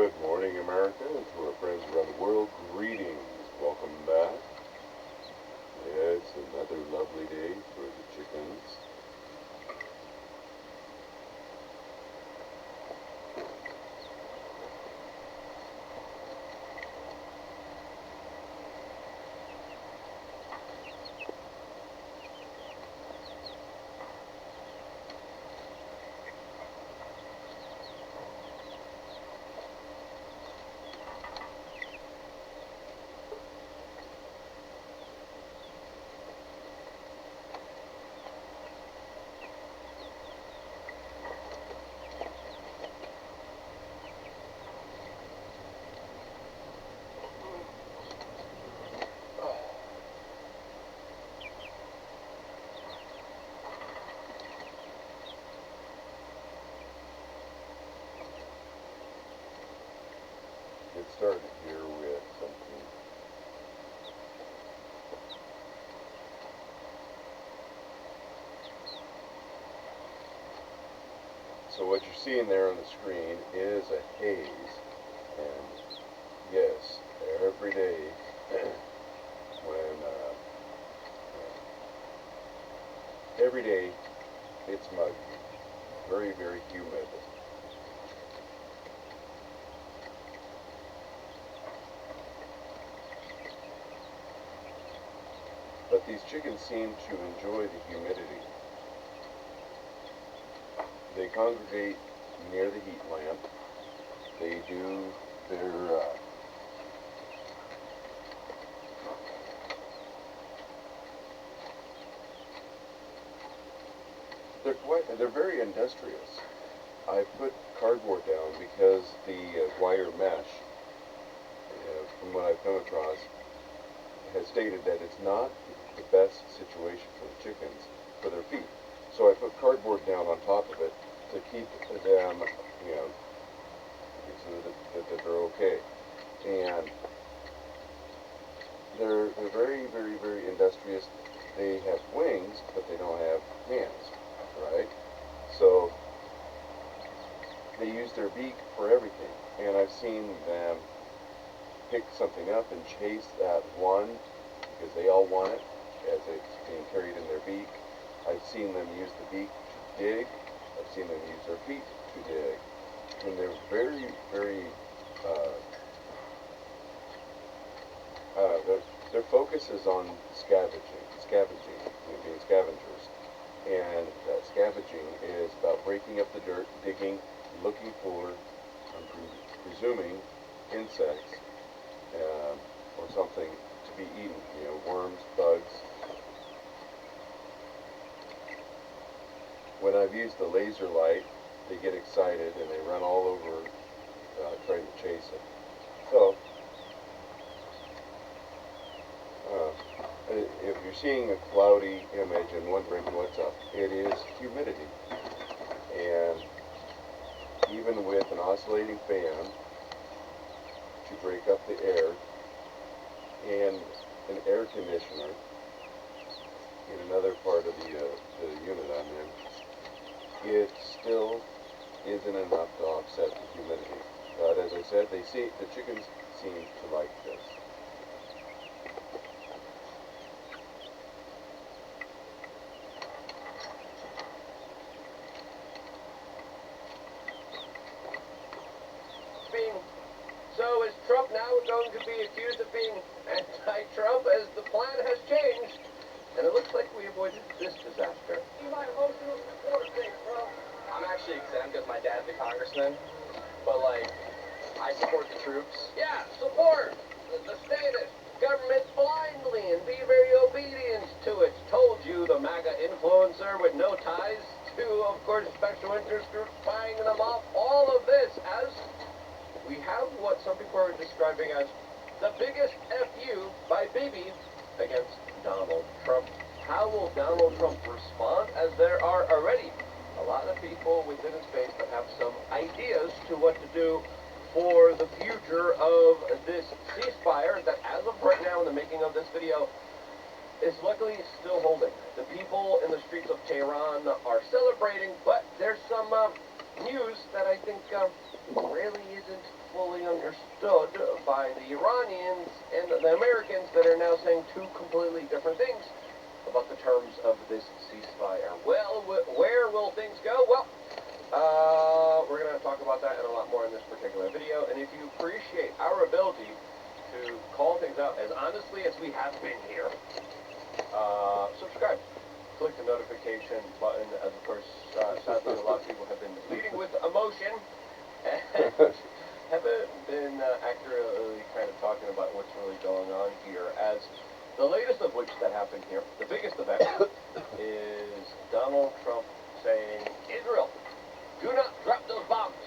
Good morning, America, and to our friends around the world, greetings. Welcome back. It's another lovely day for the chickens. Get started here with something. So what you're seeing there on the screen is a haze, and yes, every day when every day it's muggy, very, very humid. But these chickens seem to enjoy the humidity. They congregate near the heat lamp. They do their they're very industrious. I put cardboard down because the wire mesh, from what I've come across, has stated that it's not the best situation for the chickens for their feet. So I put cardboard down on top of it to keep them, so that they're okay. And they're very, very, very industrious. They have wings, but they don't have hands, right? So they use their beak for everything. And I've seen them pick something up and chase that one because they all want it as it's being carried in their beak. I've seen them use the beak to dig. I've seen them use their feet to dig. And they're very, very, their focus is on scavenging, being scavengers. And that scavenging is about breaking up the dirt, digging, looking for, I'm presuming, insects, or something to be eaten, worms, bugs. When I've used the laser light, they get excited and they run all over trying to chase it. So, if you're seeing a cloudy image and wondering what's up, it is humidity. And even with an oscillating fan to break up the air and an air conditioner in another part of the unit I'm in, it still isn't enough to offset the humidity. But as I said, the chickens seem to like this. So is Trump now going to be accused of being anti-Trump as the plan has changed? And it looks like we avoided this disaster. You might emotional support thing, bro. I'm actually exempt because my dad's a congressman. But, I support the troops. Yeah, support the statist government blindly and be very obedient to it. Told you, the MAGA influencer with no ties to, of course, special interest groups buying them off. All of this as we have what some people are describing as the biggest FU by Bibi against Donald Trump. How will Donald Trump respond, as there are already a lot of people within his space that have some ideas to what to do for the future of this ceasefire that, as of right now in the making of this video, is luckily still holding. The people in the streets of Tehran are celebrating, but there's some news that I think really isn't fully understood by the Iranians and the Americans that are now saying two completely different things about the terms of this ceasefire. Well, where will things go? Well, we're going to talk about that and a lot more in this particular video. And if you appreciate our ability to call things out as honestly as we have been here, subscribe. Click the notification button. As of course, sadly, a lot of people have been leading with emotion and haven't been accurately kind of talking about what's really going on here. As the latest of which that happened here, the biggest event, is Donald Trump saying, Israel, do not drop those bombs.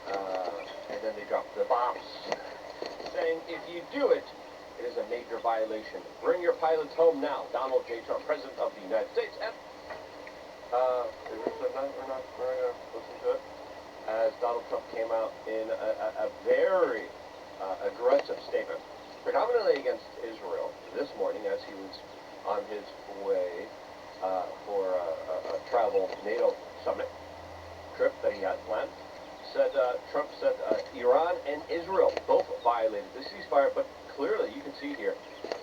And then they dropped the bombs, saying, if you do it, it is a major violation. Bring your pilots home now. Donald J. Trump, President of the United States. And, we're not going to listen to it. As Donald Trump came out in a very aggressive statement, predominantly against Israel, this morning as he was on his way for a travel NATO summit trip that he had planned. Trump said Iran and Israel both violated the ceasefire, but clearly you can see here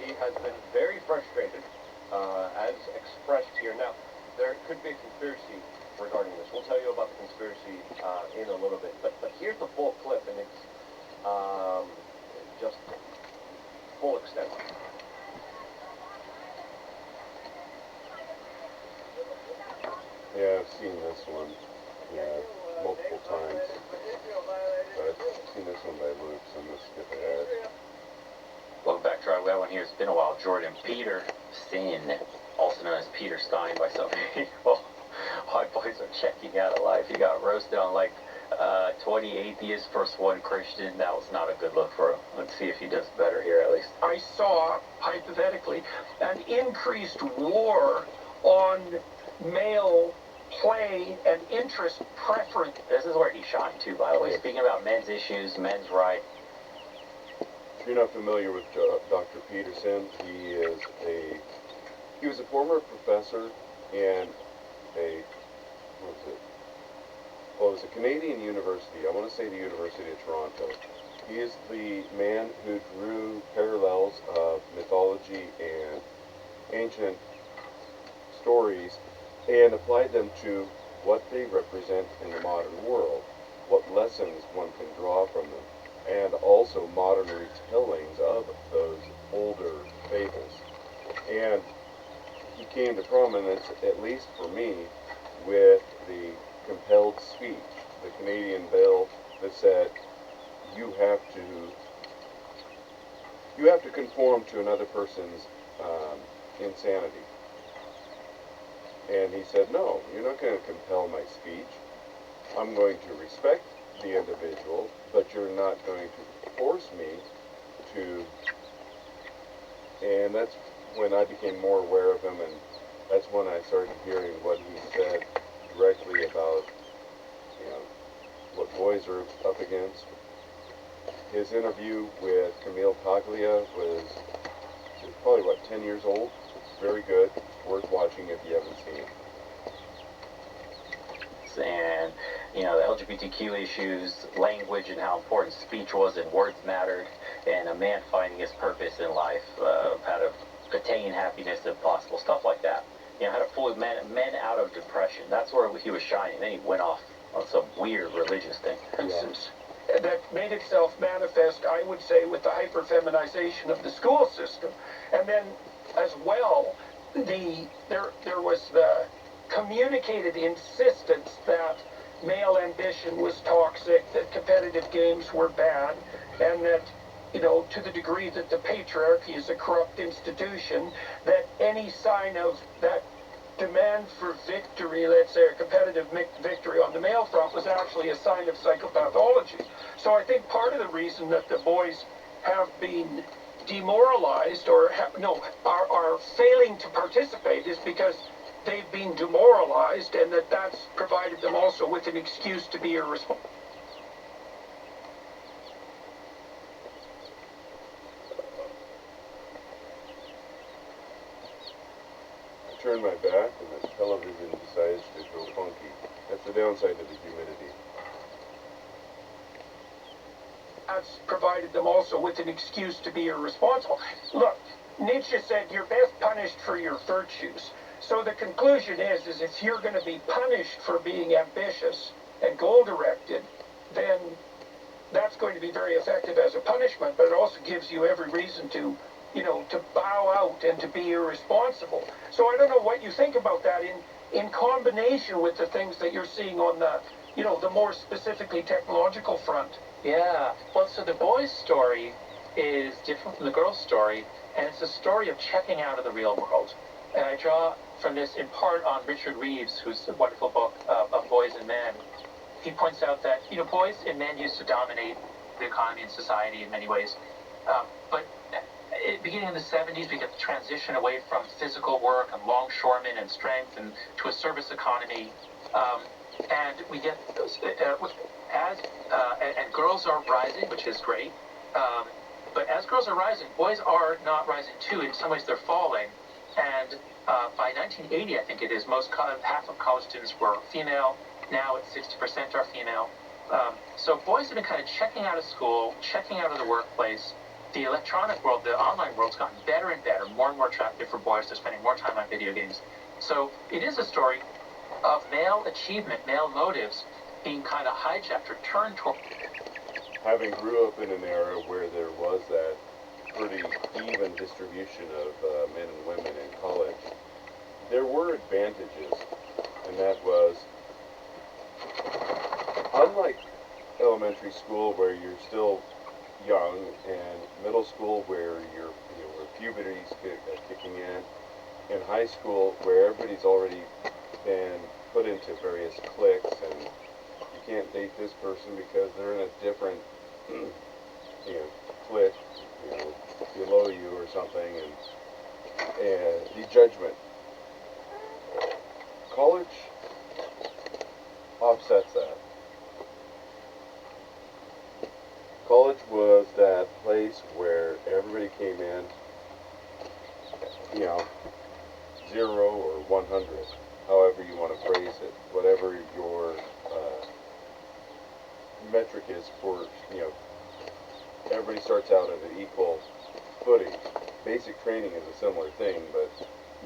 he has been very frustrated as expressed here. Now, there could be a conspiracy regarding this. We'll tell you about the conspiracy in a little bit, but here's the full clip, and it's just full extent. Yeah, I've seen this one. Yeah, multiple times. But I've seen this one by loops. I'm going to skip ahead. Welcome back to our well one here. It's been a while. Jordan Peterson, also known as Peter Stein by some people. White boys are checking out of life. He got roasted on like 20 atheists, first one Christian. That was not a good look for him. Let's see if he does better here at least. I saw, hypothetically, an increased war on male play and interest preference. This is where he shined too, by the way. Speaking about men's issues, men's rights. If you're not familiar with Dr. Peterson, he was a former professor in it was a Canadian university. I want to say the University of Toronto. He is the man who drew parallels of mythology and ancient stories and applied them to what they represent in the modern world, what lessons one can draw from them, and also modern retellings of those older fables. And he came to prominence, at least for me, with the compelled speech, the Canadian bill that said you have to conform to another person's insanity. And he said, no, you're not going to compel my speech. I'm going to respect the individual, but you're not going to force me to. And that's when I became more aware of him, and that's when I started hearing what he said directly about, what boys are up against. His interview with Camille Paglia was probably, 10 years old. It's very good. It's worth watching if you haven't seen it. And, the LGBTQ issues, language, and how important speech was and words mattered, and a man finding his purpose in life, how to attain happiness if possible, stuff like that. How to pull men out of depression. That's where he was shining. Then he went off on some weird religious thing. Yeah. That made itself manifest, I would say, with the hyper-feminization of the school system. And then, as well, there was the communicated insistence that male ambition was toxic, that competitive games were bad, and that, to the degree that the patriarchy is a corrupt institution, that any sign of that demand for victory, let's say a competitive victory on the male front, was actually a sign of psychopathology. So I think part of the reason that the boys have been demoralized or are failing to participate is because they've been demoralized, and that's provided them also with an excuse to be irresponsible. turn my back and the television decides to go funky. That's the downside of the humidity. That's provided them also with an excuse to be irresponsible. Look, Nietzsche said you're best punished for your virtues. So the conclusion is if you're going to be punished for being ambitious and goal-directed, then that's going to be very effective as a punishment, but it also gives you every reason to, to bow out and to be irresponsible. So I don't know what you think about that in combination with the things that you're seeing on the, the more specifically technological front. Yeah, well, so the boy's story is different from the girl's story, and it's a story of checking out of the real world. And I draw from this in part on Richard Reeves, whose wonderful book of Boys and Men. He points out that, boys and men used to dominate the economy and society in many ways. But beginning in the 70s, we get the transition away from physical work and longshoremen and strength and to a service economy. And we get, and girls are rising, which is great. But as girls are rising, boys are not rising too. In some ways, they're falling. And by 1980, I think it is, half of college students were female. Now it's 60% are female. So boys have been kind of checking out of school, checking out of the workplace. The electronic world, the online world's gotten better and better, more and more attractive for boys. They're spending more time on video games. So it is a story of male achievement, male motives being kind of hijacked or turned toward. Having grew up in an era where there was that pretty even distribution of men and women in college, there were advantages, and that was, unlike elementary school where you're still young, and middle school where where puberty's kicking in, and high school where everybody's already been put into various cliques, and you can't date this person because they're in a different clique, below you or something, and the judgment. College offsets that. College was that place where everybody came in, 0 or 100, however you want to phrase it, whatever your metric is for, everybody starts out at an equal footing. Basic training is a similar thing, but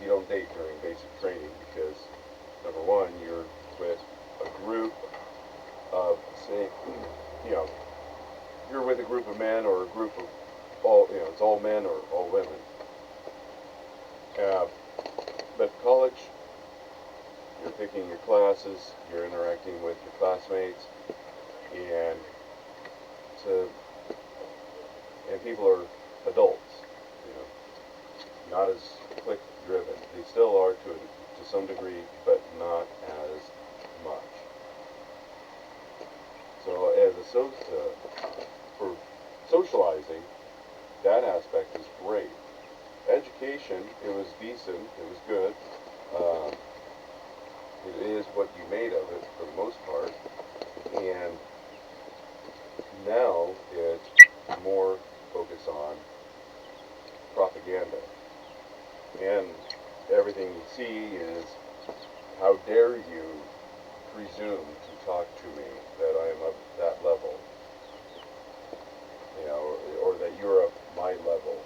you don't date during basic training because, number one, you're with a group of, say, you're with a group of men or a group of all, it's all men or all women. But college, you're picking your classes, you're interacting with your classmates, and people are adults, not as clique driven. They still are to some degree, but not as much. So as for socializing, that aspect is great. Education, it was decent, it was good. It is what you made of it for the most part. And now it's more focused on propaganda. And everything you see is, how dare you presume to talk to me that I am of that level, or that you're of my level.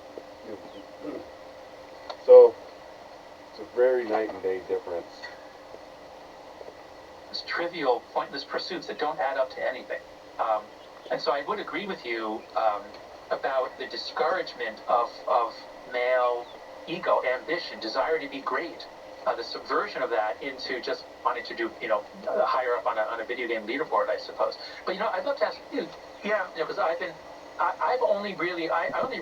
So it's a very night and day difference. These trivial, pointless pursuits that don't add up to anything. And so I would agree with you about the discouragement of male ego, ambition, desire to be great. The subversion of that into just wanting to do, higher up on a video game leaderboard, I suppose. But I'd love to ask you, because I only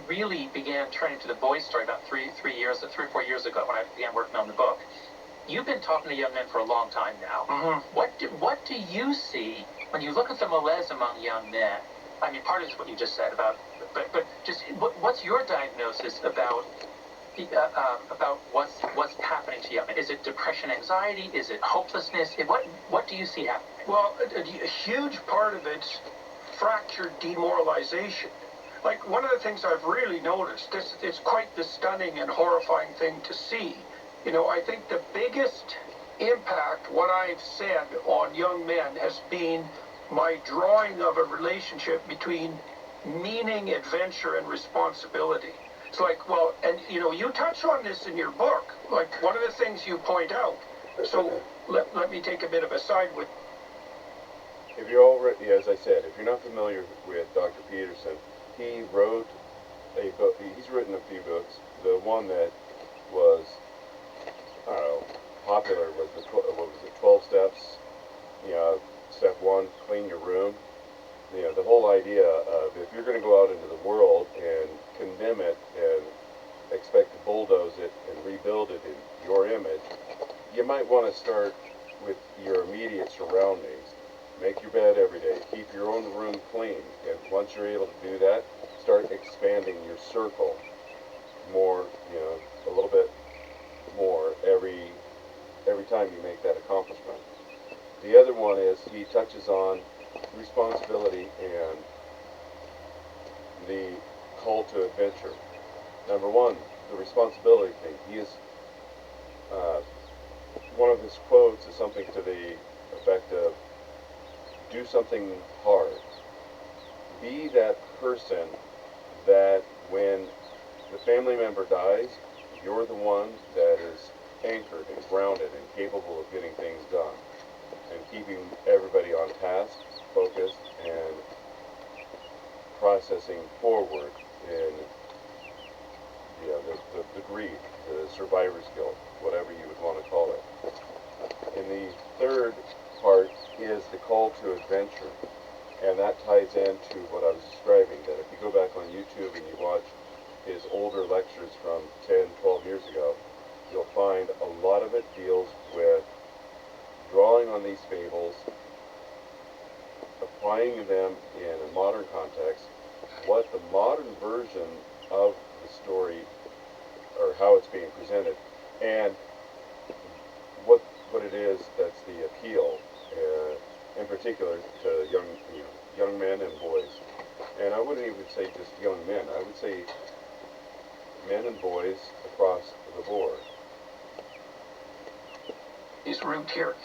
really began turning to the boys' story about 3 or 4 years ago when I began working on the book. You've been talking to young men for a long time now. Mm-hmm. What do you see when you look at the malaise among young men? I mean, part of it's what you just said about, but just what's your diagnosis about what's happening to young men? Is it depression, anxiety? Is it hopelessness? What do you see happening? Well, a huge part of it's fractured demoralization. Like, one of the things I've really noticed, it's quite the stunning and horrifying thing to see, You know, I think the biggest impact, what I've said on young men, has been my drawing of a relationship between meaning, adventure, and responsibility. It's like, well, and you know, you touch on this in your book, like one of the things you point out. So let me take a bit of a side with. If you're already, as I said, if you're not familiar with Dr. Peterson, he wrote a book. He's written a few books. The one that was, I don't know, popular was what was it, 12 Steps. You know, step one, clean your room. You know, the whole idea of if you're going to go out into the world and condemn it and expect to bulldoze it and rebuild it in your image, you might want to start with your immediate surroundings. Make your bed every day. Keep your own room clean. And once you're able to do that, start expanding your circle more, you know, a little bit more every time you make that accomplishment. The other one is he touches on responsibility and the call to adventure. Number one, the responsibility thing. He is, one of his quotes is something to the effect of, do something hard. Be that person that when the family member dies, you're the one that is anchored and grounded and capable of getting things done and keeping everybody on task, focused, and processing forward in, you know, the greed, the survivor's guilt, whatever you would want to call it. And the third part is the call to adventure, and that ties into what I was describing, that if you go back on YouTube and you watch his older lectures from 10, 12 years ago, you'll find a lot of it deals with drawing on these fables, applying them in a modern context, what the modern version of the story, or how it's being presented, and what it is that's the appeal, in particular to young men and boys. And I wouldn't even say just young men. I would say men and boys across the board. His route here.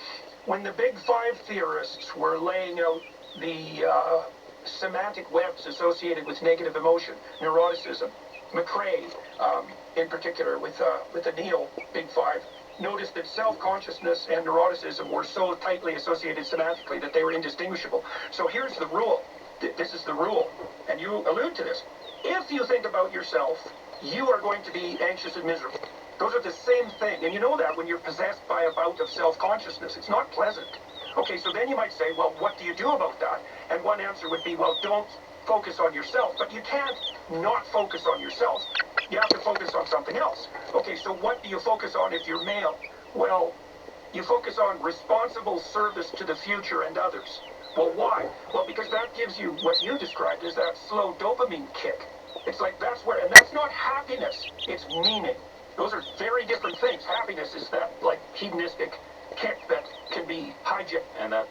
When the big five theorists were laying out the semantic webs associated with negative emotion, neuroticism, McRae, in particular with the Neo Big Five, noticed that self-consciousness and neuroticism were so tightly associated semantically that they were indistinguishable. So here's the rule. This is the rule, and you allude to this. If you think about yourself, you are going to be anxious and miserable. Those are the same thing, and you know that when you're possessed by a bout of self-consciousness. It's not pleasant. Okay, so then you might say, well, what do you do about that? And one answer would be, well, don't focus on yourself. But you can't not focus on yourself. You have to focus on something else. Okay, so what do you focus on if you're male? Well, you focus on responsible service to the future and others. Well, why? Well, because that gives you what you described as that slow dopamine kick. It's like that's where, and that's not happiness, it's meaning. Those are very different things. Happiness is that, like, hedonistic kick that can be hijacked. And that's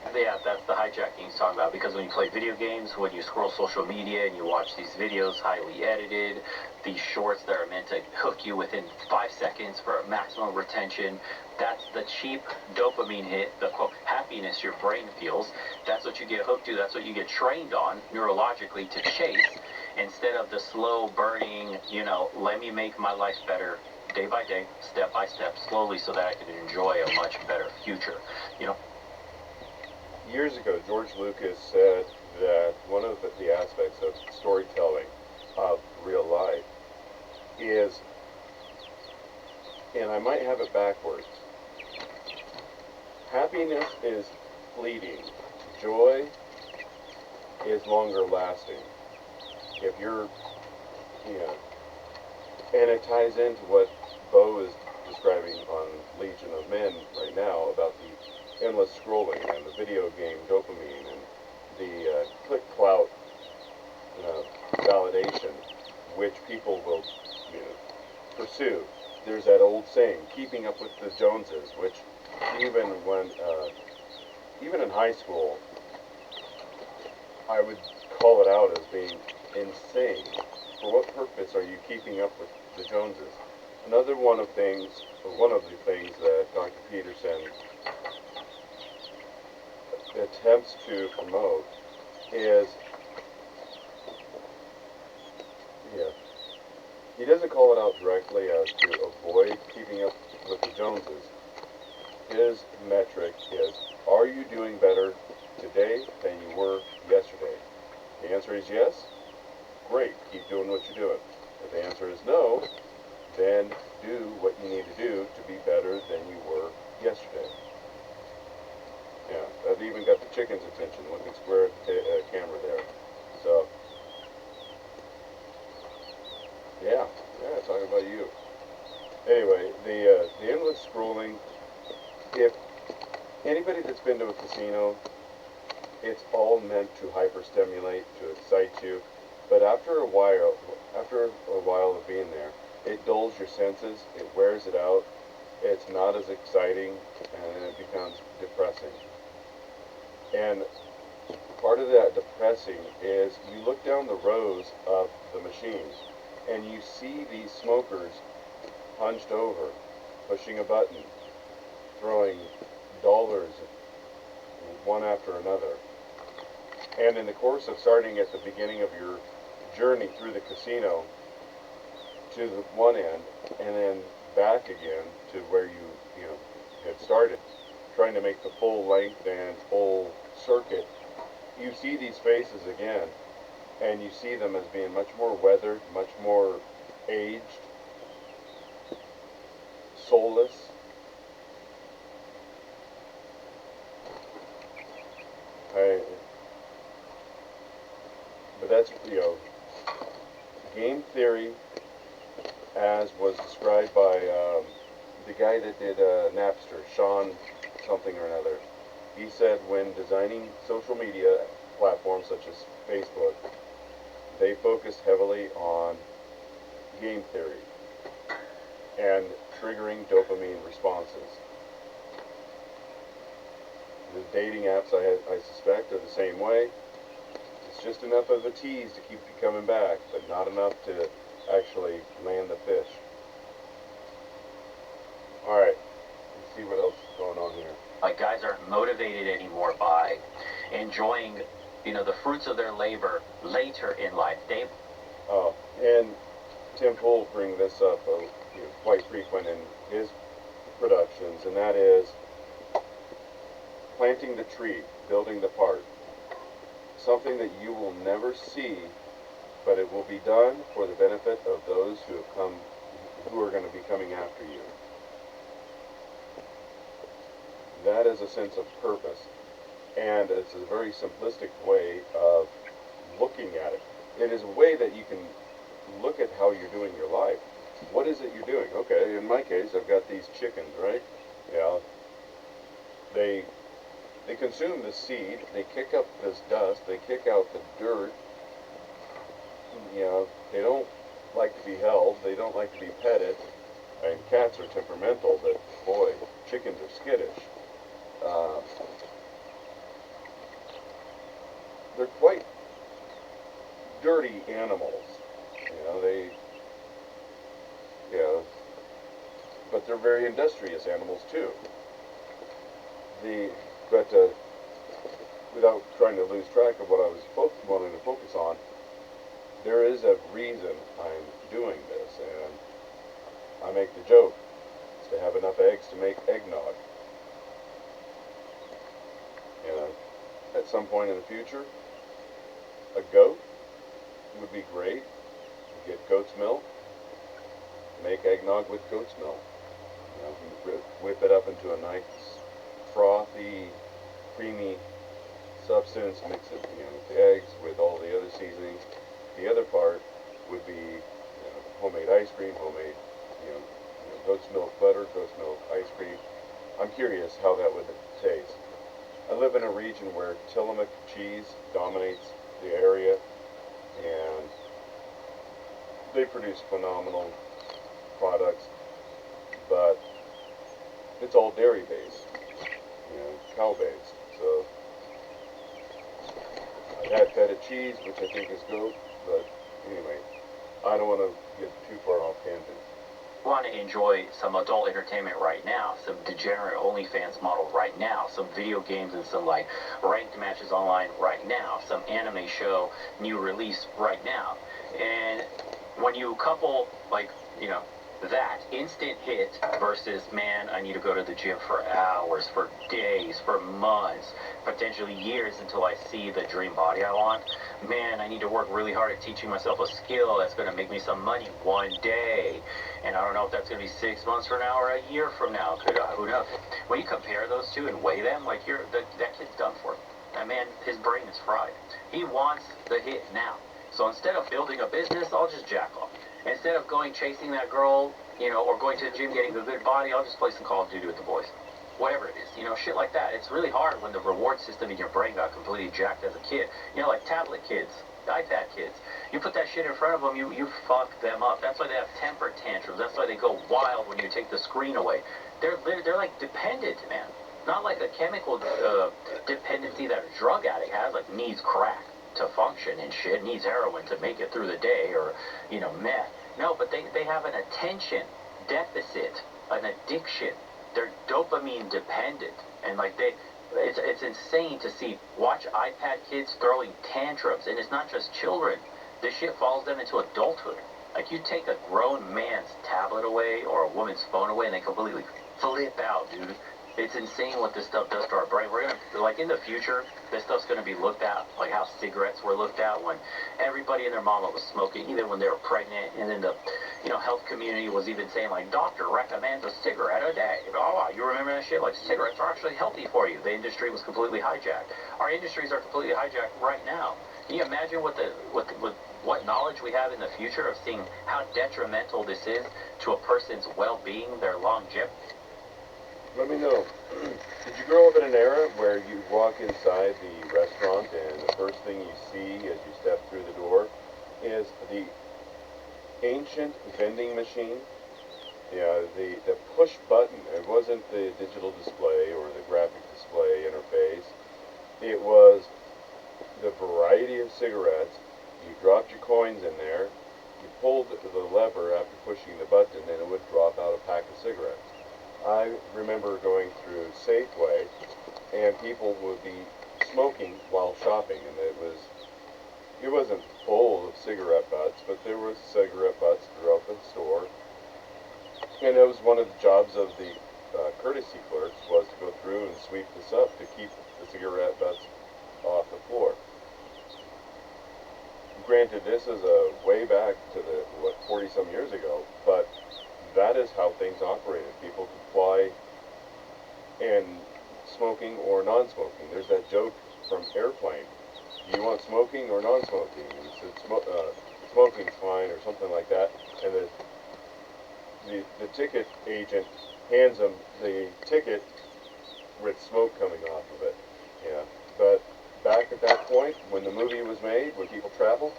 the hijacking he's talking about, because when you play video games, when you scroll social media and you watch these videos highly edited, these shorts that are meant to hook you within 5 seconds for maximum retention, that's the cheap dopamine hit, the quote, happiness your brain feels. That's what you get hooked to, that's what you get trained on neurologically to chase, instead of the slow burning, you know, let me make my life better day by day, step by step, slowly, so that I can enjoy a much better future, you know. Years ago, George Lucas said that one of the aspects of storytelling of real life is, and I might have it backwards, happiness is fleeting, joy is longer lasting. If you're, you know, and it ties into what Bo is describing on Legion of Men right now about the endless scrolling and the video game dopamine and the click clout validation, which people will, you know, pursue. There's that old saying, keeping up with the Joneses, which even when, even in high school, I would call it out as being insane. For what purpose are you keeping up with the Joneses? Another one of the things that Dr. Peterson attempts to promote is, yeah, he doesn't call it out directly as to avoid keeping up with the Joneses. His metric is, are you doing better today than you were yesterday? The answer is yes. Great, keep doing what you're doing. If the answer is no, then do what you need to do to be better than you were yesterday. Yeah, I've even got the chicken's attention, looking square at the camera there. So, yeah, talking about you. Anyway, the endless scrolling, if anybody that's been to a casino, it's all meant to hyperstimulate, to excite you, but after a while of being there, it dulls your senses, it wears it out, it's not as exciting, and it becomes depressing. And part of that depressing is you look down the rows of the machines, and you see these smokers hunched over, pushing a button, throwing dollars one after another. And in the course of starting at the beginning of your journey through the casino to the one end and then back again to where you had started, trying to make the full length and full circuit, you see these faces again, and you see them as being much more weathered, much more aged, soulless. But that's, game theory, as was described by the guy that did Napster, Sean something or another. He said when designing social media platforms such as Facebook, they focus heavily on game theory and triggering dopamine responses. The dating apps, I suspect, are the same way. It's just enough of a tease to keep you coming back, but not enough to actually land the fish. Alright, let's see what else is going on here. Like, guys aren't motivated anymore by enjoying, the fruits of their labor later in life. And Tim Pool brings this up quite frequent in his productions, and that is planting the tree, building the park. Something that you will never see, but it will be done for the benefit of those who are going to be coming after you. That is a sense of purpose, and it's a very simplistic way of looking at it. It is a way that you can look at how you're doing your life. What is it you're doing? Okay, in my case, I've got these chickens, right? Yeah. They consume the seed, they kick up this dust, they kick out the dirt. They don't like to be held, they don't like to be petted. And cats are temperamental, but boy, chickens are skittish. They're quite dirty animals. But they're very industrious animals too. Without trying to lose track of what I was wanting to focus on, there is a reason I'm doing this, and I make the joke, it's to have enough eggs to make eggnog. At some point in the future, a goat would be great. Get goat's milk, make eggnog with goat's milk. Whip it up into a nice frothy, creamy substance, mix it with the eggs, with all the other seasonings. The other part would be homemade ice cream, homemade goat's milk butter, goat's milk ice cream. I'm curious how that would taste. I live in a region where Tillamook cheese dominates the area, and they produce phenomenal products, but it's all dairy based, cow based. So I've had feta cheese, which I think is goat, but anyway, I don't want to get too far off tangent. want to enjoy some adult entertainment right now, some degenerate OnlyFans model right now, some video games and some like ranked matches online right now, some anime show new release right now. And when you couple like, you know, that instant hit versus, man, I need to go to the gym for hours, for days, for months, potentially years until I see the dream body I want. Man, I need to work really hard at teaching myself a skill that's going to make me some money one day. And I don't know if that's going to be 6 months from now or a year from now. Who knows? When you compare those two and weigh them, like that kid's done for. That man, his brain is fried. He wants the hit now. So instead of building a business, I'll just jack off. Instead of going chasing that girl, you know, or going to the gym getting a good body, I'll just play some Call of Duty with the boys. Whatever it is, you know, shit like that. It's really hard when the reward system in your brain got completely jacked as a kid. You know, like tablet kids, iPad kids. You put that shit in front of them, you fuck them up. That's why they have temper tantrums. That's why they go wild when you take the screen away. They're like dependent, man. Not like a chemical dependency that a drug addict has, like needs crack to function and shit, needs heroin to make it through the day, or, you know, meth. No, but they have an attention deficit, an addiction. They're dopamine dependent, and like it's insane to see. Watch iPad kids throwing tantrums, and it's not just children. This shit follows them into adulthood. Like, you take a grown man's tablet away or a woman's phone away, and they completely flip out, dude. It's insane what this stuff does to our brain. We're gonna, like, in the future, this stuff's gonna be looked at like how cigarettes were looked at when everybody and their mama was smoking, even when they were pregnant, and then the, you know, health community was even saying, like, doctor recommends a cigarette a day. Oh, you remember that shit? Like, cigarettes are actually healthy for you. The industry was completely hijacked. Our industries are completely hijacked right now. Can you imagine what knowledge we have in the future of seeing how detrimental this is to a person's well-being, their longevity? Let me know. Did you grow up in an era where you walk inside the restaurant and the first thing you see as you step through the door is the ancient vending machine? Yeah, the push button. It wasn't the digital display or the graphic display interface. It was the variety of cigarettes. You dropped your coins in there, you pulled the lever after pushing the button, and it would drop out a pack of cigarettes. I remember going through Safeway, and people would be smoking while shopping, and it wasn't full of cigarette butts, but there was cigarette butts throughout the store. And it was one of the jobs of the courtesy clerks was to go through and sweep this up to keep the cigarette butts off the floor. Granted, this is way back to 40-some years ago, but that is how things operated. People could fly and smoking or non-smoking. There's that joke from Airplane. Do you want smoking or non-smoking? And he said, smoking's fine, or something like that. And the ticket agent hands him the ticket with smoke coming off of it. Yeah, but back at that point, when the movie was made, when people traveled,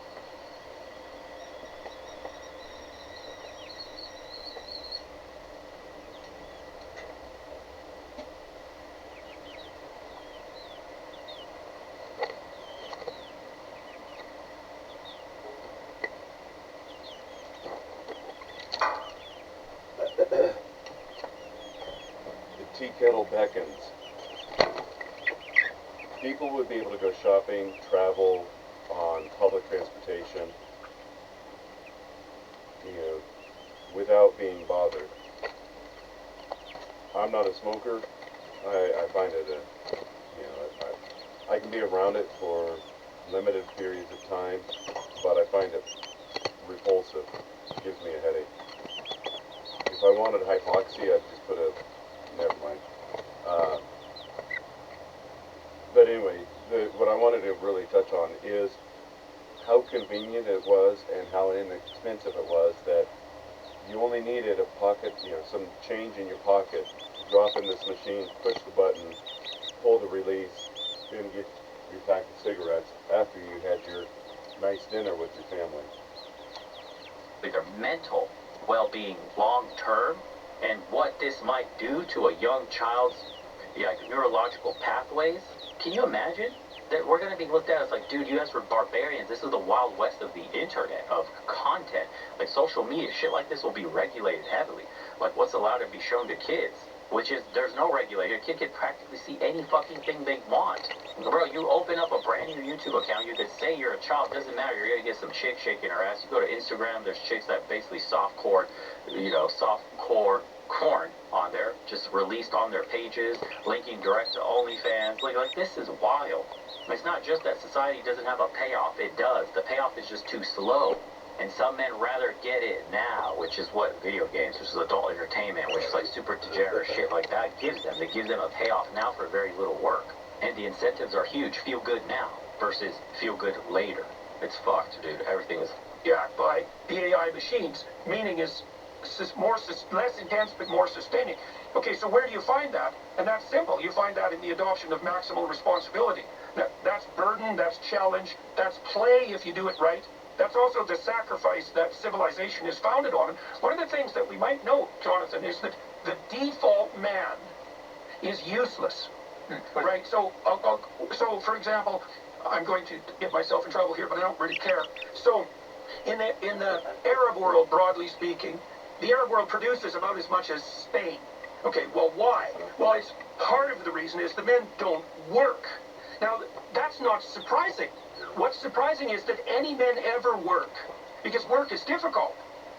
the tea kettle beckons. People would be able to go shopping, travel on public transportation, you know, without being bothered. I'm not a smoker. I find it, you know, I can be around it for limited periods of time, but I find it repulsive. It gives me a headache. If I wanted hypoxia, I'd just put a, never mind. But anyway, what I wanted to really touch on is how convenient it was and how inexpensive it was that you only needed a pocket, you know, some change in your pocket, drop in this machine, push the button, pull the release, and get your pack of cigarettes after you had your nice dinner with your family. Their mental well-being long-term, and what this might do to a young child's neurological pathways. Can you imagine? we're going to be looked at as like, dude, you guys were barbarians. This is the wild west of the internet, of content. Like social media, shit like this will be regulated heavily. Like what's allowed to be shown to kids, which is, there's no regulator. A kid can practically see any fucking thing they want. Bro, you open up a brand new YouTube account, you could say you're a child, doesn't matter, you're going to get some chick shaking her ass. You go to Instagram, there's chicks that basically softcore corn on there, just released on their pages, linking direct to OnlyFans. Like this is wild. It's not just that society doesn't have a payoff. It does. The payoff is just too slow. And some men rather get it now, which is what video games, which is adult entertainment, which is like super degenerate shit like that gives them. It gives them a payoff now for very little work. And the incentives are huge. Feel good now versus feel good later. It's fucked, dude. Everything is... Yeah, by the AI machines. Meaning is less intense but more sustaining. Okay, so where do you find that? And that's simple. You find that in the adoption of maximal responsibility. That's burden, that's challenge, that's play if you do it right. That's also the sacrifice that civilization is founded on. And one of the things that we might note, Jonathan, is that the default man is useless. Right? So, so for example, I'm going to get myself in trouble here, but I don't really care. So, in the Arab world, broadly speaking, the Arab world produces about as much as Spain. Okay, well, why? Well, it's part of the reason is the men don't work. Now, that's not surprising. What's surprising is that any men ever work, because work is difficult,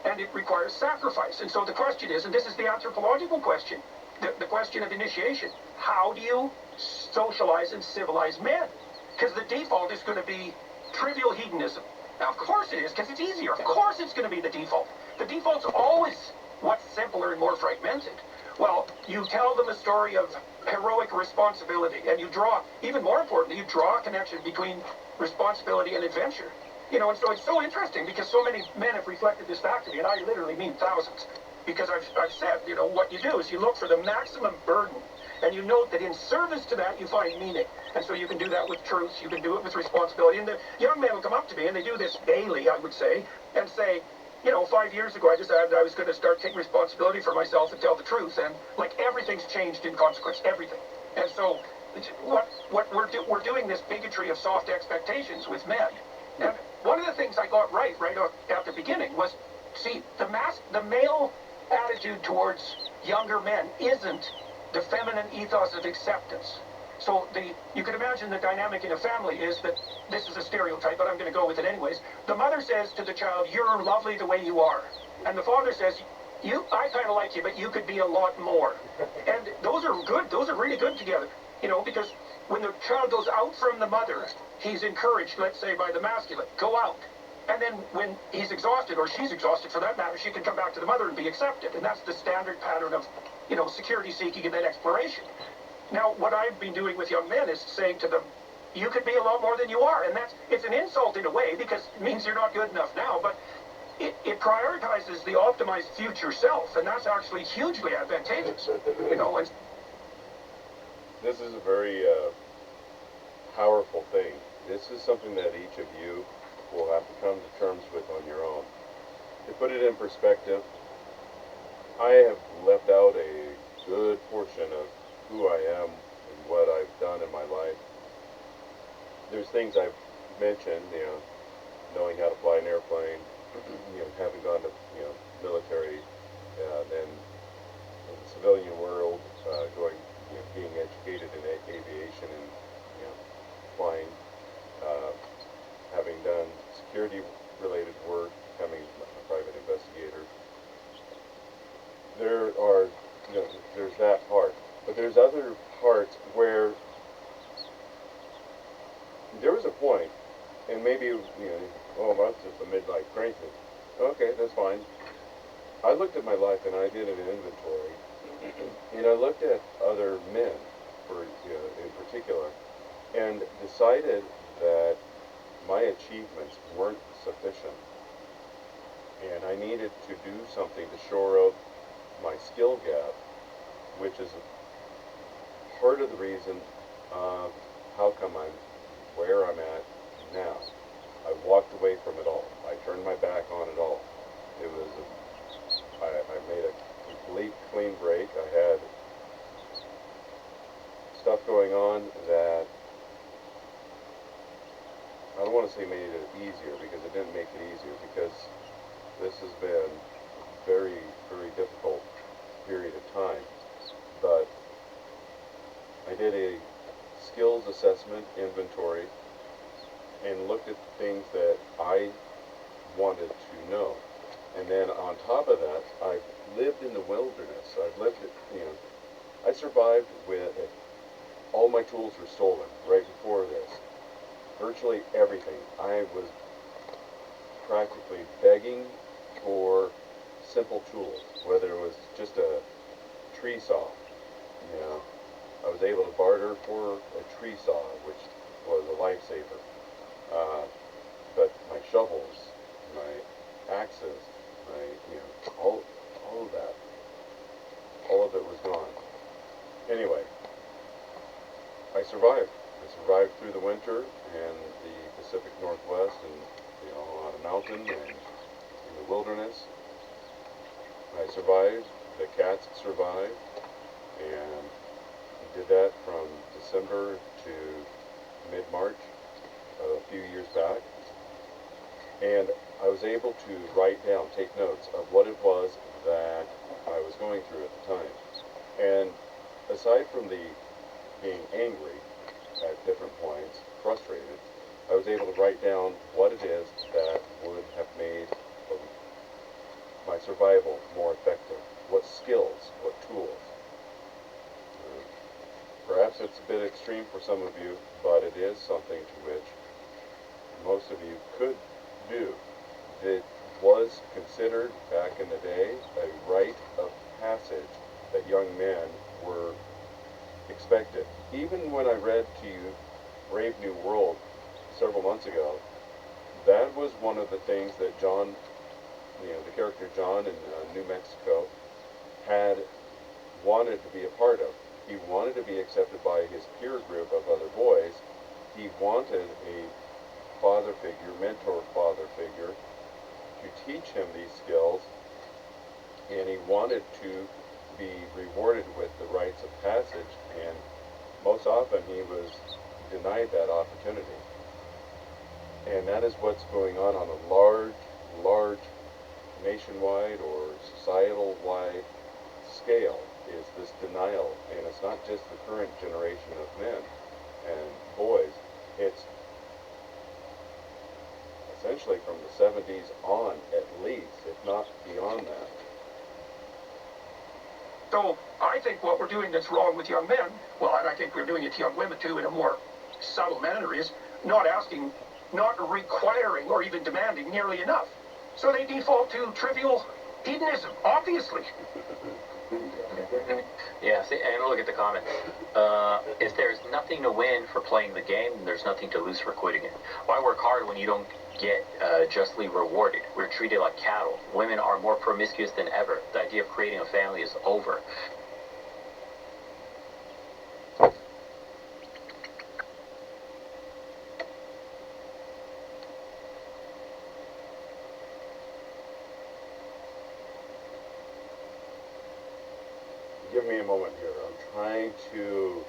and it requires sacrifice. And so the question is, and this is the anthropological question, the question of initiation, how do you socialize and civilize men? Because the default is going to be trivial hedonism. Now, of course it is, because it's easier. Of course it's going to be the default. The default's always what's simpler and more fragmented. Well, you tell them a story of heroic responsibility, and you draw, even more importantly, you draw a connection between responsibility and adventure. You know, and so it's so interesting because so many men have reflected this back to me, and I literally mean thousands. Because I've said, you know, what you do is you look for the maximum burden, and you note that in service to that you find meaning. And so you can do that with truth, you can do it with responsibility. And the young men will come up to me, and they do this daily, I would say, and say, you know, 5 years ago I decided I was going to start taking responsibility for myself and tell the truth, and like everything's changed in consequence, everything. And so what we're doing this bigotry of soft expectations with men. And one of the things I got right at the beginning was, see, the male attitude towards younger men isn't the feminine ethos of acceptance. So you can imagine the dynamic in a family is that, this is a stereotype, but I'm going to go with it anyways. The mother says to the child, you're lovely the way you are. And the father says, I kind of like you, but you could be a lot more. And those are good. Those are really good together. You know, because when the child goes out from the mother, he's encouraged, let's say, by the masculine, go out. And then when he's exhausted, or she's exhausted for that matter, she can come back to the mother and be accepted. And that's the standard pattern of, you know, security seeking and then exploration. Now, what I've been doing with young men is saying to them, you could be a lot more than you are. And it's an insult in a way, because it means you're not good enough now, but it prioritizes the optimized future self, and that's actually hugely advantageous. You know, and this is a very powerful thing. This is something that each of you will have to come to terms with on your own. To put it in perspective, I have left out a good portion of who I am and what I've done in my life. There's things I've mentioned, you know, knowing how to fly an airplane, you know, having gone to, you know, military, then in the civilian world, going, you know, being educated in aviation and, you know, flying, having done security-related work, becoming a private investigator. There are, you know, there's that part. But there's other parts where there was a point, and maybe, you know, oh, that's just a midlife crisis. Okay, that's fine. I looked at my life and I did an inventory, and I looked at other men, you know, in particular, and decided that my achievements weren't sufficient, and I needed to do something to shore up my skill gap, which is part of the reason how come I'm where I'm at now. I walked away from it all. I turned my back on it all. It was I made a complete clean break. I had stuff going on that I don't want to say made it easier, because it didn't make it easier, because this has been a very, very difficult period of time. But I did a skills assessment inventory and looked at the things that I wanted to know. And then on top of that, I've lived in the wilderness. I've lived it, I survived with it. All my tools were stolen right before this. Virtually everything. I was practically begging for simple tools, whether it was just a tree saw. I was able to barter for a tree saw, which was a lifesaver. But my shovels, my axes, all of that, all of it was gone. Anyway, I survived. I survived through the winter in the Pacific Northwest, and on a mountain and in the wilderness. I survived. The cats survived, and we did that from December to mid-March a few years back. And I was able to write down, take notes of what it was that I was going through at the time. And aside from the being angry at different points, frustrated, I was able to write down what it is that would have made my survival more effective. What skills, what tools. Perhaps it's a bit extreme for some of you, but it is something to which most of you could do. It was considered back in the day a rite of passage that young men were expected. Even when I read to you Brave New World several months ago, that was one of the things that John, the character John in New Mexico, had wanted to be a part of. He wanted to be accepted by his peer group of other boys. He wanted a father figure, mentor father figure, to teach him these skills, and he wanted to be rewarded with the rites of passage, and most often he was denied that opportunity. And that is what's going on a large nationwide or societal-wide scale, is this denial. And it's not just the current generation of men and boys, it's essentially from the 70s on at least, if not beyond that. So I think what we're doing that's wrong with young men, well, and I think we're doing it to young women too in a more subtle manner, is not requiring or even demanding nearly enough. So they default to trivial hedonism, obviously. Yeah, see, and look at the comments. If there's nothing to win for playing the game, there's nothing to lose for quitting it. Why work hard when you don't get justly rewarded? We're treated like cattle. Women are more promiscuous than ever. The idea of creating a family is over. Give me a moment here. I'm trying to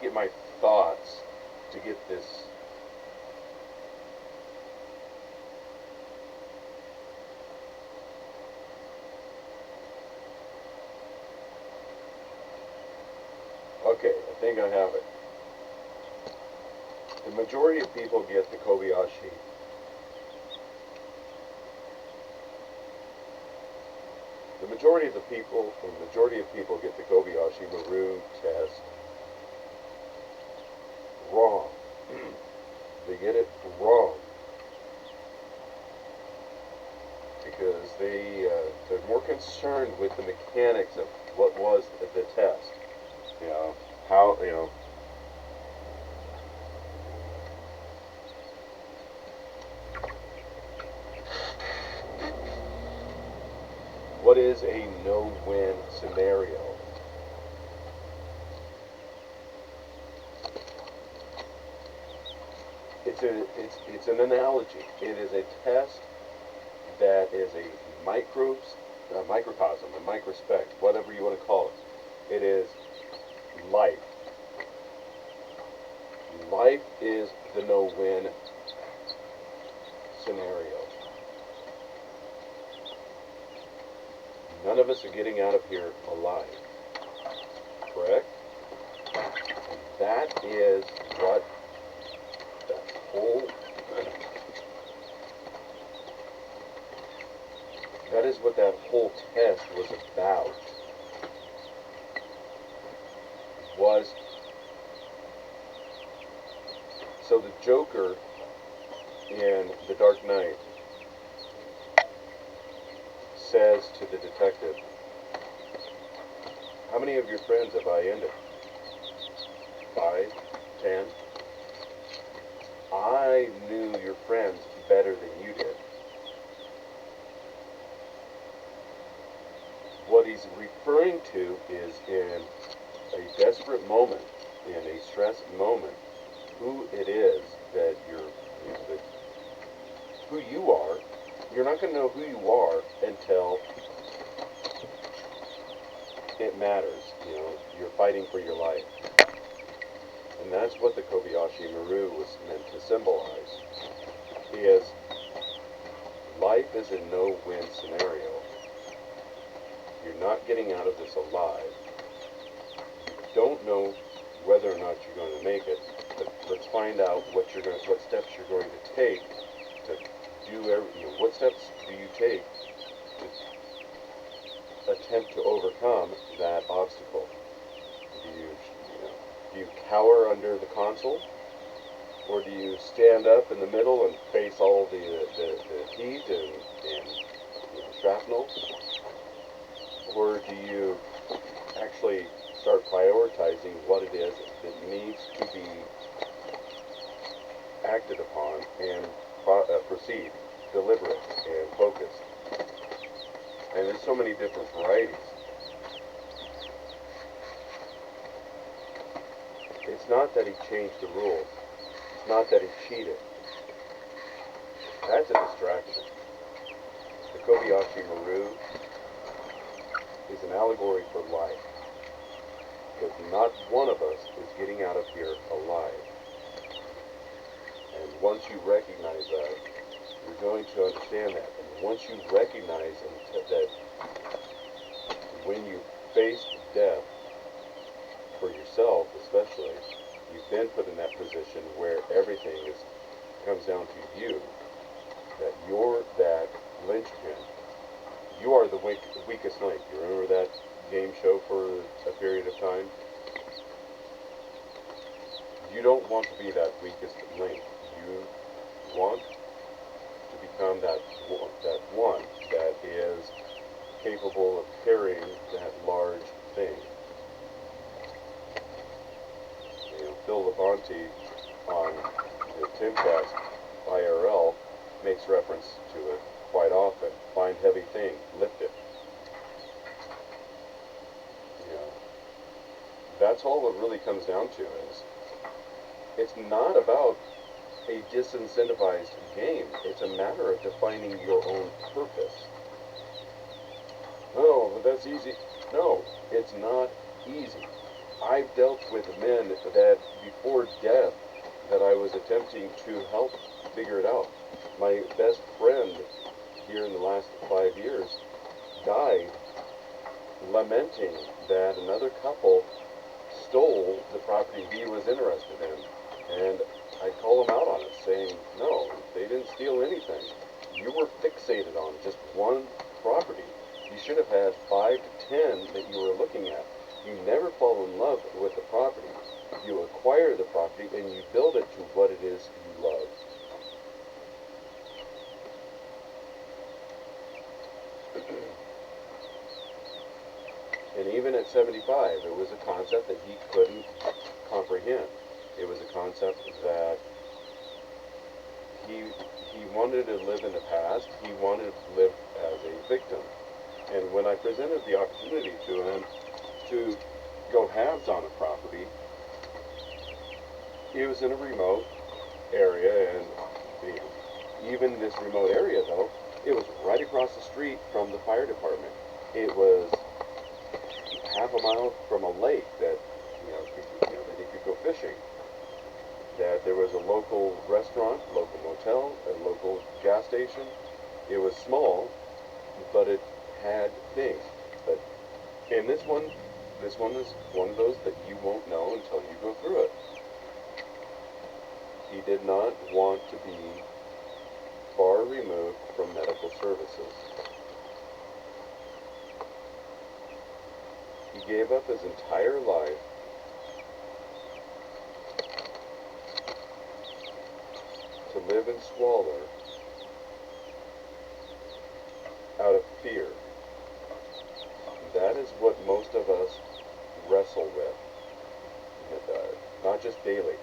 get my thoughts to get this. Okay, I think I have it. The majority of people get the Kobayashi. The majority of people get the Kobayashi Maru test wrong. They get it wrong because they're more concerned with the mechanics of what was the test. How, what is a no-win scenario? It's an analogy. It is a test that is a microcosm, a microspec, whatever you want to call it. It is life. life is the no-win scenario. None of us are getting out of here alive. Correct? And that is what that whole test was about. Was so the Joker in The Dark Knight says to the detective, "How many of your friends have I ended? 5, 10? I knew your friends better than you did." What he's referring to is in a desperate moment, in a stress moment, who it is that who you are. You're not going to know who you are until it matters. You're fighting for your life. And that's what the Kobayashi Maru was meant to symbolize, is life is a no-win scenario. You're not getting out of this alive. You don't know whether or not you're going to make it, but let's find out what steps you're going to take to do what steps do you take to attempt to overcome that obstacle? Do you cower under the console? Or do you stand up in the middle and face all the heat and shrapnel? Or do you actually start prioritizing what it is that needs to be acted upon and proceed deliberate and focused? And there's so many different varieties. It's not that he changed the rules. It's not that he cheated. That's a distraction. The Kobayashi Maru is an allegory for life. Because not one of us is getting out of here alive. And once you recognize that, you're going to understand that. And once you recognize that when you face death, for yourself especially, you've been put in that position where everything comes down to you, that you're that linchpin. You are the weakest link. You remember that game show for a period of time? You don't want to be that weakest link. You want to become that one that is capable of carrying that large thing. Phil Labonte on the Timcast IRL makes reference to it quite often. Find heavy thing, lift it. That's all it really comes down to. Is it's not about a disincentivized game. It's a matter of defining your own purpose. Oh, but that's easy. No, it's not easy. I've dealt with men that before death that I was attempting to help figure it out. My best friend here in the last 5 years died lamenting that another couple stole the property he was interested in. And I call him out on it, saying, no, they didn't steal anything. You were fixated on just one property. You should have had 5 to 10 that you were looking at. You never fall in love with the property. You acquire the property and you build it to what it is you love. And even at 75, it was a concept that he couldn't comprehend. It was a concept that he wanted to live in the past. He wanted to live as a victim. And when I presented the opportunity to him to go halves on a property, he was in a remote area, and even this remote area, though, it was right across the street from the fire department. It was half a mile from a lake that that he could go fishing. That restaurant, local motel, a local gas station. It was small, but it had things. But in this one is one of those that you won't know until you go through it. He did not want to be far removed from medical services. He gave up his entire life to live in squalor out of fear. That is what most of us wrestle with. Not just daily,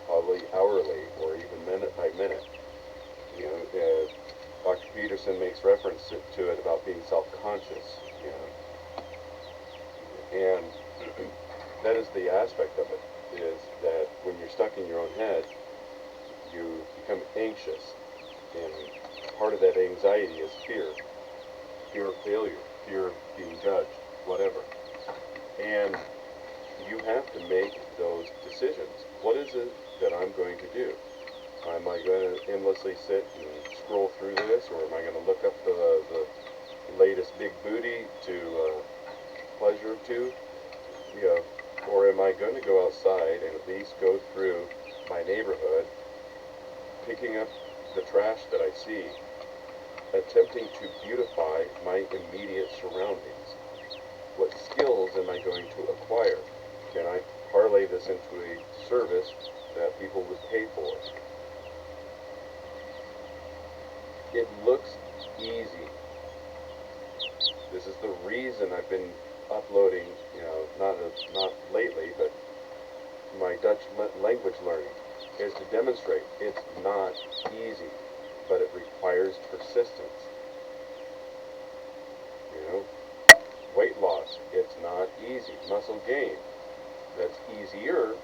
probably hourly, or even minute by minute. Dr. Peterson makes reference to it about being self-conscious. And that is the aspect of it, is that when you're stuck in your own head, you become anxious. And part of that anxiety is fear. Fear of failure, fear of being judged, whatever. And you have to make those decisions. What is it that I'm going to do? Am I going to endlessly sit and scroll through this, or am I going to look up the latest big booty to pleasure to? Or am I going to go outside and at least go through my neighborhood, picking up the trash that I see, attempting to beautify my immediate surroundings? What skills am I going to acquire? Can I parlay this into a service that people would pay for? It looks easy. This is the reason I've been uploading, not lately, but my Dutch language learning, is to demonstrate it's not easy, but it requires persistence. Weight loss, it's not easy. Muscle gain, that's easier,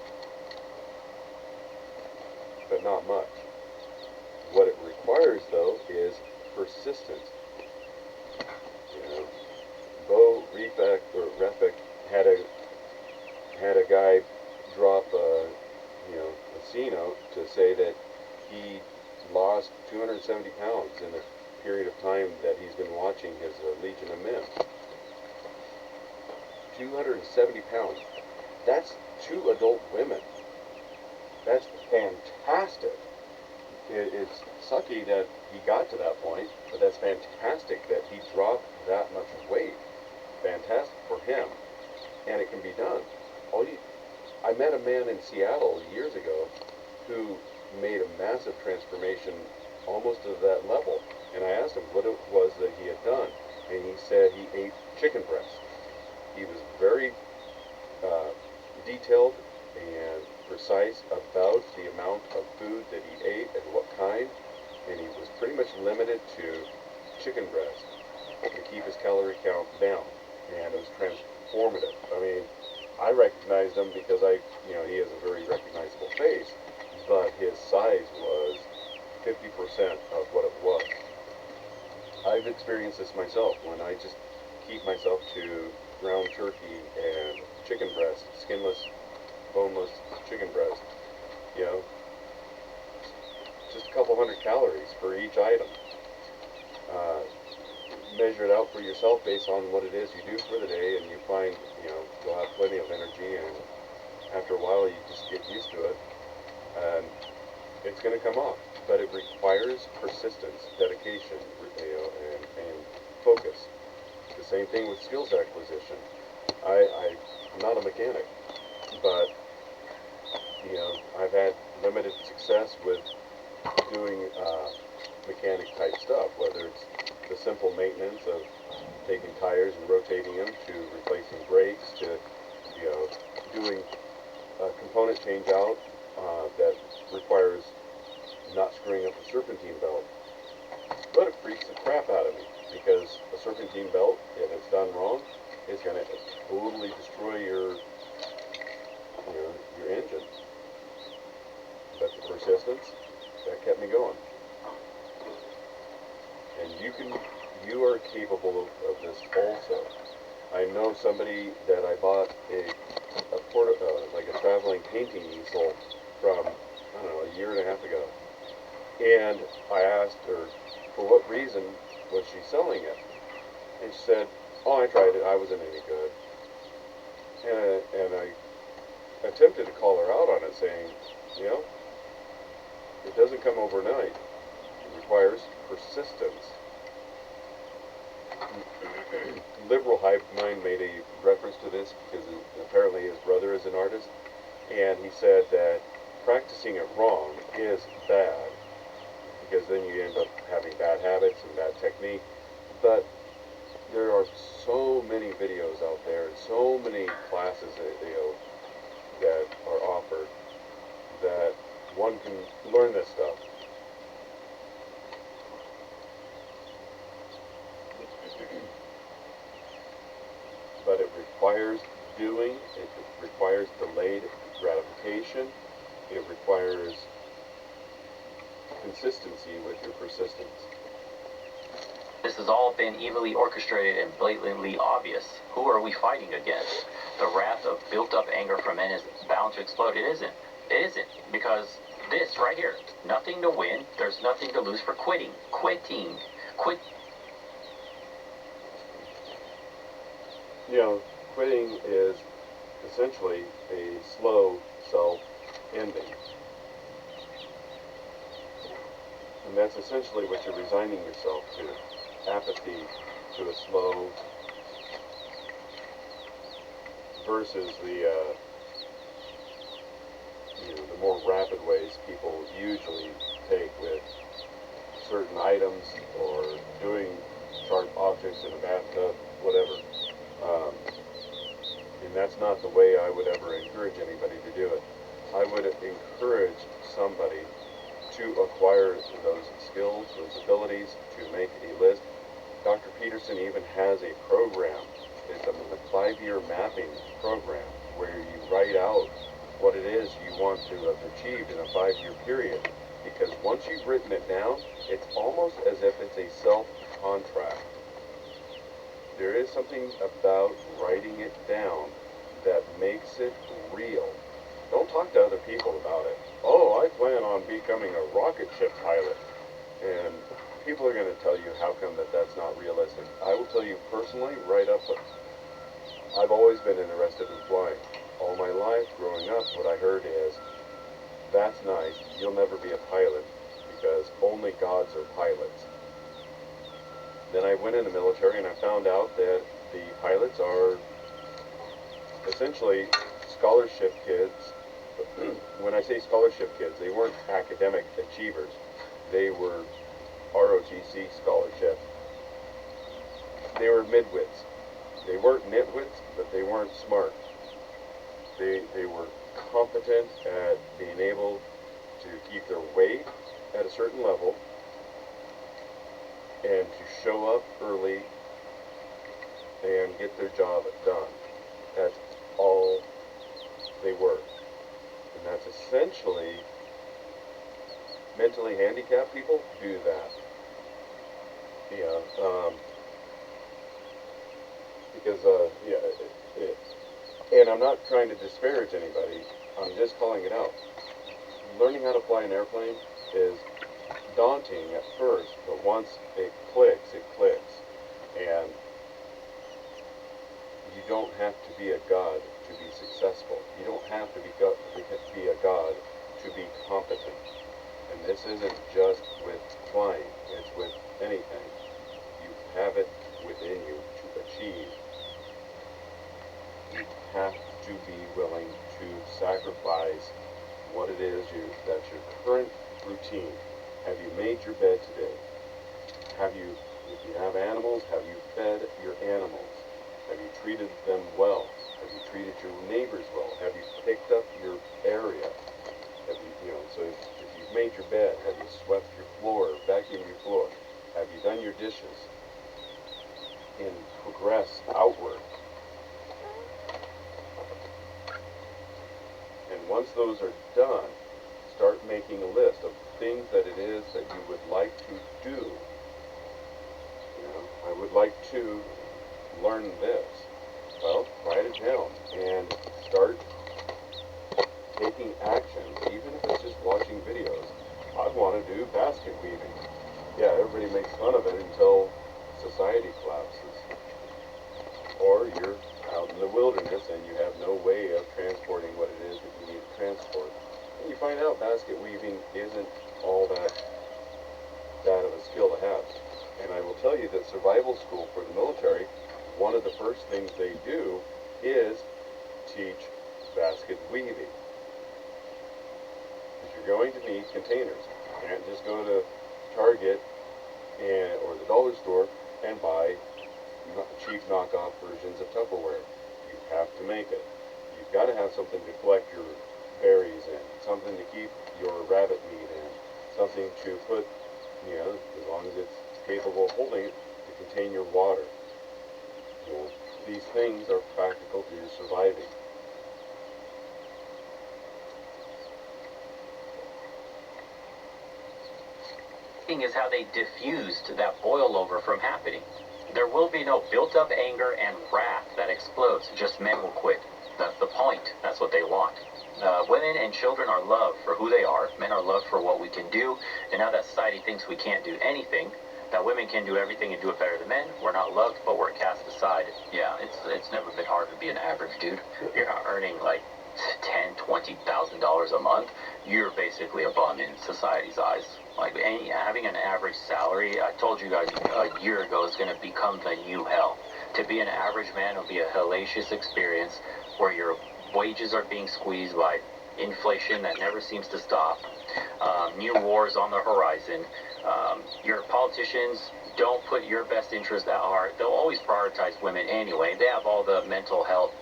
but not much. What it requires, though, is persistence. Bo Refek had a guy drop a C note to say that he lost 270 pounds in the period of time that he's been watching his Legion of Men. 270 pounds. That's 2 adult women. That's fantastic. It's sucky that he got to that point, but that's fantastic that he dropped that much weight. Fantastic for him. And it can be done. I met a man in Seattle years ago who made a massive transformation almost to that level. And I asked him what it was that he had done. And he said he ate chicken breast. He was very detailed and precise about the amount of food that he ate and what kind. And he was pretty much limited to chicken breast to keep his calorie count down. And it was transformative. I mean, I recognized him because he has a very recognizable face, but his size was 50% of what it was. I've experienced this myself when I just keep myself to ground turkey and chicken breast, skinless, boneless chicken breast, just a couple hundred calories for each item. Measure it out for yourself based on what it is you do for the day, and you find, you'll have plenty of energy, and after a while you just get used to it, and it's going to come off. But it requires persistence, dedication, and focus. The same thing with skills acquisition. I'm not a mechanic, but, I've had limited success with doing mechanic type stuff, whether it's the simple maintenance of taking tires and rotating them, to replacing brakes, to doing a component change out that requires not screwing up the serpentine belt. But it freaks the crap out of me, because a serpentine belt, if it's done wrong, is going to totally destroy your engine. But the persistence, that kept me going. And you are capable of this also. I know somebody that I bought like a traveling painting easel from, a year and a half ago. And I asked her for what reason was she selling it. And she said, oh, I tried it, I wasn't any good. And I attempted to call her out on it, saying, you know, it doesn't come overnight. It requires persistence. Liberal hive mind made a reference to this because apparently his brother is an artist, and he said that practicing it wrong is bad because then you end up having bad habits and bad technique. But there are so many videos out there and so many classes that, that are offered that one can learn this stuff. But it requires doing, it requires delayed gratification, it requires consistency with your persistence. This has all been evilly orchestrated and blatantly obvious. Who are we fighting against? The wrath of built-up anger from men is bound to explode. It isn't. It isn't. Because this right here, nothing to win, there's nothing to lose for quitting. Quitting. Quit. You know, quitting is essentially a slow self-ending. And that's essentially what you're resigning yourself to. Apathy to a slow versus the the more rapid ways people usually take with certain items or doing sharp objects in a bathtub, whatever. And that's not the way I would ever encourage anybody to do it. I would encourage somebody to acquire those skills, those abilities, to make a list. Dr. Peterson even has a program. It's a 5-year mapping program where you write out what it is you want to have achieved in a 5-year period. Because once you've written it down, it's almost as if it's a self-contract. There is something about writing it down that makes it real. Don't talk to other people about it. Oh, I plan on becoming a rocket ship pilot. And people are going to tell you how come that's not realistic. I will tell you personally, right up, I've always been interested in flying. All my life growing up, what I heard is, that's nice, you'll never be a pilot because only gods are pilots. Then I went in the military and I found out that the pilots are essentially scholarship kids. When I say scholarship kids, they weren't academic achievers. They were ROTC scholarship. They were midwits. They weren't nitwits, but they weren't smart. They were competent at being able to keep their weight at a certain level and to show up early and get their job done. That's all they were. And that's essentially, mentally handicapped people do that. Yeah, because, and I'm not trying to disparage anybody, I'm just calling it out. Learning how to fly an airplane is daunting at first, but once it clicks, it clicks. And you don't have to be a god to be successful. You don't have to be a god to be competent. And this isn't just with flying, it's with anything. You have it within you to achieve. You have to be willing to sacrifice what it is that's your current routine. Have you made your bed today? If you have animals, have you fed your animals? Have you treated them well? Have you treated your neighbors well? Have you picked up your area? Have you, so if you've made your bed, have you swept your floor, vacuumed your floor? Have you done your dishes? And progress outward. And once those are done, start making a list of things that it is that you would like to do. I would like to learn this. Well, write it down and start taking action, even if it's just watching videos. I want to do basket weaving. Yeah, everybody makes fun of it until society collapses. Or you're out in the wilderness and you have no way of transporting what it is that you need to transport. And you find out basket weaving isn't all that of a skill to have. And I will tell you that survival school for the military, one of the first things they do is teach basket weaving. Because you're going to need containers. You can't just go to Target or the dollar store and buy cheap knockoff versions of Tupperware. You have to make it. You've got to have something to collect your berries in, something to keep your rabbit meat in, something to put, as long as it's capable of holding it, to contain your water. These things are practical to your surviving. Thing is how they diffused that boil over from happening. There will be no built-up anger and wrath that explodes. Just men will quit. That's the point. That's what they want. Women and children are loved for who they are. Men are loved for what we can do. And now that society thinks we can't do anything, that women can do everything and do it better than men, we're not loved, but we're cast aside. Yeah, it's never been hard to be an average dude. You're not earning like $10,000-$20,000 a month. You're basically a bum in society's eyes. Like having an average salary, I told you guys a year ago, is going to become the new hell. To be an average man will be a hellacious experience where your wages are being squeezed by inflation that never seems to stop. New wars on the horizon. Your politicians don't put your best interest at heart. They'll always prioritize women anyway. They have all the mental health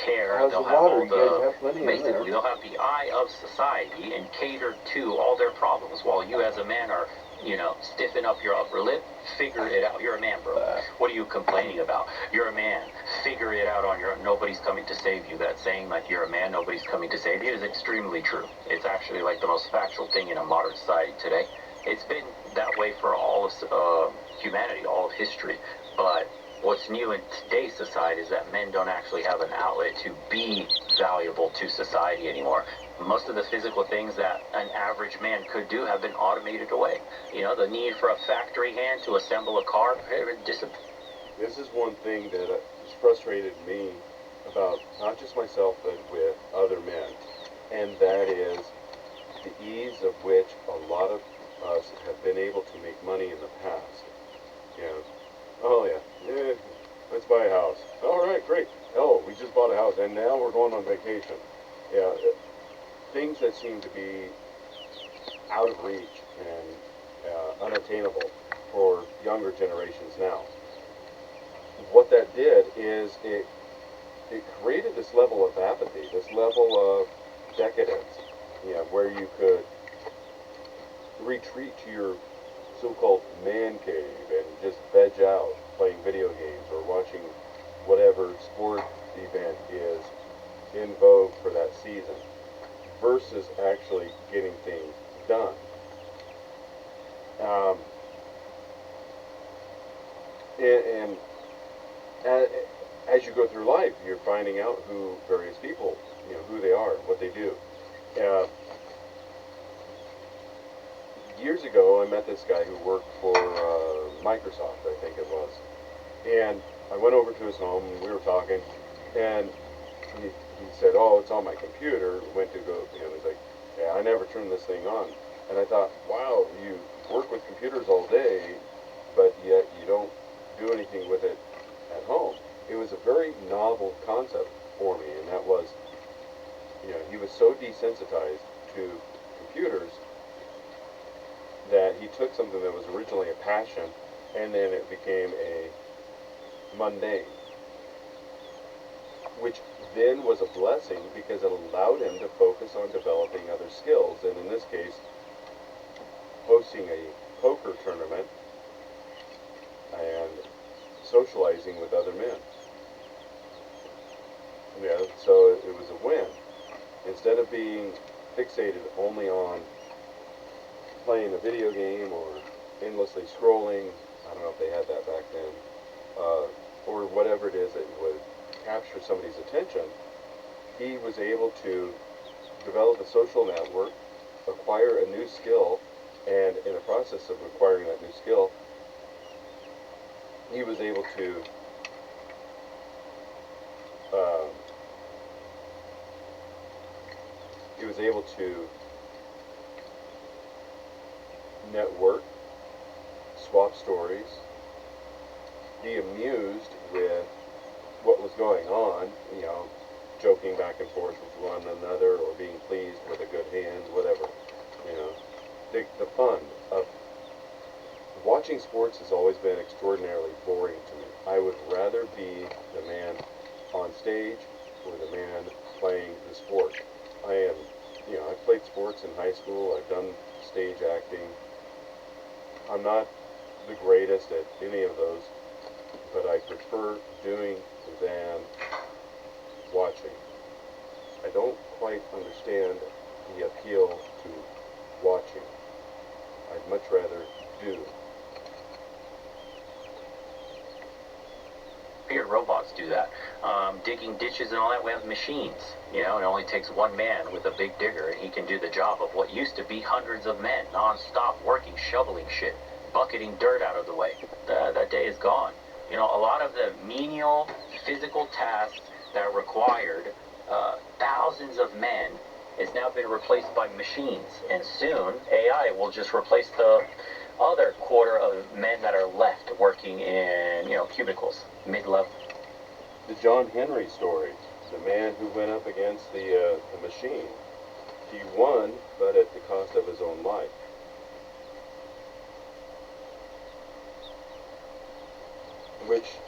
care. How's They'll the have water? all You guys the have plenty in there. basically they'll have the eye of society and cater to all their problems, while you as a man are stiffen up your upper lip, figure it out. You're a man, bro. What are you complaining about? You're a man. Figure it out on your own. Nobody's coming to save you. That saying, like, you're a man, nobody's coming to save you, is extremely true. It's actually like the most factual thing in a modern society today. It's been that way for all of humanity, all of history. But what's new in today's society is that men don't actually have an outlet to be valuable to society anymore. Most of the physical things that an average man could do have been automated away. The need for a factory hand to assemble a car disappeared. This is one thing that has frustrated me about not just myself, but with other men, and that is the ease of which a lot of us have been able to make money in the past. Oh yeah, let's buy a house. All right, great. Oh, we just bought a house, and now we're going on vacation. Yeah, things that seem to be out of reach and unattainable for younger generations now. What that did is it created this level of apathy, this level of decadence, where you could retreat to your so-called man cave and just veg out playing video games or watching whatever sport event is in vogue for that season, versus actually getting things done. And as you go through life, you're finding out who various people, who they are, what they do. Years ago, I met this guy who worked for Microsoft, I think it was. And I went over to his home, and we were talking, and he said, oh, it's on my computer. Went to go, he's like, yeah, I never turned this thing on. And I thought, wow, you work with computers all day, but yet you don't do anything with it at home. It was a very novel concept for me, and that was, he was so desensitized to computers that he took something that was originally a passion, and then it became a mundane, which then was a blessing because it allowed him to focus on developing other skills, and in this case, hosting a poker tournament and socializing with other men. So it was a win. Instead of being fixated only on playing a video game or endlessly scrolling, I don't know if they had that back then, or whatever it is that would capture somebody's attention, he was able to develop a social network, acquire a new skill, And in the process of acquiring that new skill, he was able to um, network, swap stories, be amused with what was going on, joking back and forth with one another or being pleased with a good hand, whatever. The fun of watching sports has always been extraordinarily boring to me. I would rather be the man on stage or the man playing the sport. I've played sports in high school, I've done stage acting. I'm not the greatest at any of those, but I prefer doing than watching. I don't quite understand the appeal to watching. I'd much rather do. Here, robots do that. Digging ditches and all that, we have machines. It only takes one man with a big digger, and he can do the job of what used to be hundreds of men, non-stop working, shoveling shit, bucketing dirt out of the way. That day is gone. A lot of the menial physical tasks that required thousands of men has now been replaced by machines. And soon, AI will just replace the other quarter of men that are left working in, cubicles, mid-level. The John Henry story, the man who went up against the machine. He won, but at the cost of his own life. Which,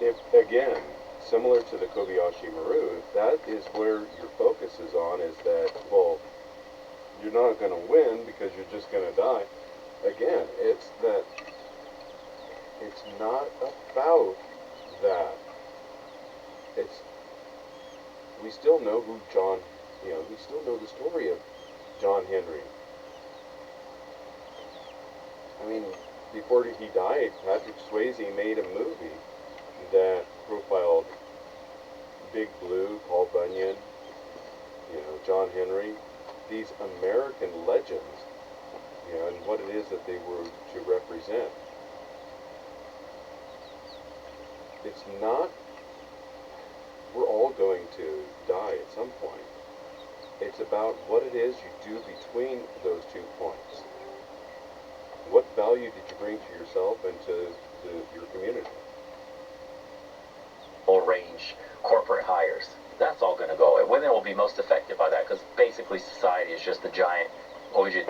if again, similar to the Kobayashi Maru, that is where your focus is on, is that, well, you're not going to win because you're just going to die. Again, it's not about that. We still know who we still know the story of John Henry. I mean, before he died, Patrick Swayze made a movie that profiled Big Blue, Paul Bunyan, John Henry, these American legends, and what it is that they were to represent. It's not, we're all going to die at some point. It's about what it is you do between those 2 points. What value did you bring to yourself and to your community? Full range corporate hires. That's all going to go away. Women will be most affected by that because basically society is just a giant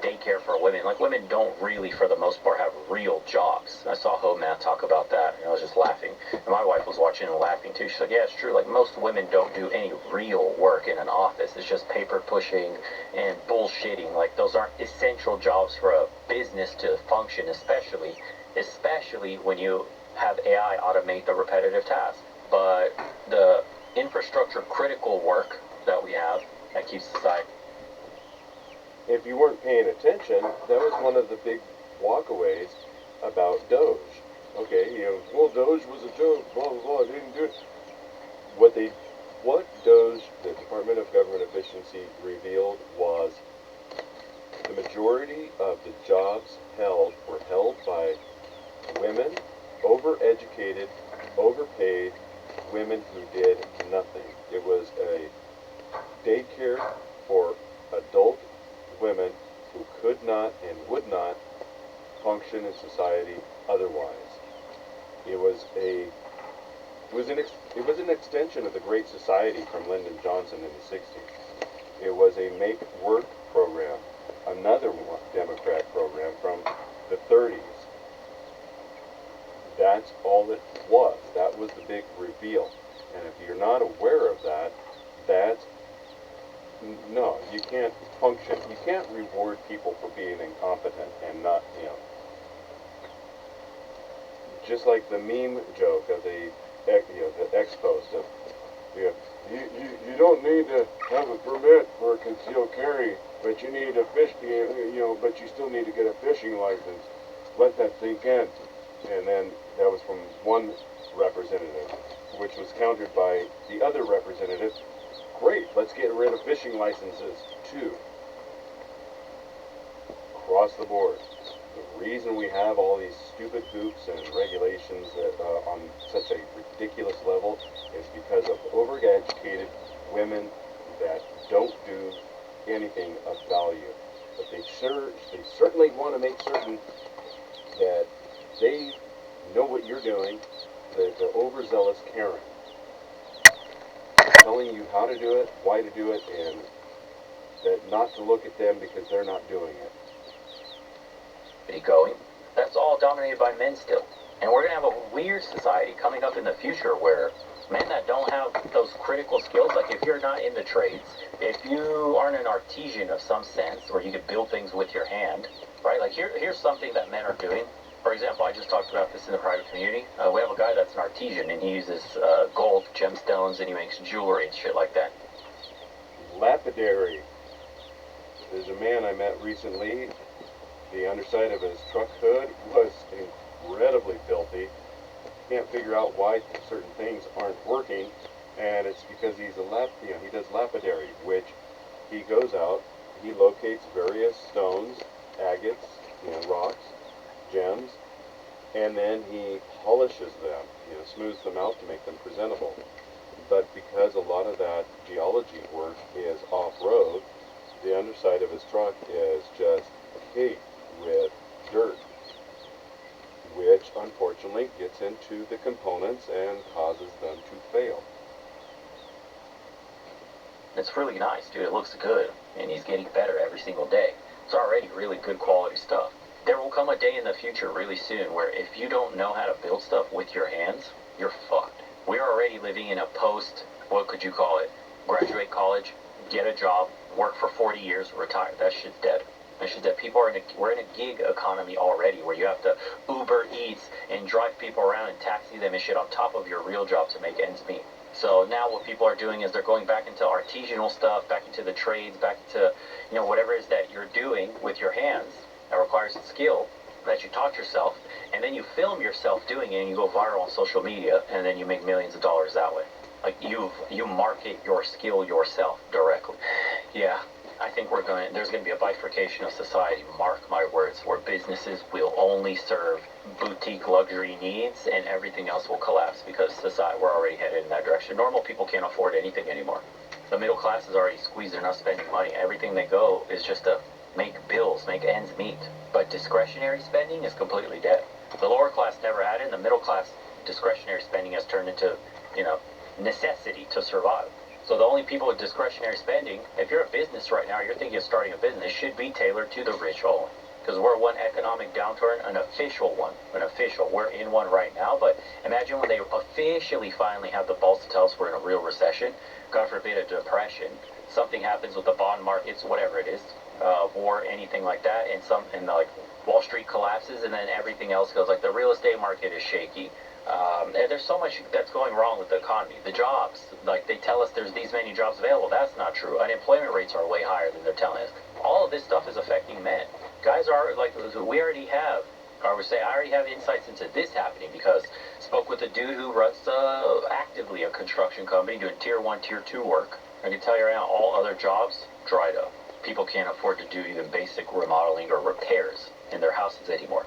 daycare for women. Like, women don't really, for the most part, have real jobs. I saw Matt talk about that, and I was just laughing. And my wife was watching and laughing too. She's like, yeah, it's true. Like, most women don't do any real work in an office. It's just paper pushing and bullshitting. Like, those aren't essential jobs for a business to function, especially when you have AI automate the repetitive tasks. But the infrastructure critical work that we have that keeps society. If you weren't paying attention, that was one of the big walkaways about Doge. Okay, well, Doge was a joke, blah, blah, blah, didn't do it. What Doge, the Department of Government Efficiency, revealed was the majority of the jobs were held by women, overeducated, overpaid women who did nothing. It was a daycare for adult women who could not and would not function in society otherwise. It was an extension of the Great Society from Lyndon Johnson in the 60s. It was a make work program, another Democrat program from the 30s. That's all it was. That was the big reveal. And if you're not aware of that, no, you can't function. You can't reward people for being incompetent and not, just like the meme joke of the ex-post of, you don't need to have a permit for a concealed carry, but you need a but you still need to get a fishing license. Let that sink in. And then that was from one representative, which was countered by the other representative. Great, let's get rid of fishing licenses too. across the board. The reason we have all these stupid hoops and regulations that, on such a ridiculous level is because of overeducated women that don't do anything of value. But they certainly want to make certain that they know what you're doing, the overzealous Karen. Telling you how to do it, why to do it, and that not to look at them because they're not doing it. Going. That's all dominated by men still. And we're going to have a weird society coming up in the future where men that don't have those critical skills, like if you're not in the trades, if you aren't an artisan of some sense, where you could build things with your hand, right? Like here's something that men are doing. For example, I just talked about this in the private community. We have a guy that's an artisan, and he uses gold, gemstones, and he makes jewelry and shit like that. Lapidary. There's a man I met recently. The underside of his truck hood was incredibly filthy. Can't figure out why certain things aren't working, and it's because he's he does lapidary, which he goes out, he locates various stones, agates, rocks, gems, and then he polishes them, smooths them out to make them presentable. But because a lot of that geology work is off-road, the underside of his truck is just caked with dirt, which unfortunately gets into the components and causes them to fail. It's really nice, dude. It looks good, and he's getting better every single day. It's already really good quality stuff. There will come a day in the future really soon where if you don't know how to build stuff with your hands, you're fucked. We're already living in a what could you call it? Graduate college, get a job, work for 40 years, retire. That shit's dead. That shit's dead. We're in a gig economy already where you have to Uber Eats and drive people around and taxi them and shit on top of your real job to make ends meet. So now what people are doing is they're going back into artisanal stuff, back into the trades, back into, whatever it is that you're doing with your hands that requires a skill that you taught yourself, and then you film yourself doing it and you go viral on social media, and then you make millions of dollars that way. Like you market your skill yourself directly. Yeah, I think there's going to be a bifurcation of society, mark my words, where businesses will only serve boutique luxury needs and everything else will collapse because we're already headed in that direction. Normal people can't afford anything anymore. The middle class is already squeezed, they're not spending money. Everything they go is just to make bills, make ends meet. But discretionary spending is completely dead. The lower class never had it, and the middle class discretionary spending has turned into, necessity to survive. So the only people with discretionary spending, if you're a business right now, you're thinking of starting a business, should be tailored to the rich only. Because we're one economic downturn, an official one. We're in one right now, but imagine when they officially finally have the balls to tell us we're in a real recession, God forbid a depression, something happens with the bond markets, whatever it is, war, anything like that, and like Wall Street collapses, and then everything else goes, like the real estate market is shaky. And there's so much that's going wrong with the economy. The jobs, like they tell us there's these many jobs available. That's not true. Unemployment rates are way higher than they're telling us. All of this stuff is affecting men. Guys are like, I already have insights into this happening because I spoke with a dude who runs actively a construction company doing tier 1, tier 2 work. I can tell you right now, all other jobs dried up. People can't afford to do even basic remodeling or repairs in their houses anymore.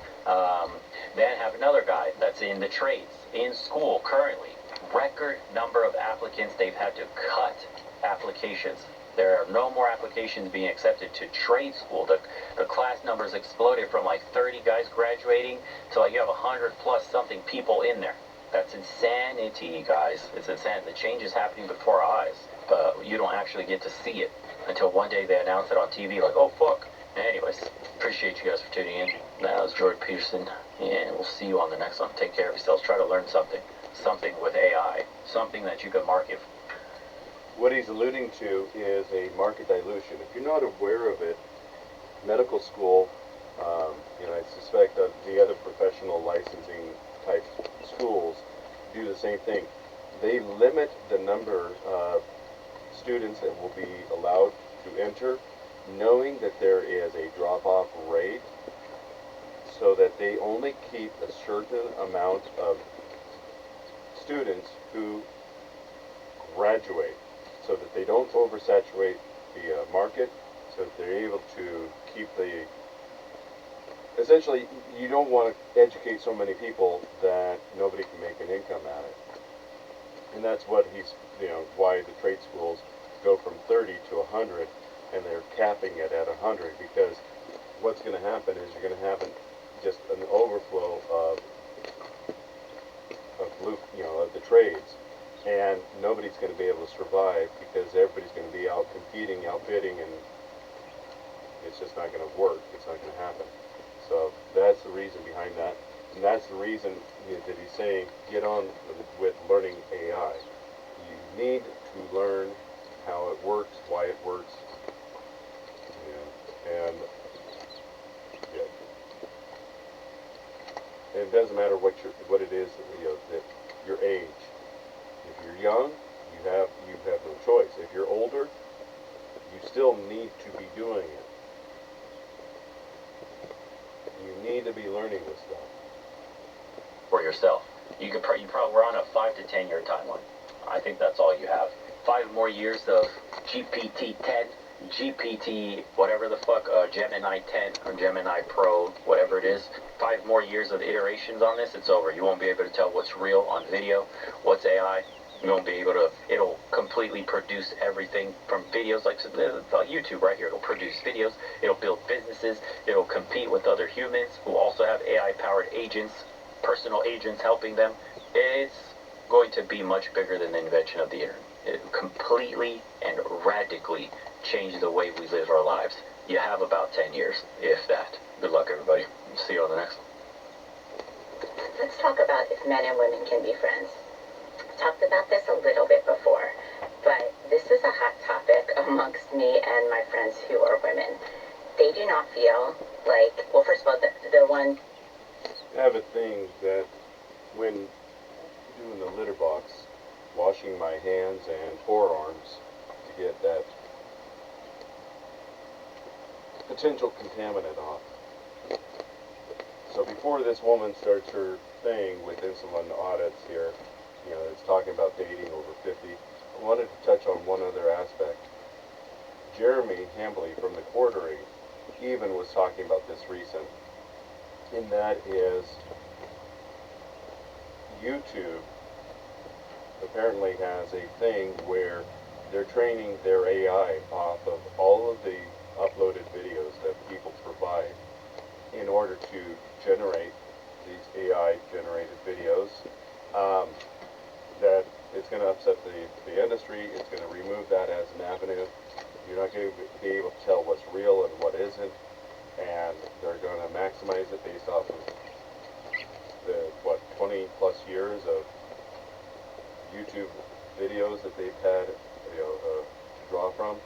Then have another guy that's in the trades, in school currently. Record number of applicants, they've had to cut applications. There are no more applications being accepted to trade school. The class numbers exploded from like 30 guys graduating to like you have 100 plus something people in there. That's insanity, guys. It's insane. The change is happening before our eyes, but you don't actually get to see it until one day they announce it on TV like, oh fuck. Anyways, appreciate you guys for tuning in. That was Jordan Peterson, and we'll see you on the next one. Take care of yourselves. Try to learn something with AI, something that you can market. What he's alluding to is a market dilution. If you're not aware of it, medical school, I suspect that the other professional licensing type schools do the same thing. They limit the number of students that will be allowed to enter, knowing that there is a drop-off rate, so that they only keep a certain amount of students who graduate, so that they don't oversaturate the market, so that they're able to keep the essentially, you don't want to educate so many people that nobody can make an income at it. And that's what he's, why the trade schools go from 30 to 100, and they're capping it at 100, because what's going to happen is you're going to have just an overflow of of the trades, and nobody's going to be able to survive because everybody's going to be out competing, outbidding, and it's just not going to work. It's not going to happen. So that's the reason behind that, and that's the reason that he's saying get on with learning AI. You need to learn how it works, why it works, and yeah. And it doesn't matter what it is that your age. If you're young, you have no choice. If you're older, you still need to be doing it. You need to be learning this stuff for yourself. You probably we're on a 5 to 10 year timeline. I think that's all you have. 5 more years of GPT-10, GPT, whatever the fuck, Gemini 10 or Gemini Pro, whatever it is. 5 more years of iterations on this, it's over. You won't be able to tell what's real on video, what's AI. You won't be able to, it'll completely produce everything from videos like YouTube right here. It'll produce videos, it'll build businesses, it'll compete with other humans who also have AI-powered agents, personal agents helping them. It's going to be much bigger than the invention of the internet. It completely and radically change the way we live our lives. You have about 10 years, if that. Good luck, everybody. See you on the next one. Let's talk about if men and women can be friends. Talked about this a little bit before, but this is a hot topic amongst me and my friends who are women. They do not feel like, well, first of all, the one... I have a thing that when doing the litter box, washing my hands and forearms to get that potential contaminant off. So before this woman starts her thing with insulin audits here, it's talking about dating over 50, I wanted to touch on one other aspect. Jeremy Hambley from the Quartering even was talking about this recent, and that is YouTube apparently has a thing where they're training their AI off of all of the uploaded videos that people provide in order to generate these AI-generated videos. That it's going to upset the industry. It's going to remove that as an avenue. You're not going to be able to tell what's real and what isn't, and they're going to maximize it based off of the 20 plus years of YouTube videos that they've had to draw from.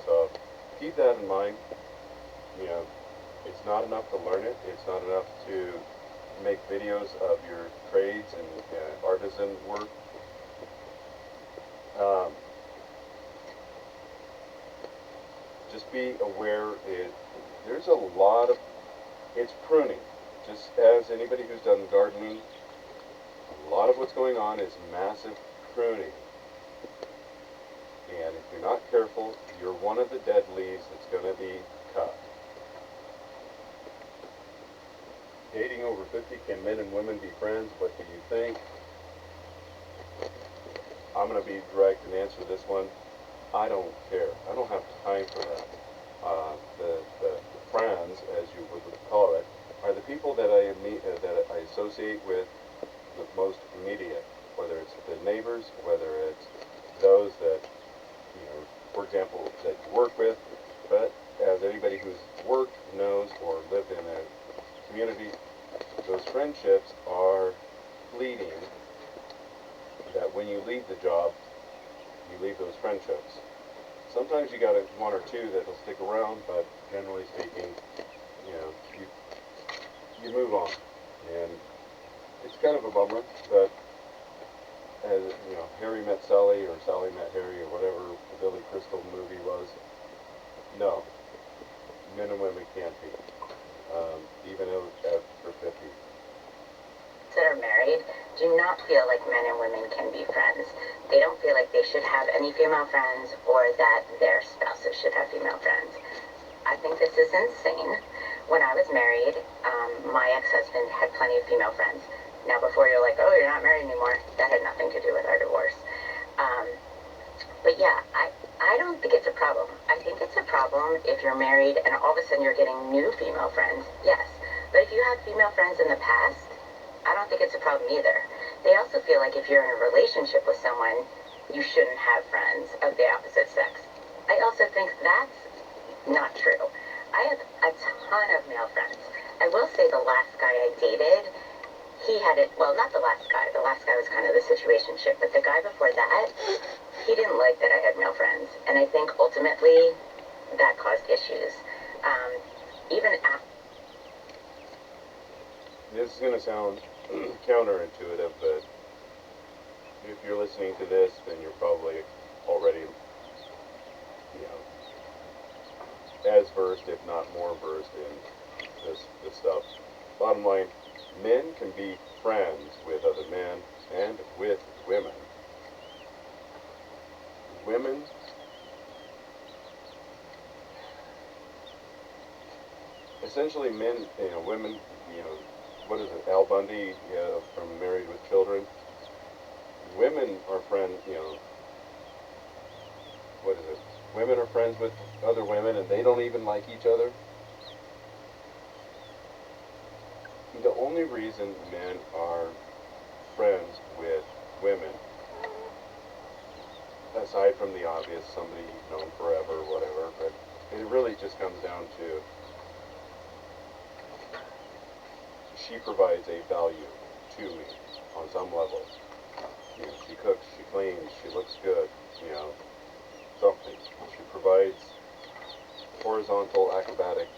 So keep that in mind. It's not enough to learn it. It's not enough to make videos of your trades and artisan work. Just be aware. There's a lot of, it's pruning. Just as anybody who's done gardening, a lot of what's going on is massive pruning. And if you're not careful, you're one of the dead leaves that's going to be cut. Dating over 50, can men and women be friends? What do you think? I'm going to be direct and answer this one. I don't care. I don't have time for that. The friends, as you would call it, are the people that I meet, that I associate with the most immediate. Whether it's the neighbors, whether it's those that, for example, that you work with. But as anybody who's worked knows or lived in a community, those friendships are fleeting. That when you leave the job, you leave those friendships. Sometimes you got one or two that'll stick around, but generally speaking, you move on. And it's kind of a bummer, but as Harry met Sally or Sally met Harry or whatever the Billy Crystal movie was. No, men and women can't be, even after 50. that are married do not feel like men and women can be friends. They don't feel like they should have any female friends or that their spouses should have female friends. I think this is insane. When I was married, my ex-husband had plenty of female friends. Now, before you're like, oh, you're not married anymore, that had nothing to do with our divorce. Um, but yeah, I don't think it's a problem. I think it's a problem if you're married and all of a sudden you're getting new female friends, yes. But if you had female friends in the past, I don't think it's a problem either. They also feel like if you're in a relationship with someone, you shouldn't have friends of the opposite sex. I also think that's not true. I have a ton of male friends. I will say the last guy I dated, he had it, well, not the last guy. The last guy was kind of the situationship, but the guy before that, he didn't like that I had male friends. And I think ultimately that caused issues. Even after. This is going to sound counterintuitive, but if you're listening to this, then you're probably already, as versed, if not more versed in this stuff. Bottom line, men can be friends with other men and with women. Women, essentially men, women, what is it, Al Bundy, from Married with Children? Women are friends, what is it? Women are friends with other women and they don't even like each other. The only reason men are friends with women, aside from the obvious, somebody you've known forever, whatever, but it really just comes down to she provides a value to me on some level. She cooks, she cleans, she looks good, something. She provides horizontal acrobatic,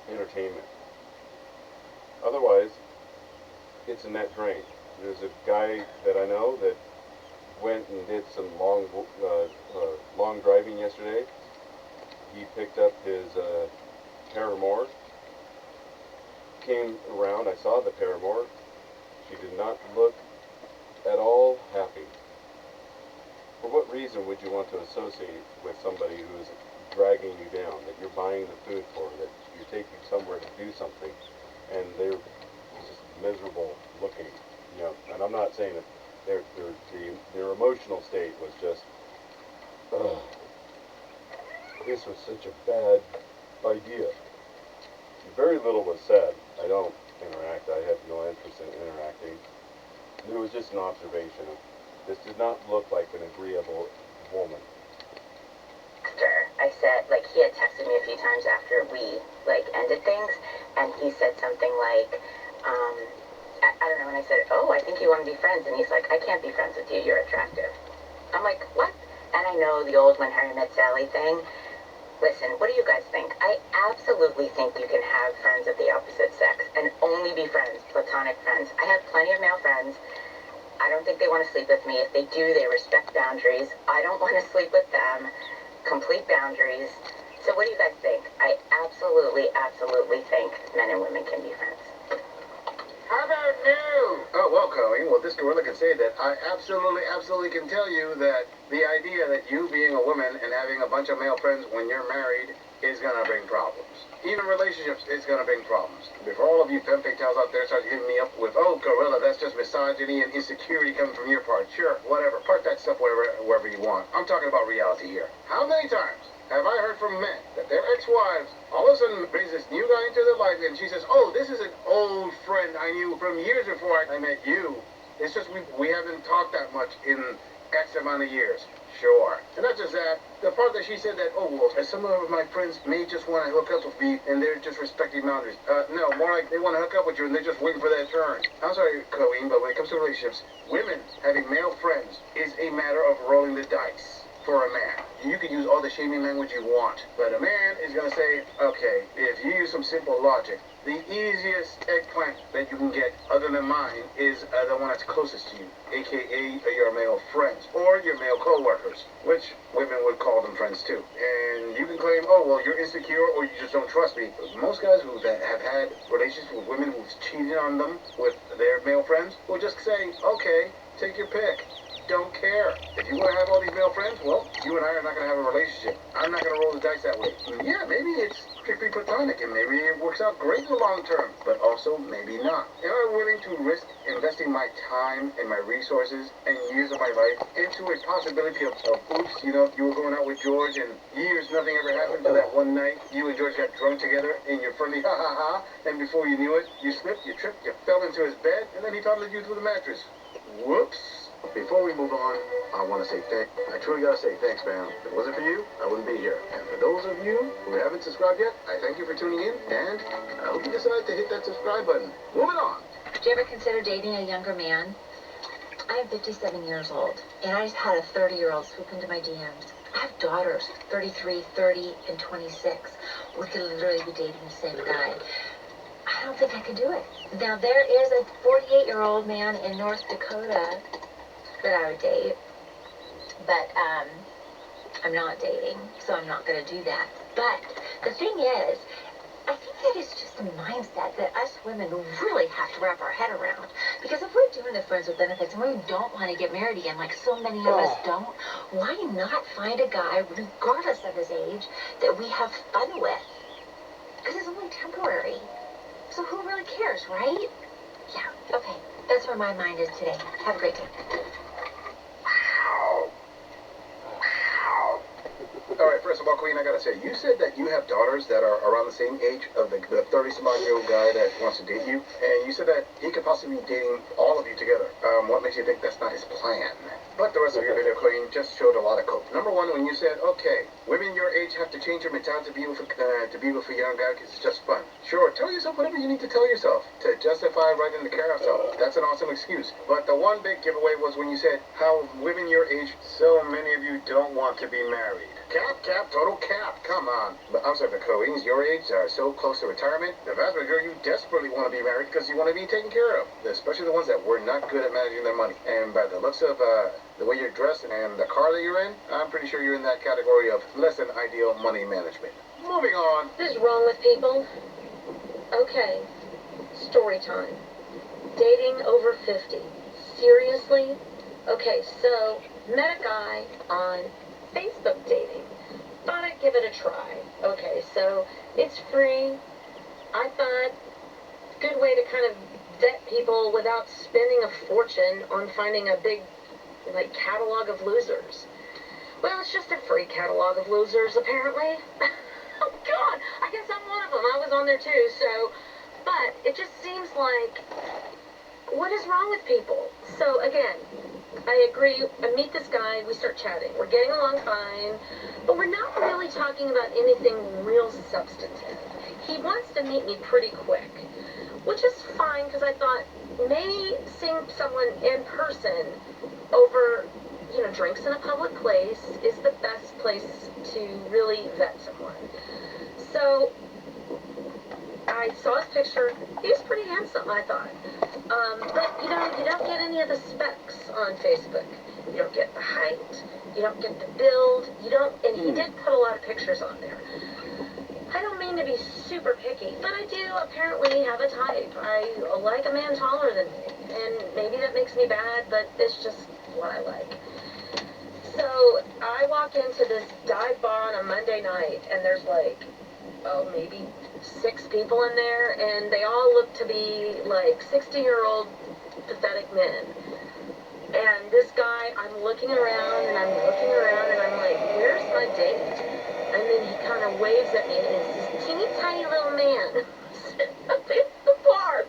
entertainment. Otherwise, it's a net drain. There's a guy that I know that went and did some long driving yesterday. He picked up his paramour, came around, I saw the paramour. She did not look at all happy. For what reason would you want to associate with somebody who is dragging you down, that you're buying the food for, that you're taking somewhere to do something, and they're just miserable looking, and I'm not saying that their emotional state was just, this was such a bad idea. Very little was said. I don't interact. I have no interest in interacting. It was just an observation of, this did not look like an agreeable woman. I said, he had texted me a few times after we, ended things, and he said something like, I don't know, and I said, oh, I think you want to be friends, and he's like, I can't be friends with you, you're attractive. I'm like, what? And I know the old When Harry Met Sally thing. Listen, what do you guys think? I absolutely think you can have friends of the opposite sex and only be friends, platonic friends. I have plenty of male friends. I don't think they want to sleep with me. If they do, they respect boundaries. I don't want to sleep with them. Complete boundaries. So what do you guys think? I absolutely think men and women can be friends. How about you? Oh, well, Colleen, well, this gorilla can say that I absolutely can tell you that the idea that you being a woman and having a bunch of male friends when you're married is going to bring problems. Even relationships is going to bring problems. Before all of you femme fatales out there start hitting me up with, oh, gorilla, that's just misogyny and insecurity coming from your part. Sure, whatever. Park that stuff wherever you want. I'm talking about reality here. How many times have I heard from men that their ex-wives all of a sudden brings this new guy into their life and she says, oh, this is an old friend I knew from years before I met you. It's just we haven't talked that much in X amount of years. Sure. And not just that, the part that she said that, oh, well, some of my friends may just want to hook up with me and they're just respecting boundaries. No, more like they want to hook up with you and they're just waiting for that turn. I'm sorry, Colleen, but when it comes to relationships, women having male friends is a matter of rolling the dice. For a man, you can use all the shaming language you want, but a man is going to say, okay, if you use some simple logic, the easiest eggplant that you can get other than mine is the one that's closest to you, aka your male friends or your male co-workers, which women would call them friends too. And you can claim, oh, well, you're insecure or you just don't trust me. But most guys who have had relationships with women who've cheated on them with their male friends will just say, okay, take your pick. don't care. If you want to have all these male friends, well, you and I are not going to have a relationship. I'm not going to roll the dice that way. Yeah, maybe it's strictly platonic, and maybe it works out great in the long term, but also maybe not. Am I willing to risk investing my time and my resources and years of my life into a possibility of oops, you know, you were going out with George and years nothing ever happened until that one night you and George got drunk together in your friendly ha ha ha, and before you knew it, you slipped, you tripped, you fell into his bed, and then he toddlered you through the mattress. Whoops. Before we move on, I want to say I truly got to say thanks, man. If it wasn't for you, I wouldn't be here. And for those of you who haven't subscribed yet, I thank you for tuning in, and I hope you decide to hit that subscribe button. Moving on. Do you ever consider dating a younger man? I am 57 years old, and I just had a 30-year-old swoop into my DMs. I have daughters, 33, 30, and 26. We could literally be dating the same guy. I don't think I could do it. Now, there is a 48-year-old man in North Dakota that I would date, but I'm not dating, so I'm not going to do that. But the thing is, I think that it's just a mindset that us women really have to wrap our head around. Because if we're doing the friends with benefits and we don't want to get married again, like so many of us don't, why not find a guy, regardless of his age, that we have fun with? Because it's only temporary. So who really cares, right? Yeah, okay. That's where my mind is today. Have a great day. All right, first of all, Queen, I gotta say, you said that you have daughters that are around the same age of the 30-some-odd-year-old guy that wants to date you, and you said that he could possibly be dating all of you together. What makes you think that's not his plan? But the rest of your video, Queen, just showed a lot of cope. Number one, when you said, okay, women your age have to change their mentality to be with a young guy because it's just fun. Sure, tell yourself whatever you need to tell yourself to justify riding the carousel. That's an awesome excuse. But the one big giveaway was when you said how women your age, so many of you don't want to be married. Cap, total cap. Come on. But I'm sorry, the Queens your age are so close to retirement. The vast majority of you desperately want to be married because you want to be taken care of. Especially the ones that were not good at managing their money. And by the looks of the way you're dressed and the car that you're in, I'm pretty sure you're in that category of less than ideal money management. Moving on. What is wrong with people? Okay, story time. Dating over 50. Seriously? Okay, so, met a guy on Facebook dating. Thought I'd give it a try. Okay, so it's free. I thought, good way to kind of vet people without spending a fortune on finding a big, like, catalog of losers. Well, it's just a free catalog of losers, apparently. Oh, God, I guess I'm one of them. I was on there, too, so, but it just seems like, what is wrong with people? So, again, I agree. I meet this guy. We start chatting. We're getting along fine. But we're not really talking about anything real substantive. He wants to meet me pretty quick. Which is fine, because I thought maybe seeing someone in person over, you know, drinks in a public place is the best place to really vet someone. So I saw his picture. He was pretty handsome, I thought. But, you know, you don't get any of the specs on Facebook. You don't get the height. You don't get the build. You don't, and he did put a lot of pictures on there. I don't mean to be super picky, but I do apparently have a type. I like a man taller than me. And maybe that makes me bad, but it's just what I like. So I walk into this dive bar on a Monday night, and there's like, oh, maybe 6 people in there, and they all look to be like 60-year-old pathetic men. And this guy, I'm looking around, and I'm like, where's my date? And then he kind of waves at me, and it's this teeny tiny little man sitting up in the bar.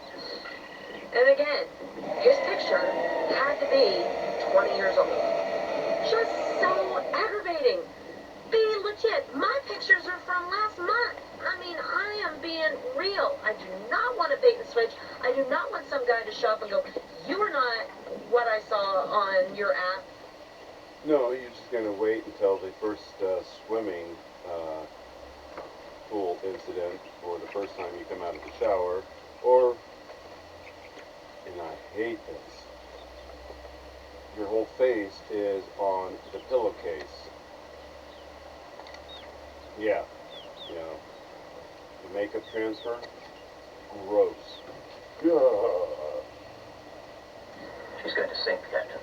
And again, his picture had to be 20 years old. Just so aggravating. Be legit. My pictures are from last month. I mean, I am being real. I do not want to bait and switch. I do not want some guy to show up and go, you are not what I saw on your app. No, you're just going to wait until the first swimming pool incident, or the first time you come out of the shower, or, and I hate this, your whole face is on the pillowcase. Yeah, you know, the makeup transfer, gross. She's going to sink, Captain.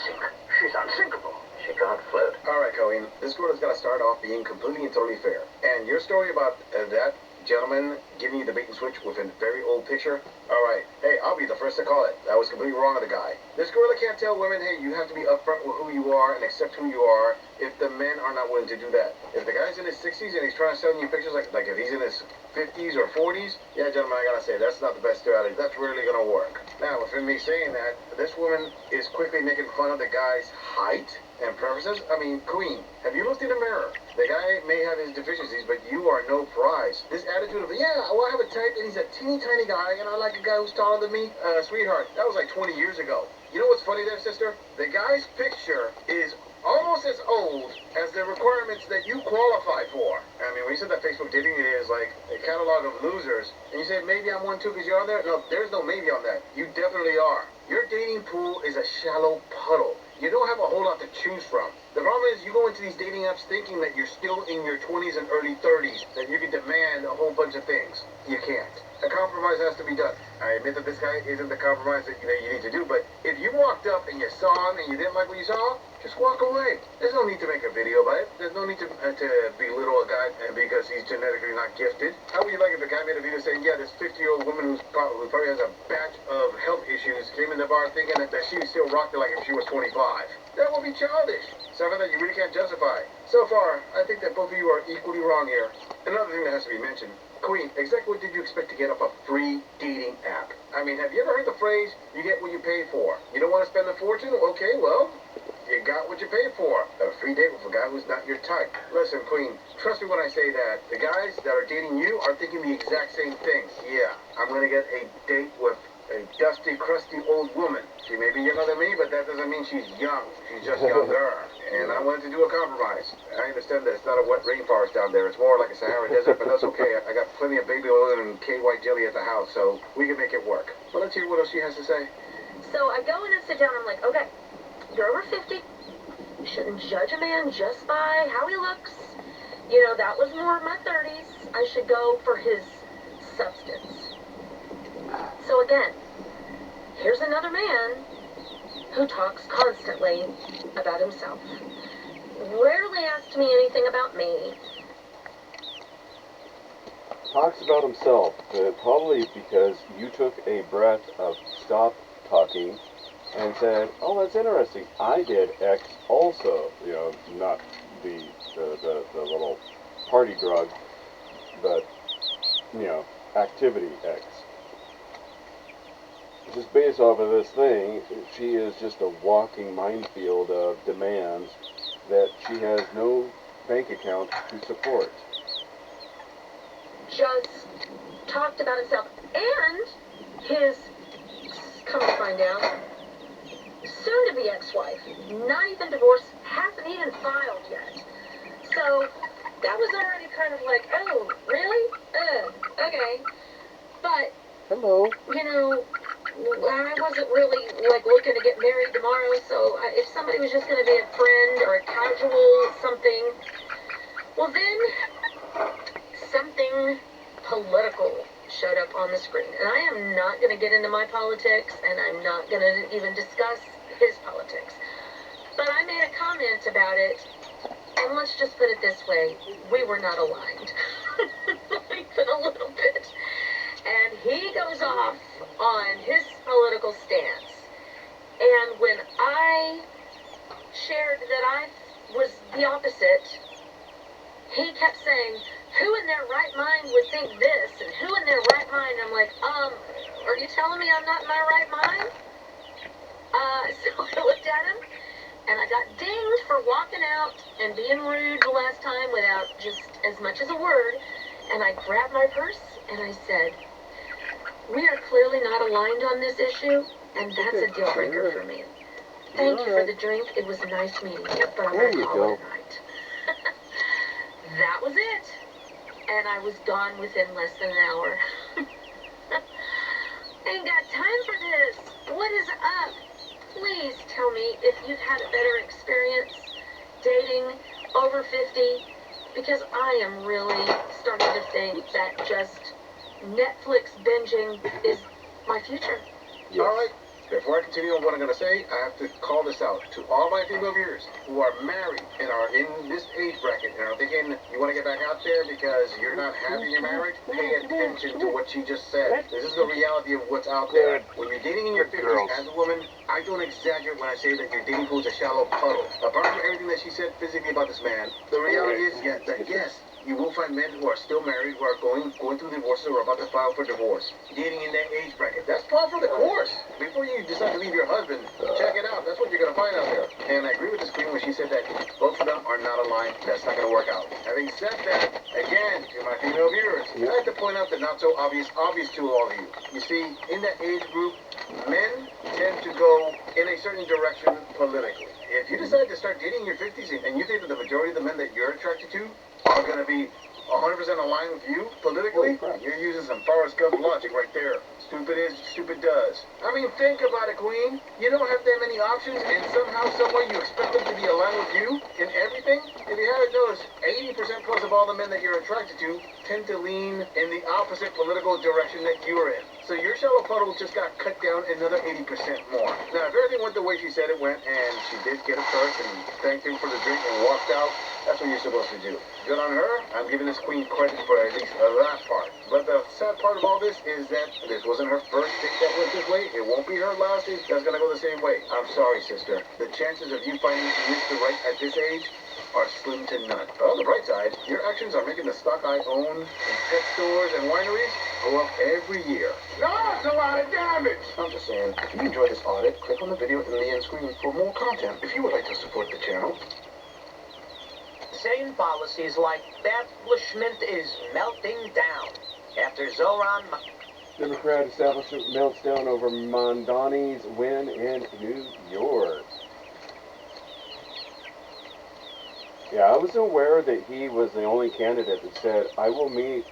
sink. She's unsinkable. She can't float. All right, Colleen, this girl has got to start off being completely and totally fair. And your story about that gentleman giving you the bait and switch with a very old picture, all right, hey, I'll be the first to call it. I was completely wrong on the guy. This gorilla can't tell women, hey, you have to be upfront with who you are and accept who you are if the men are not willing to do that. If the guy's in his 60s and he's trying to sell you pictures, like if he's in his 50s or 40s, yeah, gentlemen, I gotta say, that's not the best strategy. That's really gonna work. Now, with me saying that, this woman is quickly making fun of the guy's height and preferences. I mean, Queen, have you looked in the mirror? The guy may have his deficiencies, but you are no prize. This attitude of, yeah, well, I have a type, and he's a teeny tiny guy, and I like a guy who's taller than me. Sweetheart, that was like 20 years ago. You know what's funny there, sister? The guy's picture is almost as old as the requirements that you qualify for. I mean, when you said that Facebook dating is like a catalog of losers, and you said maybe I'm one too because you're on there, no, there's no maybe on that. You definitely are. Your dating pool is a shallow puddle. You don't have a whole lot to choose from. The problem is you go into these dating apps thinking that you're still in your 20s and early 30s, that you can demand a whole bunch of things. You can't. A compromise has to be done. I admit that this guy isn't the compromise that you need to do, but if you walked up and you saw him and you didn't like what you saw, just walk away. There's no need to make a video about it. There's no need to belittle a guy because he's genetically not gifted. How would you like if a guy made a video saying, yeah, this 50-year-old woman who probably has a batch of health issues came in the bar thinking that she still rocked it like if she was 25? That would be childish. Something that you really can't justify. So far, I think that both of you are equally wrong here. Another thing that has to be mentioned. Queen, exactly what did you expect to get off a free dating app? I mean, have you ever heard the phrase, you get what you pay for? You don't want to spend a fortune? Okay, well, you got what you paid for. A free date with a guy who's not your type. Listen, Queen, trust me when I say that the guys that are dating you are thinking the exact same thing. Yeah, I'm going to get a date with a dusty, crusty old woman. She may be younger than me, but that doesn't mean she's young. She's just younger. And I wanted to do a compromise. I understand that it's not a wet rainforest down there. It's more like a Sahara desert, but that's okay. I got plenty of baby oil and K-white jelly at the house, so we can make it work. Well, let's hear what else she has to say. So I go in and sit down. I'm like, okay, you're over 50. You shouldn't judge a man just by how he looks. You know, that was more my 30s. I should go for his substance. So again, here's another man who talks constantly about himself. Rarely asks me anything about me. Talks about himself, probably because you took a breath of stop talking and said, oh, that's interesting. I did X also. You know, not the little party drug, but, you know, activity X. Just based off of this thing, she is just a walking minefield of demands that she has no bank account to support. Just talked about himself and his, come to find out, soon-to-be ex-wife. Not even divorced, hasn't even filed yet. So that was already kind of like, oh, really? Okay. But, hello. You know, I wasn't really, like, looking to get married tomorrow, so if somebody was just going to be a friend or a casual something, well then, something political showed up on the screen. And I am not going to get into my politics, and I'm not going to even discuss his politics. But I made a comment about it, and let's just put it this way, we were not aligned. Not even a little bit. And he goes off on his political stance. And when I shared that I was the opposite, he kept saying, who in their right mind would think this? And who in their right mind? I'm like, are you telling me I'm not in my right mind? So I looked at him, and I got dinged for walking out and being rude the last time without just as much as a word. And I grabbed my purse, and I said, we are clearly not aligned on this issue, and that's a deal breaker for me. Thank you for the drink. It was nice meeting you, but I'm going to call it a night. That was it. And I was gone within less than an hour. Ain't got time for this. What is up? Please tell me if you've had a better experience dating over 50, because I am really starting to think that just Netflix binging is my future. Yes. All right, Before I continue on what I'm going to say, I have to call this out to all my female viewers who are married and are in this age bracket and are thinking you want to get back out there because you're not happy in your marriage. Pay attention to what she just said. This is the reality of what's out there. When you're dating in your 50s as a woman, I don't exaggerate when I say that your dating pool is a shallow puddle. Apart from everything that she said physically about this man, the reality is yes, you will find men who are still married, who are going through divorces or about to file for divorce. Dating in that age bracket. That's par for the course. Before you decide to leave your husband, check it out. That's what you're going to find out there. And I agree with this queen when she said that both of them are not aligned. That's not going to work out. Having said that, again, to my female viewers, I have to point out the not so obvious to all of you. You see, in that age group, men tend to go in a certain direction politically. If you decide to start dating in your 50s and you think that the majority of the men that you're attracted to are going to be 100% aligned with you politically, you're using some Forrest Gump logic right there. Stupid is, stupid does. I mean, think about it, Queen. You don't have that many options, and somehow, someway, you expect them to be aligned with you in everything? If you haven't noticed, 80% plus of all the men that you're attracted to tend to lean in the opposite political direction that you're in. So your shallow puddle just got cut down another 80% more. Now, if everything went the way she said it went, and she did get a purse and thanked him for the drink and walked out, that's what you're supposed to do. Good on her. I'm giving this queen credit for at least that part. But the sad part of all this is that this wasn't her first date that went this way. It won't be her last date that's going to go the same way. I'm sorry, sister. The chances of you finding Mr. Right at this age are slim to none. But on the bright side, your actions are making the stock I own in pet stores and wineries go up every year. No, that's a lot of damage! I'm just saying, if you enjoyed this audit, click on the video in the end screen for more content if you would like to support the channel. Same policies like establishment is melting down after Zoran... Democrat establishment melts down over Mondani's win in New York. Yeah, I was aware that he was the only candidate that said, I will meet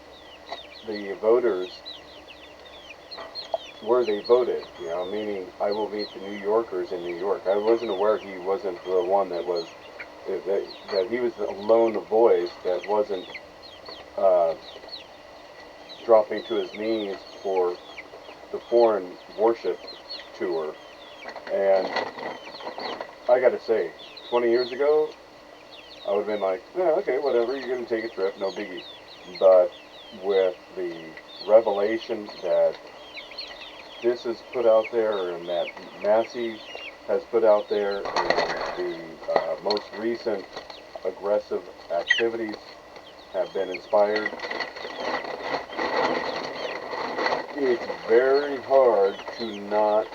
the voters where they voted, you know, meaning I will meet the New Yorkers in New York. I wasn't aware he wasn't the one that was, that he was the lone voice that wasn't dropping to his knees for the foreign worship tour. And I gotta say, 20 years ago, I would have been like, yeah, okay, whatever, you're going to take a trip, no biggie. But with the revelation that this is put out there and that Massey has put out there and the most recent aggressive activities have been inspired, it's very hard to not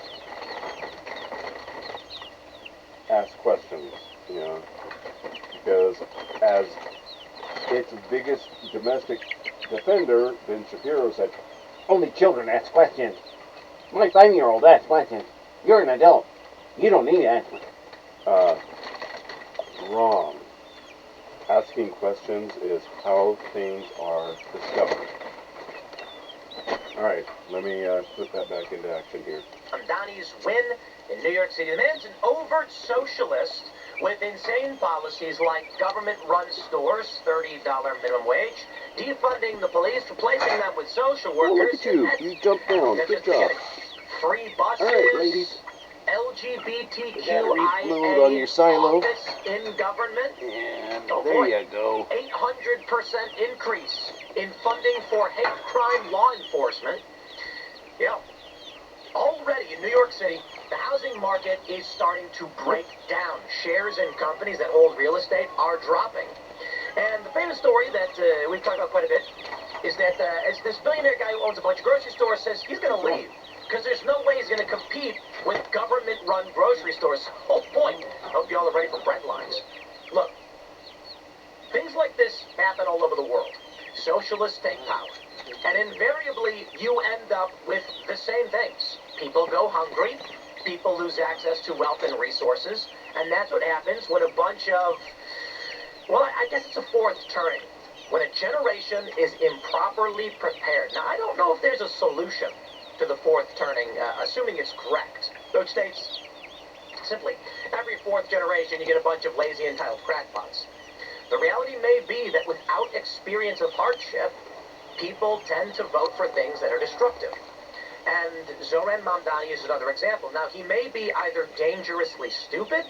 ask questions, you know. Because as its biggest domestic defender, Ben Shapiro said, only children ask questions. My 5-year-old asks questions. You're an adult. You don't need to ask questions. Wrong. Asking questions is how things are discovered. Alright, let me put that back into action here. Mondani's win in New York City. The man's an overt socialist with insane policies like government-run stores, $30 minimum wage, defunding the police, replacing them with social workers. Oh, look at you. You jumped down. Good job. Free buses. All right, ladies. LGBTQIA on your silo. office in government. And oh, there boy, you go. 800% increase in funding for hate crime law enforcement. Yeah. Already in New York City, the housing market is starting to break down. Shares in companies that hold real estate are dropping. And the famous story that we've talked about quite a bit is that as this billionaire guy who owns a bunch of grocery stores says he's going to leave because there's no way he's going to compete with government-run grocery stores. Oh, boy. I hope you all are ready for bread lines. Look, things like this happen all over the world. Socialists take power. And invariably, you end up with the same things. People go hungry, people lose access to wealth and resources, and that's what happens when a bunch of, well, I guess it's a fourth turning. When a generation is improperly prepared. Now, I don't know if there's a solution to the fourth turning, assuming it's correct, which states simply, every fourth generation you get a bunch of lazy, entitled crackpots. The reality may be that without experience of hardship, people tend to vote for things that are destructive. And Zoran Mamdani is another example. Now, he may be either dangerously stupid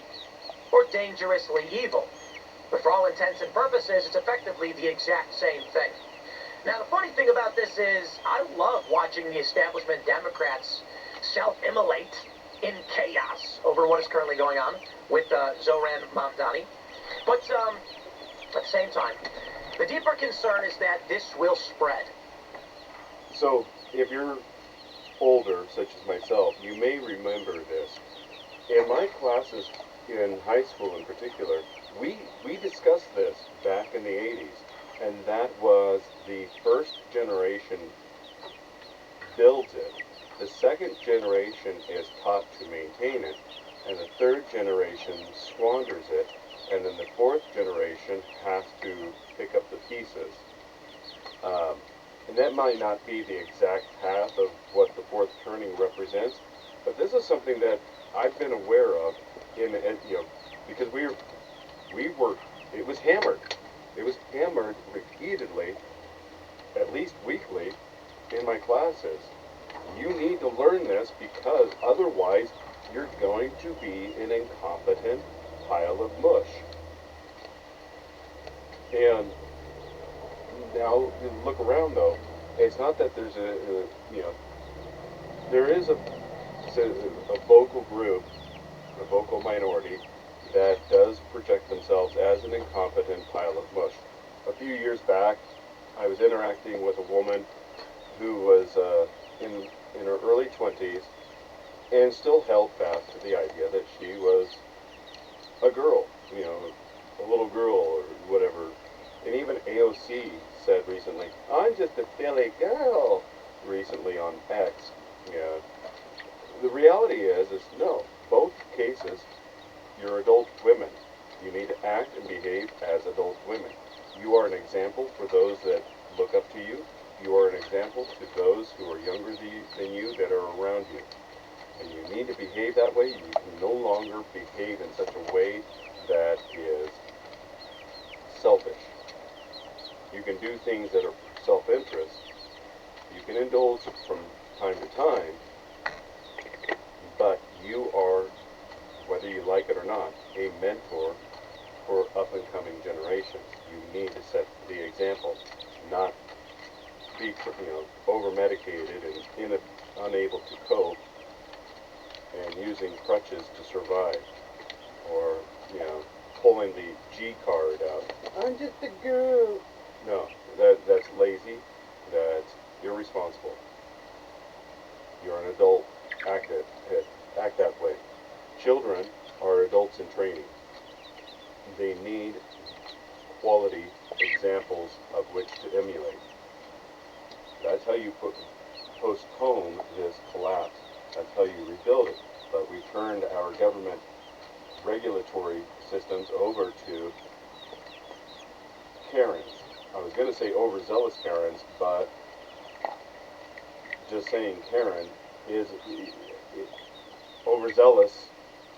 or dangerously evil. But for all intents and purposes, it's effectively the exact same thing. Now, the funny thing about this is I love watching the establishment Democrats self-immolate in chaos over what is currently going on with Zoran Mamdani. But at the same time, the deeper concern is that this will spread. So, if you're older, such as myself, you may remember this. In my classes, in high school in particular, we discussed this back in the 80s, and that was the first generation builds it, the second generation is taught to maintain it, and the third generation squanders it, and then the fourth generation has to pick up the pieces. And that might not be the exact path of what the fourth turning represents, but this is something that I've been aware of because it was hammered. It was hammered repeatedly, at least weekly, in my classes. You need to learn this because otherwise you're going to be an incompetent pile of mush. And now you look around though. It's not that there's there is a vocal group, a vocal minority that does project themselves as an incompetent pile of mush. A few years back, I was interacting with a woman who was in her early 20s and still held fast to the idea that she was a girl, a little girl or whatever. And even AOC said recently, "I'm just a silly girl," recently on X. The reality is no, both cases, you're adult women. You need to act and behave as adult women. You are an example for those that look up to you. You are an example to those who are younger than you that are around you. And you need to behave that way. You can no longer behave in such a way that is selfish. You can do things that are self-interest. You can indulge from time to time, but you are, whether you like it or not, a mentor for up-and-coming generations. You need to set the example, not be, over-medicated and unable to cope and using crutches to survive, or, pulling the G card out. I'm just a girl. No, that's lazy. That's irresponsible. You're an adult. Act that way. Children are adults in training. They need quality examples of which to emulate. That's how you postpone this collapse. That's how you rebuild it. But we turned our government regulatory systems over to Karens. I was going to say overzealous Karens, but just saying Karen is overzealous,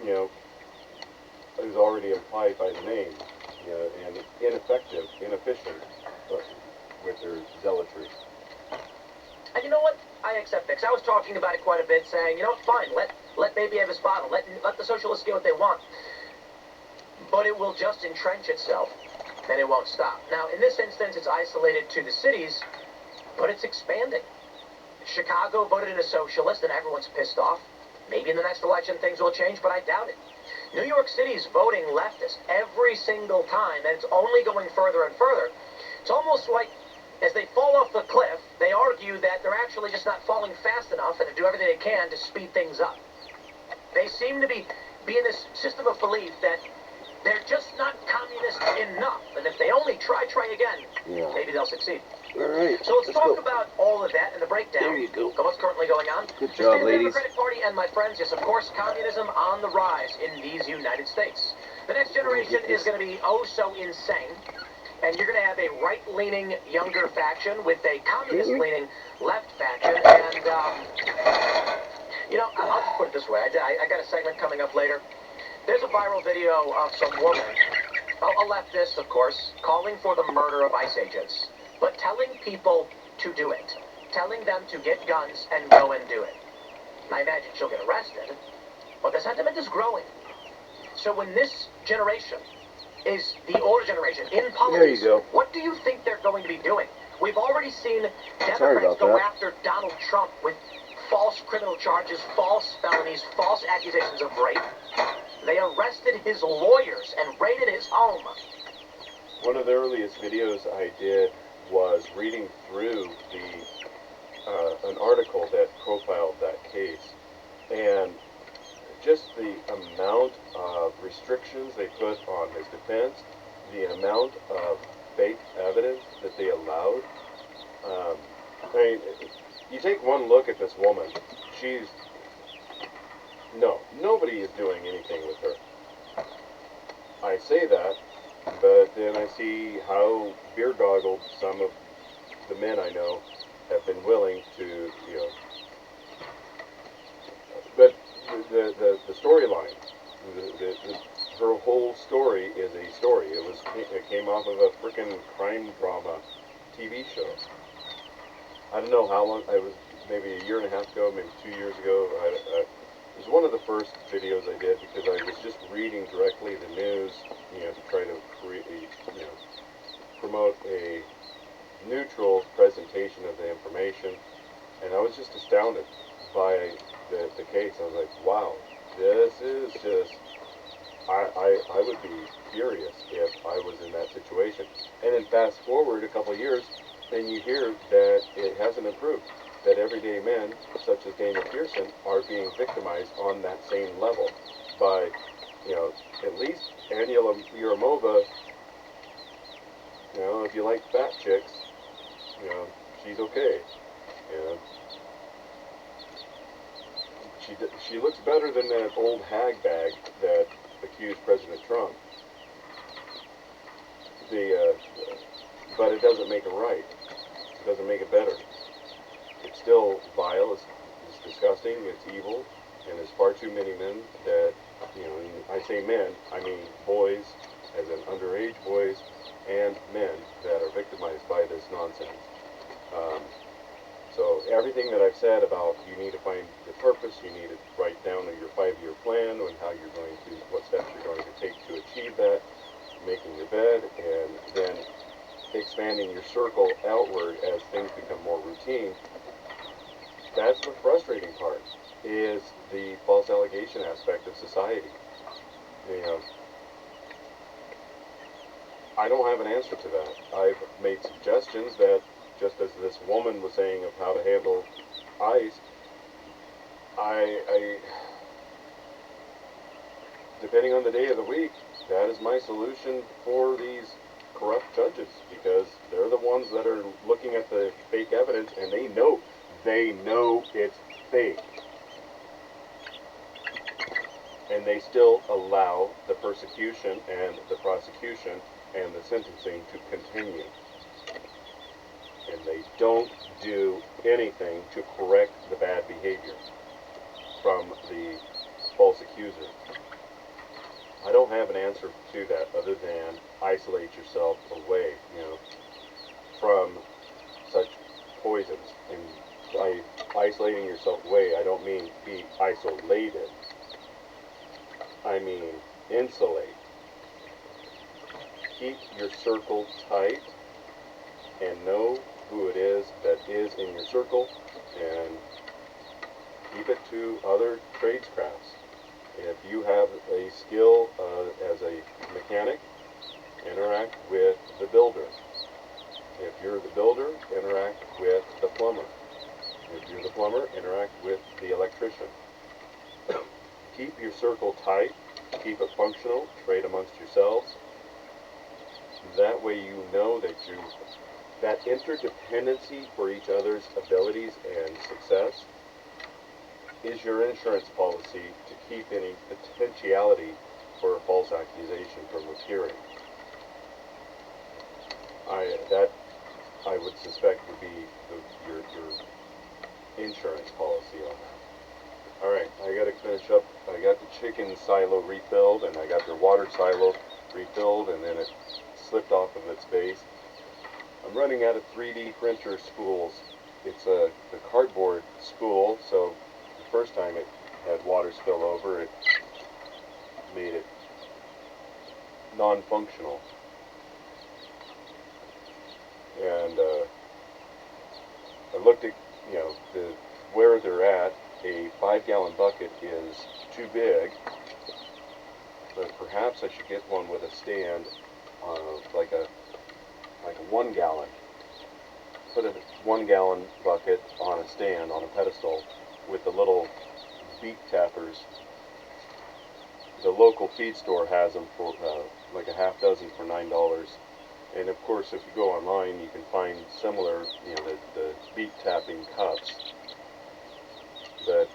is already implied by the name, and ineffective, inefficient with their zealotry. And you know what? I accept that. 'Cause I was talking about it quite a bit, saying, fine, let baby have his bottle. Let the socialists get what they want. But it will just entrench itself, and it won't stop. Now, in this instance, it's isolated to the cities, but it's expanding. Chicago voted in a socialist, and everyone's pissed off. Maybe in the next election things will change, but I doubt it. New York City's voting leftist every single time, and it's only going further and further. It's almost like as they fall off the cliff, they argue that they're actually just not falling fast enough and to do everything they can to speed things up. They seem to be in this system of belief that they're just not communist enough, and if they only try again, maybe they'll succeed. All right. So let's talk about all of that and the breakdown. There you go. Of what's currently going on. Good The job, state of the ladies. Democratic Party and my friends, yes, of course, communism on the rise in these United States. The next generation is going to be oh so insane. And you're going to have a right-leaning younger faction with a communist-leaning left faction. And, I'll just put it this way. I got a segment coming up later. There's a viral video of some woman, a leftist, of course, calling for the murder of ICE agents, but telling people to do it. telling them to get guns and go and do it. I imagine she'll get arrested, but the sentiment is growing. So when this generation is the older generation in politics, There you go. what do you think they're going to be doing? We've already seen Sorry Democrats about go that. after Donald Trump with false criminal charges, false felonies, false accusations of rape. They arrested his lawyers and raided his home. One of the earliest videos I did was reading through an article that profiled that case, and just the amount of restrictions they put on his defense, the amount of fake evidence that they allowed. I mean, you take one look at this woman, nobody is doing anything with her. I say that, but then I see how beer-goggled some of the men I know have been willing to, but the storyline, her whole story is a story. It came off of a freaking crime drama TV show. I don't know how long, it was maybe a year and a half ago, maybe 2 years ago. It was one of the first videos I did because I was just reading directly the news, to try to promote a neutral presentation of the information, and I was just astounded by the case. I was like, wow, this is just, I would be furious if I was in that situation. And then fast forward a couple of years, and you hear that it hasn't improved, that everyday men, such as Daniel Pearson, are being victimized on that same level by, at least Aniela Yuramova, if you like fat chicks, she's okay. She looks better than that old hag bag that accused President Trump. But it doesn't make it right. It doesn't make it better. It's still vile. It's disgusting. It's evil. And there's far too many men that, and I say men, I mean boys, as in underage boys, and men that are victimized by this nonsense. So everything that I've said about you need to find the purpose, you need to write down your 5-year plan and how you're going to, what steps you're going to take to achieve that, making your bed, and then expanding your circle outward as things become more routine. That's the frustrating part, is the false allegation aspect of society. I don't have an answer to that. I've made suggestions that, just as this woman was saying of how to handle ICE, I depending on the day of the week, that is my solution for these corrupt judges, because they're the ones that are looking at the fake evidence, and they know it's fake. And they still allow the persecution and the prosecution and the sentencing to continue. And they don't do anything to correct the bad behavior from the false accuser. I don't have an answer to that other than isolate yourself away, from such poisons. And by isolating yourself away, I don't mean be isolated. I mean insulate. Keep your circle tight and know who it is that is in your circle, and keep it to other tradescrafts. If you have a skill as a mechanic, interact with the builder. If you're the builder, interact with the plumber. If you're the plumber, interact with the electrician. Keep your circle tight, keep it functional, trade amongst yourselves. That way you know that that interdependency for each other's abilities and success is your insurance policy to keep any potentiality for a false accusation from appearing. That I would suspect would be your insurance policy on that. Alright, I gotta finish up. I got the chicken silo refilled, and I got their water silo refilled, and then it slipped off of its base. I'm running out of 3D printer spools, it's a cardboard spool, so the first time it had water spill over, it made it non-functional. And I looked at, where they're at. A 5-gallon bucket is too big, but perhaps I should get one with a stand, like a 1 gallon. Put a 1 gallon bucket on a stand, on a pedestal, with the little beak tappers. The local feed store has them for like a half dozen for $9. And of course, if you go online, you can find similar, the beak tapping cups, but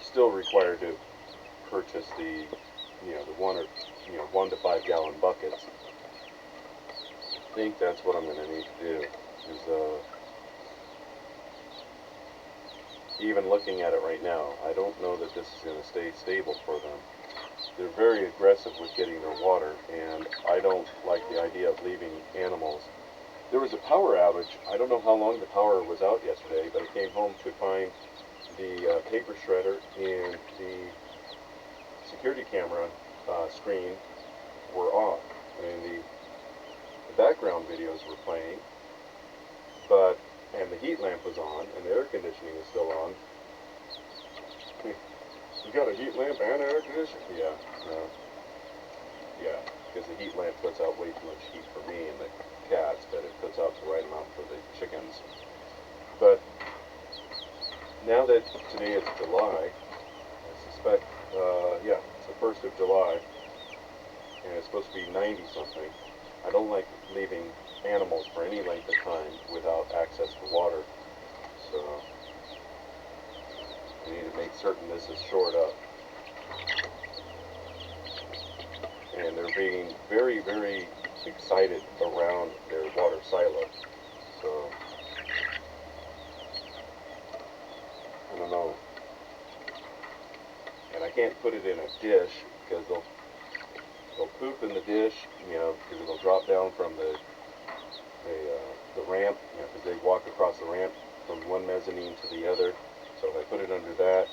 still required to purchase the, the 1 to 5 gallon buckets. I think that's what I'm going to need to do. Is even looking at it right now, I don't know that this is going to stay stable for them. They're very aggressive with getting their water, and I don't like the idea of leaving animals. There was a power outage. I don't know how long the power was out yesterday, but I came home to find the paper shredder and the security camera screen were off, and the background videos were playing, and the heat lamp was on, and the air conditioning is still on. You got a heat lamp and air conditioning? Yeah, yeah, because the heat lamp puts out way too much heat for me and the cats, but it puts out the right amount for the chickens. But now that today is July, I suspect, it's the 1st of July, and it's supposed to be 90-something. I don't like leaving animals for any length of time without access to water, so I need to make certain this is shored up. And they're being very, very excited around their water silo, so I don't know. And I can't put it in a dish because they'll poop in the dish, because it'll drop down from the ramp, because they walk across the ramp from one mezzanine to the other. So if I put it under that,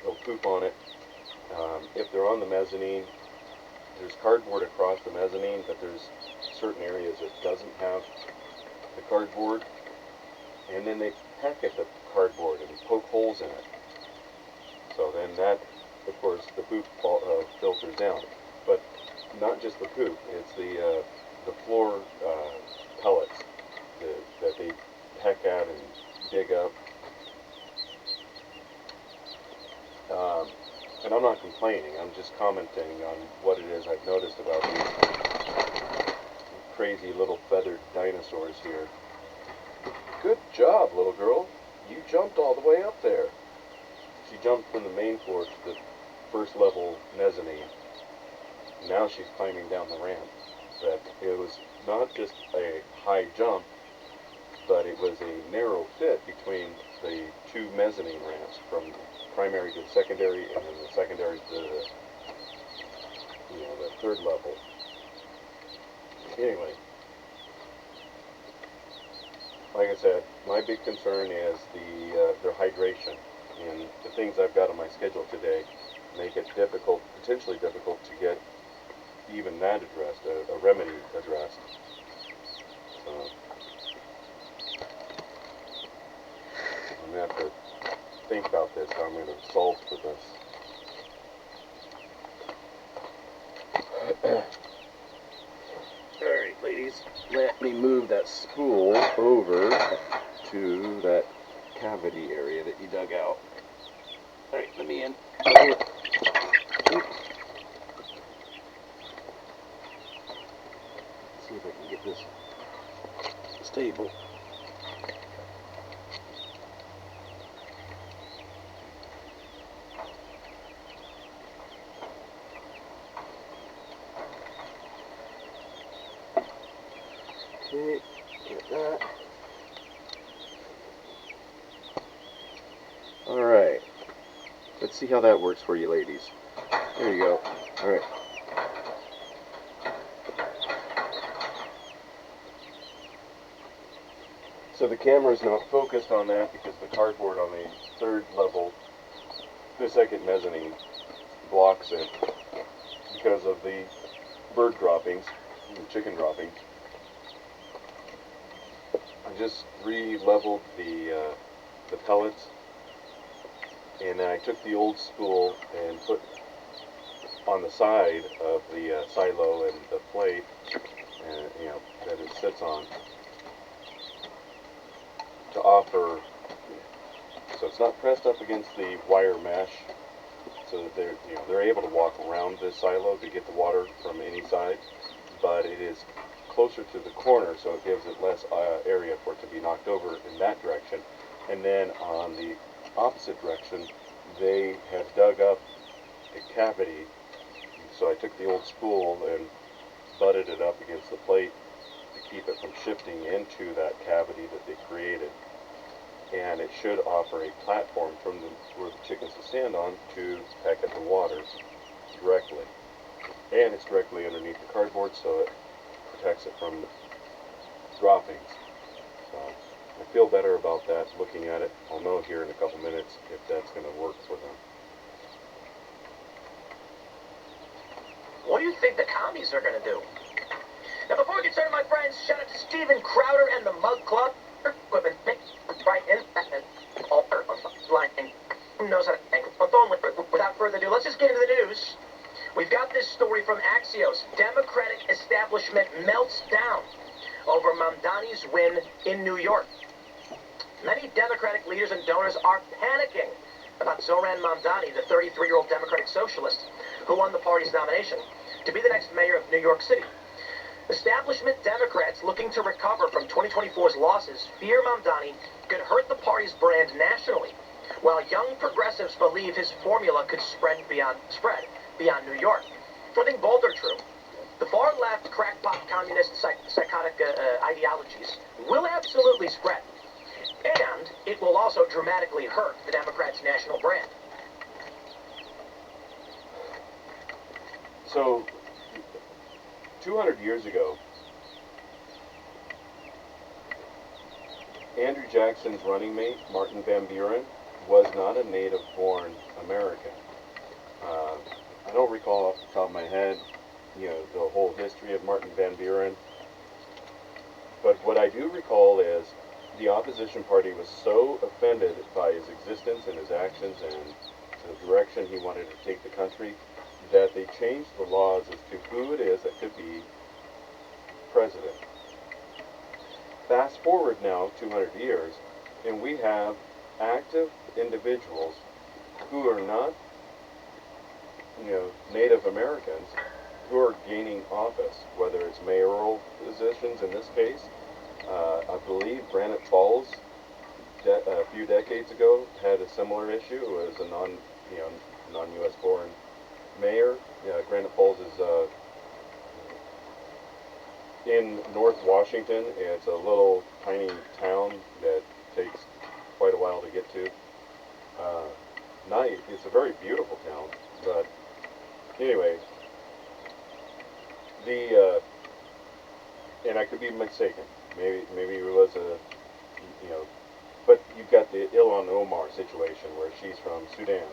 they'll poop on it. If they're on the mezzanine, there's cardboard across the mezzanine, but there's certain areas that doesn't have the cardboard, and then they peck at the cardboard and poke holes in it. So then that, of course, the poop filters down. But not just the poop, it's the floor pellets that they peck at and dig up. And I'm not complaining, I'm just commenting on what it is I've noticed about these crazy little feathered dinosaurs here. Good job, little girl. You jumped all the way up there. She jumped from the main floor to the first level mezzanine. Now she's climbing down the ramp. But it was not just a high jump, but it was a narrow fit between the two mezzanine ramps, from primary to secondary, and then the secondary to the third level. Anyway, like I said, my big concern is their hydration, and the things I've got on my schedule today make it difficult, potentially difficult, to get even that addressed, a remedy addressed. So I'm going to have to think about this, how I'm going to solve for this. Alright, ladies, let me move that spool over to that cavity area that you dug out. Alright, let me in. See if I can get this stable. Okay, get that. Alright. Let's see how that works for you ladies. There you go. Alright. So the camera is not focused on that because the cardboard on the third level, the second mezzanine, blocks it because of the bird droppings, the chicken droppings. I just re-leveled the pellets, and then I took the old spool and put on the side of the silo and the plate, and that it sits on, to offer, so it's not pressed up against the wire mesh, so that they're able to walk around this silo to get the water from any side, but it is closer to the corner, so it gives it less area for it to be knocked over in that direction. And then on the opposite direction, they have dug up a cavity, so I took the old spool and butted it up against the plate to keep it from shifting into that cavity that they created. And it should offer a platform from where the chickens will stand on to peck at the water directly. And it's directly underneath the cardboard, so it protects it from droppings. So I feel better about that looking at it. I'll know here in a couple minutes if that's going to work for them. What do you think the commies are going to do? Now, before we get started, my friends, shout out to Steven Crowder and the Mug Club. Equipment right in all line. Who knows how to think? But without further ado, let's just get into the news. We've got this story from Axios. Democratic establishment melts down over Mamdani's win in New York. Many Democratic leaders and donors are panicking about Zoran Mamdani, the 33-year-old Democratic socialist who won the party's nomination to be the next mayor of New York City. Establishment Democrats looking to recover from 2024's losses fear Mamdani could hurt the party's brand nationally, while young progressives believe his formula could spread beyond New York. I think both are true. The far-left, crackpot, communist, psychotic ideologies will absolutely spread, and it will also dramatically hurt the Democrats' national brand. So, 200 years ago, Andrew Jackson's running mate, Martin Van Buren, was not a native-born American. I don't recall off the top of my head, the whole history of Martin Van Buren, but what I do recall is the opposition party was so offended by his existence and his actions and the direction he wanted to take the country that they changed the laws as to who it is that could be president. Fast forward now 200 years, and we have active individuals who are not, Native Americans, who are gaining office, whether it's mayoral positions in this case. I believe Granite Falls, a few decades ago, had a similar issue. It was a non-U.S. born mayor. Granite Falls is in North Washington. It's a little tiny town that takes quite a while to get to. It's a very beautiful town, but anyway, and I could be mistaken. Maybe it was but you've got the Ilhan Omar situation where she's from Sudan.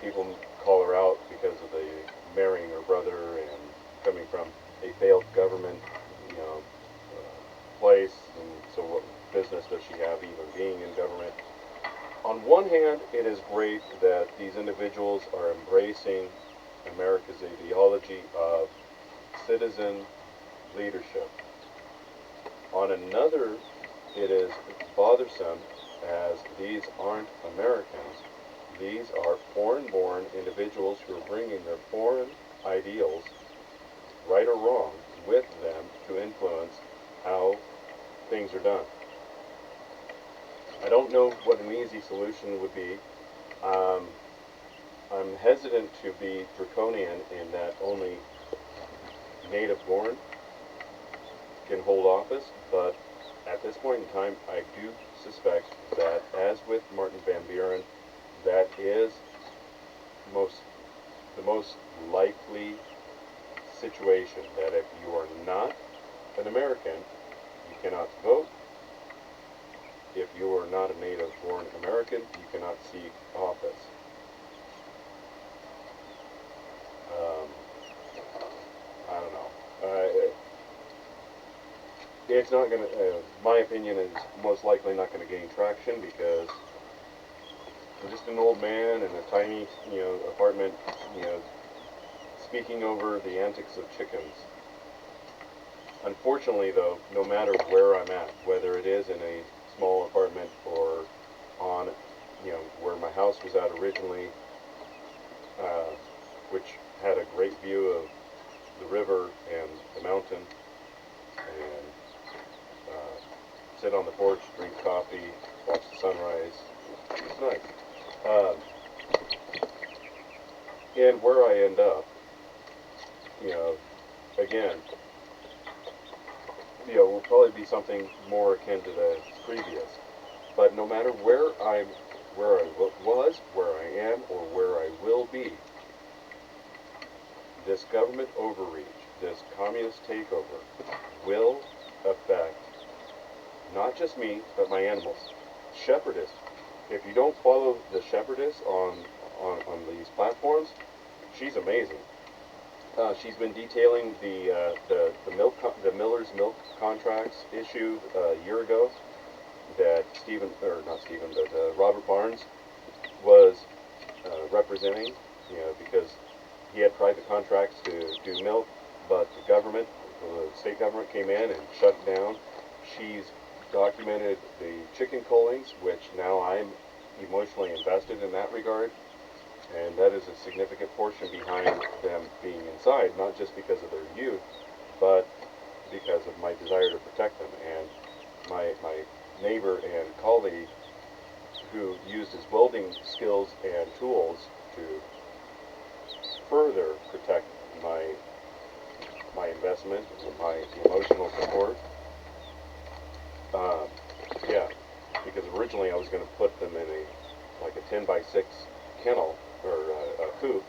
People call her out because of the marrying her brother and coming from a failed government, place. And so, what business does she have even being in government? On one hand, it is great that these individuals are embracing America's ideology of citizen leadership. On another, it is bothersome as these aren't Americans. These are foreign-born individuals who are bringing their foreign ideals, right or wrong, with them to influence how things are done. I don't know what an easy solution would be. I'm hesitant to be draconian in that only native-born can hold office, but at this point in time, I do suspect that, as with Martin Van Buren, that is the most likely situation, that if you are not an American, you cannot vote, if you are not a native-born American, you cannot seek office. I don't know. It's not going to, my opinion is most likely not going to gain traction because I'm just an old man in a tiny, apartment, speaking over the antics of chickens. Unfortunately, though, no matter where I'm at, whether it is in a small apartment or on, where my house was at originally, which had a great view of the river and the mountain, and sit on the porch, drink coffee, watch the sunrise. It's nice. And where I end up, again, will probably be something more akin to the previous. But no matter where I was, where I am, or where I will be, this government overreach, this communist takeover, will affect not just me, but my animals. Shepherdess. If you don't follow the shepherdess on these platforms, she's amazing. She's been detailing the miller's milk contracts issued a year ago that Robert Barnes was representing, because he had private contracts to do milk, but the state government came in and shut it down. She's documented the chicken cullings, which now I'm emotionally invested in that regard. And that is a significant portion behind them being inside, not just because of their youth, but because of my desire to protect them. And my neighbor and colleague, who used his welding skills and tools to further protect my investment, my emotional support. Because originally I was going to put them in a 10x6 kennel, or a coop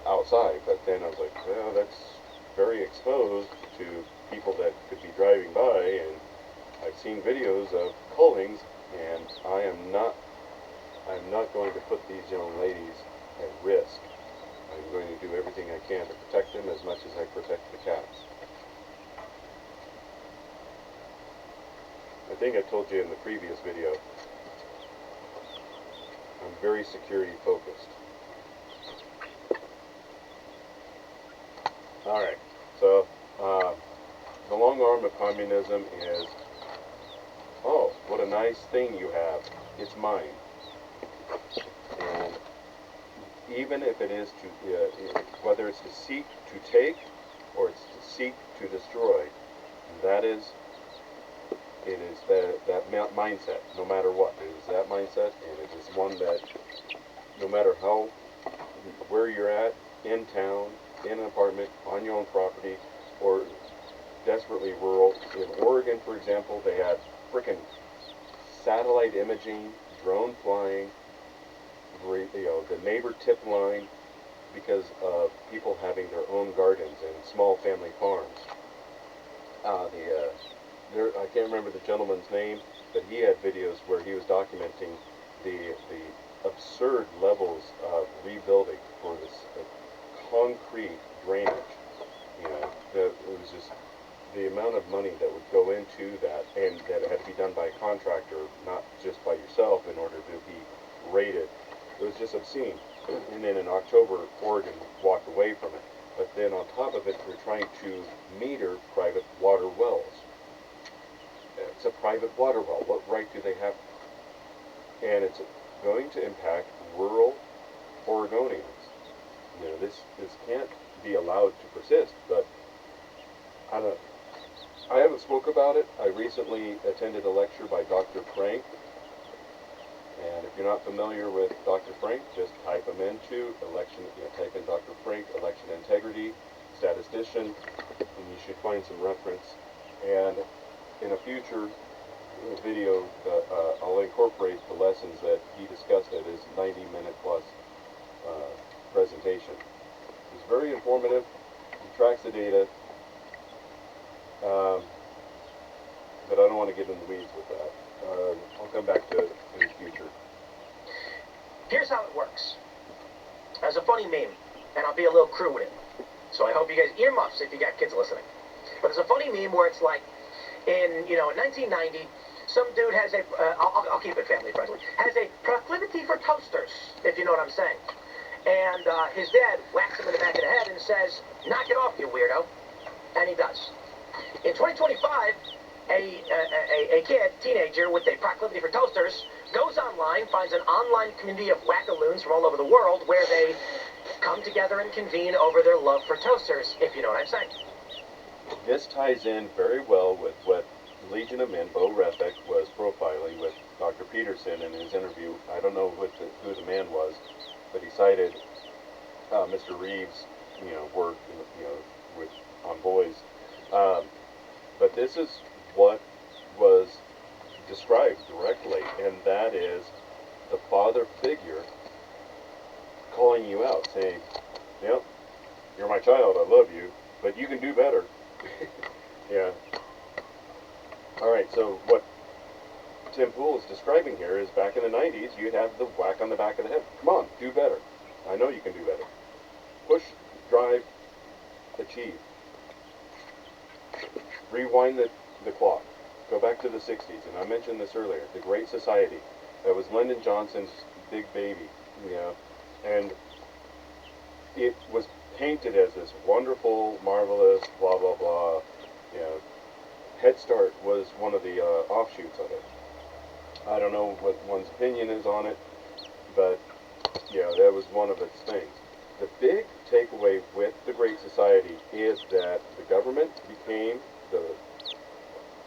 outside, but then I was like, well, that's very exposed to people that could be driving by, and I've seen videos of cullings, and I'm not going to put these young ladies at risk. I'm going to do everything I can to protect them as much as I protect the cats. I think I told you in the previous video, I'm very security focused. Alright, so the long arm of communism is, oh, what a nice thing you have, it's mine. And even if it is whether it's to seek to take or it's to seek to destroy, it is that mindset, no matter what. It is that mindset, and it is one that, no matter where you're at, in town, in an apartment, on your own property, or desperately rural. In Oregon, for example, they had frickin' satellite imaging, drone flying, the neighbor tip line, because of people having their own gardens and small family farms. I can't remember the gentleman's name, but he had videos where he was documenting the absurd levels of rebuilding for this concrete drainage. It was just the amount of money that would go into that, and that had to be done by a contractor, not just by yourself, in order to be rated. It was just obscene. And then in October, Oregon walked away from it. But then on top of it, they're trying to meter private water wells. It's a private water well. What right do they have? And it's going to impact rural Oregonians. This can't be allowed to persist. But I haven't spoke about it. I recently attended a lecture by Dr. Frank. And if you're not familiar with Dr. Frank, just type him into type in Dr. Frank, election integrity, statistician, and you should find some reference. And in a future video, I'll incorporate the lessons that he discussed at his 90-minute plus presentation. It's very informative. He tracks the data, but I don't want to get in the weeds with that. I'll come back to it in the future. Here's how it works. As a funny meme, and I'll be a little crude with it. So I hope you guys earmuffs if you got kids listening. But there's a funny meme where it's like, in 1990, some dude has a, I'll keep it family friendly, has a proclivity for toasters, if you know what I'm saying. And his dad whacks him in the back of the head and says, knock it off, you weirdo. And he does. In 2025, a kid, teenager with a proclivity for toasters, goes online, finds an online community of wackaloons from all over the world where they come together and convene over their love for toasters, if you know what I'm saying. This ties in very well with what Legion of Men, Bo Refek, was profiling with Dr. Peterson in his interview. I don't know who the man was, but he cited Mr. Reeves, work, on boys. But this is what was described directly, and that is the father figure calling you out, saying, yep, you're my child, I love you, but you can do better. Yeah. Alright, so what Tim Pool is describing here is back in the 90s, you'd have the whack on the back of the head. Come on, do better. I know you can do better. Push, drive, achieve. Rewind the clock. Go back to the 60s, and I mentioned this earlier, the Great Society. That was Lyndon Johnson's big baby, and it was painted as this wonderful, marvelous, blah, blah, blah, Head Start was one of the offshoots of it. I don't know what one's opinion is on it, but, that was one of its things. The big takeaway with the Great Society is that the government became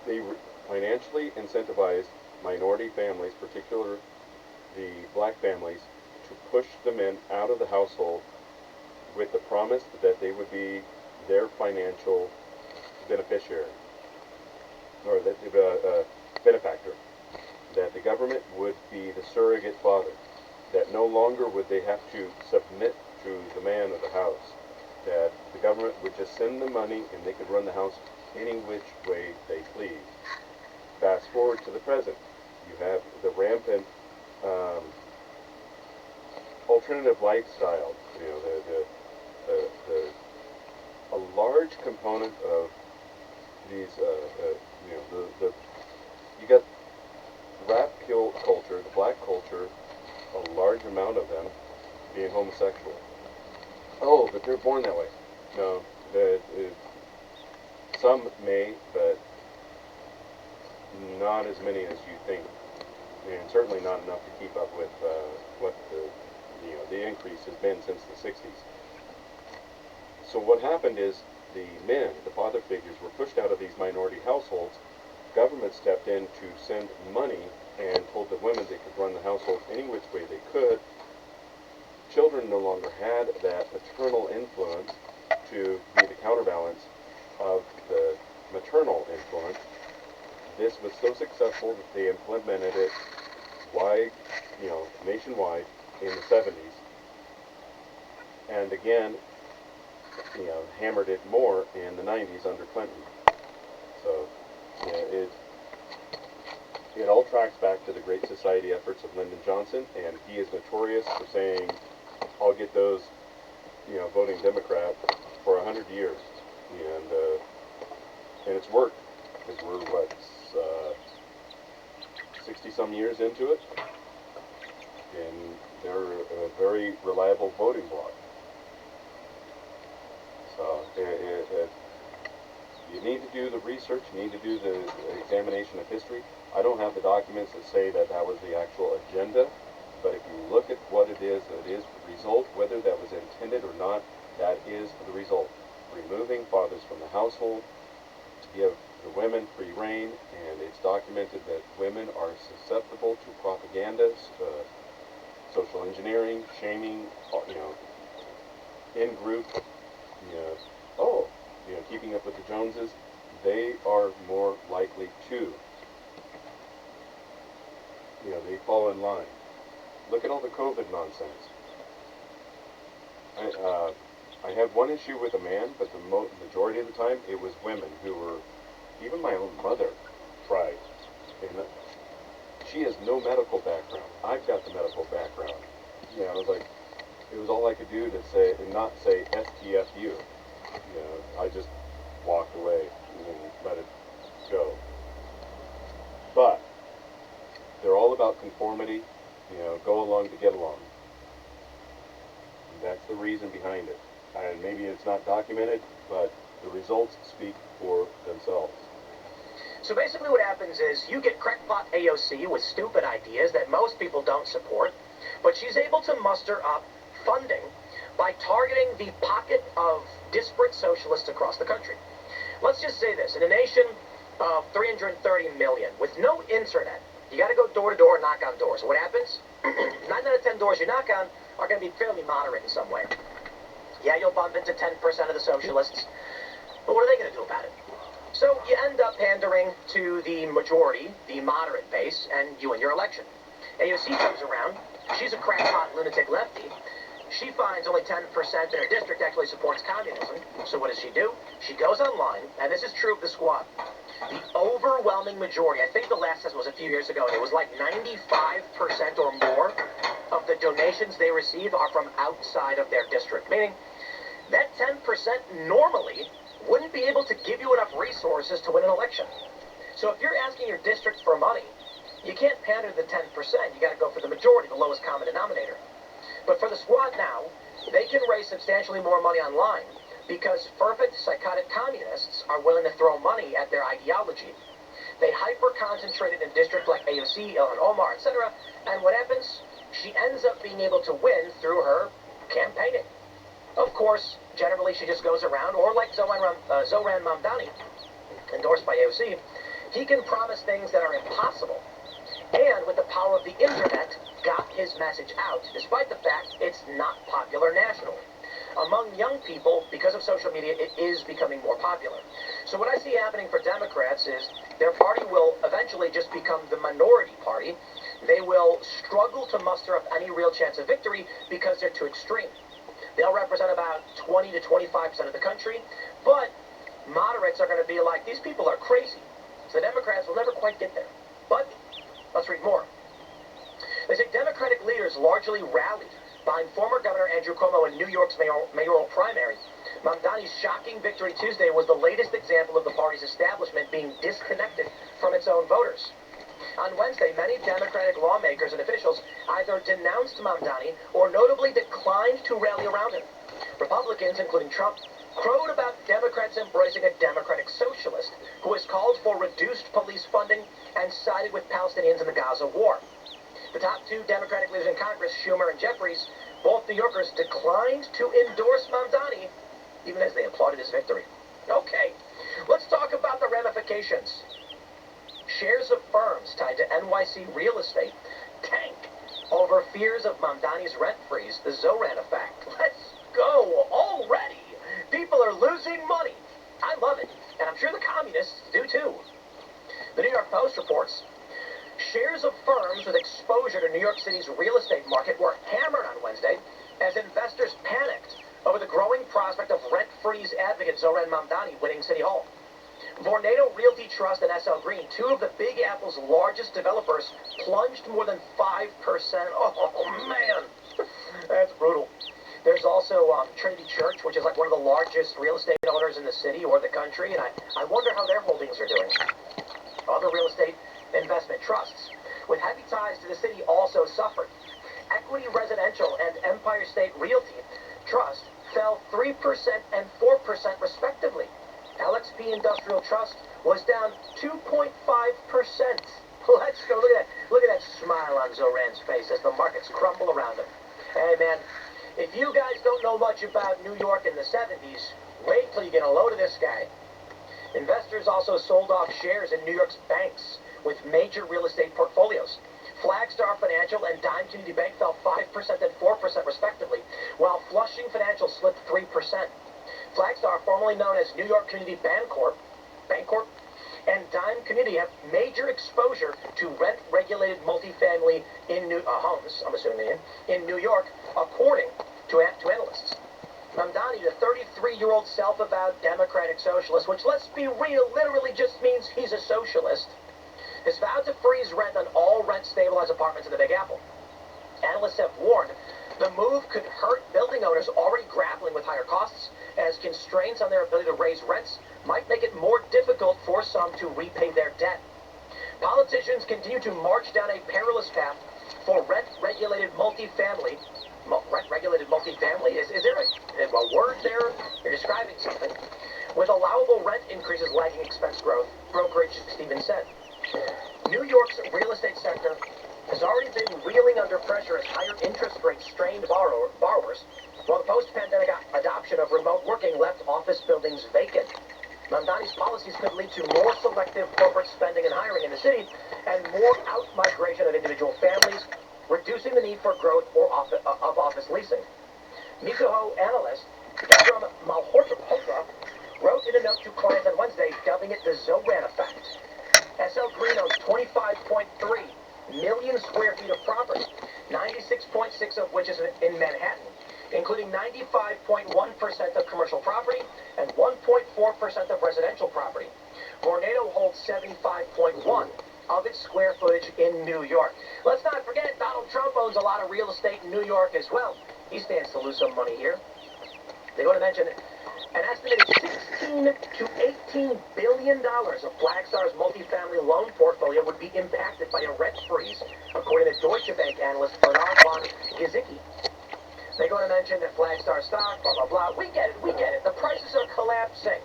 they financially incentivized minority families, particularly the black families, to push the men out of the household with the promise that they would be their financial beneficiary, or benefactor, that the government would be the surrogate father, that no longer would they have to submit to the man of the house, that the government would just send the money and they could run the house any which way they please. Fast forward to the present, you have the rampant alternative lifestyle. A large component of these, you got rap culture, the black culture, a large amount of them being homosexual. Oh, but they're born that way. No, some may, but not as many as you think, and certainly not enough to keep up with what the increase has been since the 60s. So what happened is the men, the father figures, were pushed out of these minority households. Government stepped in to send money and told the women they could run the household any which way they could. Children no longer had that maternal influence to be the counterbalance of the maternal influence. This was so successful that they implemented it nationwide in the 70s. And again, hammered it more in the 90s under Clinton. So, it all tracks back to the Great Society efforts of Lyndon Johnson, and he is notorious for saying, I'll get those, voting Democrat for 100 years. And it's worked, because we're, 60-some years into it, and they're a very reliable voting bloc. So, you need to do the research, you need to do the examination of history. I don't have the documents that say that was the actual agenda, but if you look at what it is the result, whether that was intended or not, that is the result. Removing fathers from the household to give the women free reign, and it's documented that women are susceptible to propaganda, social engineering, shaming, in-group, keeping up with the Joneses. They are more likely to, they fall in line. Look at all the COVID nonsense. I had one issue with a man, but the majority of the time it was women who were, even my own mother tried. And she has no medical background. I've got the medical background. You know, it was like, it was all I could do to say, and not say STFU. You know, I just walked away and let it go. But they're all about conformity, you know, go along to get along. And that's the reason behind it. And maybe it's not documented, but the results speak for themselves. So basically what happens is you get crackpot AOC with stupid ideas that most people don't support, but she's able to muster up funding by targeting the pocket of disparate socialists across the country. Let's just say this, in a nation of 330 million with no internet, you got to go door to door and knock on doors. What happens? 9 out of 10 doors you knock on are going to be fairly moderate in some way. Yeah, you'll bump into 10% of the socialists, but what are they going to do about it? So you end up pandering to the majority, the moderate base, and you win your election. AOC comes around. She's a crackpot lunatic lefty. She finds only 10% in her district actually supports communism. So what does she do? She goes online, and this is true of the squad. The overwhelming majority, I think the last test was a few years ago, and it was like 95% or more of the donations they receive are from outside of their district. Meaning, that 10% normally wouldn't be able to give you enough resources to win an election. So if you're asking your district for money, you can't pander to the 10%. You got to go for the majority, the lowest common denominator. But for the squad now, they can raise substantially more money online because fervent, psychotic communists are willing to throw money at their ideology. They hyper-concentrate it in a district like AOC, Ilhan Omar, etc. And what happens? She ends up being able to win through her campaigning. Of course, generally she just goes around, or like Zoran Mamdani, endorsed by AOC, he can promise things that are impossible. And with the power of the internet, got his message out, despite the fact it's not popular nationally. Among young people, because of social media, it is becoming more popular. So what I see happening for Democrats is their party will eventually just become the minority party. They will struggle to muster up any real chance of victory because they're too extreme. They'll represent about 20 to 25% of the country, but moderates are going to be like, these people are crazy. So the Democrats will never quite get there. But let's read more. They say Democratic leaders largely rallied behind former Governor Andrew Cuomo in New York's mayoral primary. Mamdani's shocking victory Tuesday was the latest example of the party's establishment being disconnected from its own voters. On Wednesday, many Democratic lawmakers and officials either denounced Mamdani or notably declined to rally around him. Republicans, including Trump, crowed about Democrats embracing a Democratic socialist who has called for reduced police funding and sided with Palestinians in the Gaza war. The top two Democratic leaders in Congress, Schumer and Jeffries, both New Yorkers, declined to endorse Mamdani, even as they applauded his victory. Okay, let's talk about the ramifications. Shares of firms tied to NYC real estate tank over fears of Mamdani's rent freeze, the Zoran effect. Let's go already. People are losing money. I love it, and I'm sure the communists do too. The New York Post reports shares of firms with exposure to New York City's real estate market were hammered on Wednesday as investors panicked over the growing prospect of rent freeze advocate Zoran Mamdani winning City Hall. Vornado Realty Trust and SL Green, two of the Big Apple's largest developers, plunged more than 5%. Oh, man. That's brutal. There's also Trinity Church, which is like one of the largest real estate owners in the city or the country, and I wonder how their holdings are doing. Other real estate investment trusts with heavy ties to the city also suffered. Equity Residential and Empire State Realty Trust fell 3% and 4% respectively. LXP Industrial Trust was down 2.5%. Let's go. Look at that smile on Zoran's face as the markets crumble around him. Hey, man, if you guys don't know much about New York in the 70s, wait till you get a load of this guy. Investors also sold off shares in New York's banks with major real estate portfolios. Flagstar Financial and Dime Community Bank fell 5% and 4% respectively, while Flushing Financial slipped 3%. Flagstar, formerly known as New York Community Bancorp, and Dime Community have major exposure to rent-regulated multifamily homes, I'm assuming in New York, according to analysts. Mamdani, the 33-year-old self-avowed democratic socialist, which, let's be real, literally just means he's a socialist, has vowed to freeze rent on all rent-stabilized apartments in the Big Apple. Analysts have warned the move could hurt building owners already grappling with higher costs, as constraints on their ability to raise rents might make it more difficult for some to repay their debt. Politicians continue to march down a perilous path for rent-regulated multifamily. Rent-regulated multifamily? Is there a word there? You're describing something. With allowable rent increases lagging expense growth, brokerage Stevens said. New York's real estate sector has already been reeling under pressure as higher interest rates strained borrowers, while the post-pandemic adoption of remote working left office buildings vacant. Mamdani's policies could lead to more selective corporate spending and hiring in the city, and more out-migration of individual families, reducing the need for growth of office leasing. Mikoho analyst Vikram Malhotra wrote in a note to clients on Wednesday, dubbing it the Zoran effect. SL Green owns 25.3 million square feet of property, 96.6 of which is in Manhattan, including 95.1% of commercial property and 1.4% of residential property. Vornado holds 75.1% of its square footage in New York. Let's not forget, Donald Trump owns a lot of real estate in New York as well. He stands to lose some money here. They go to mention an estimated $16 to $18 billion of Flagstar's multifamily loan portfolio would be impacted by a rent freeze, according to Deutsche Bank analyst Bernard von Gizicki. They go to mention that Flagstar stock, blah, blah, blah. We get it. The prices are collapsing.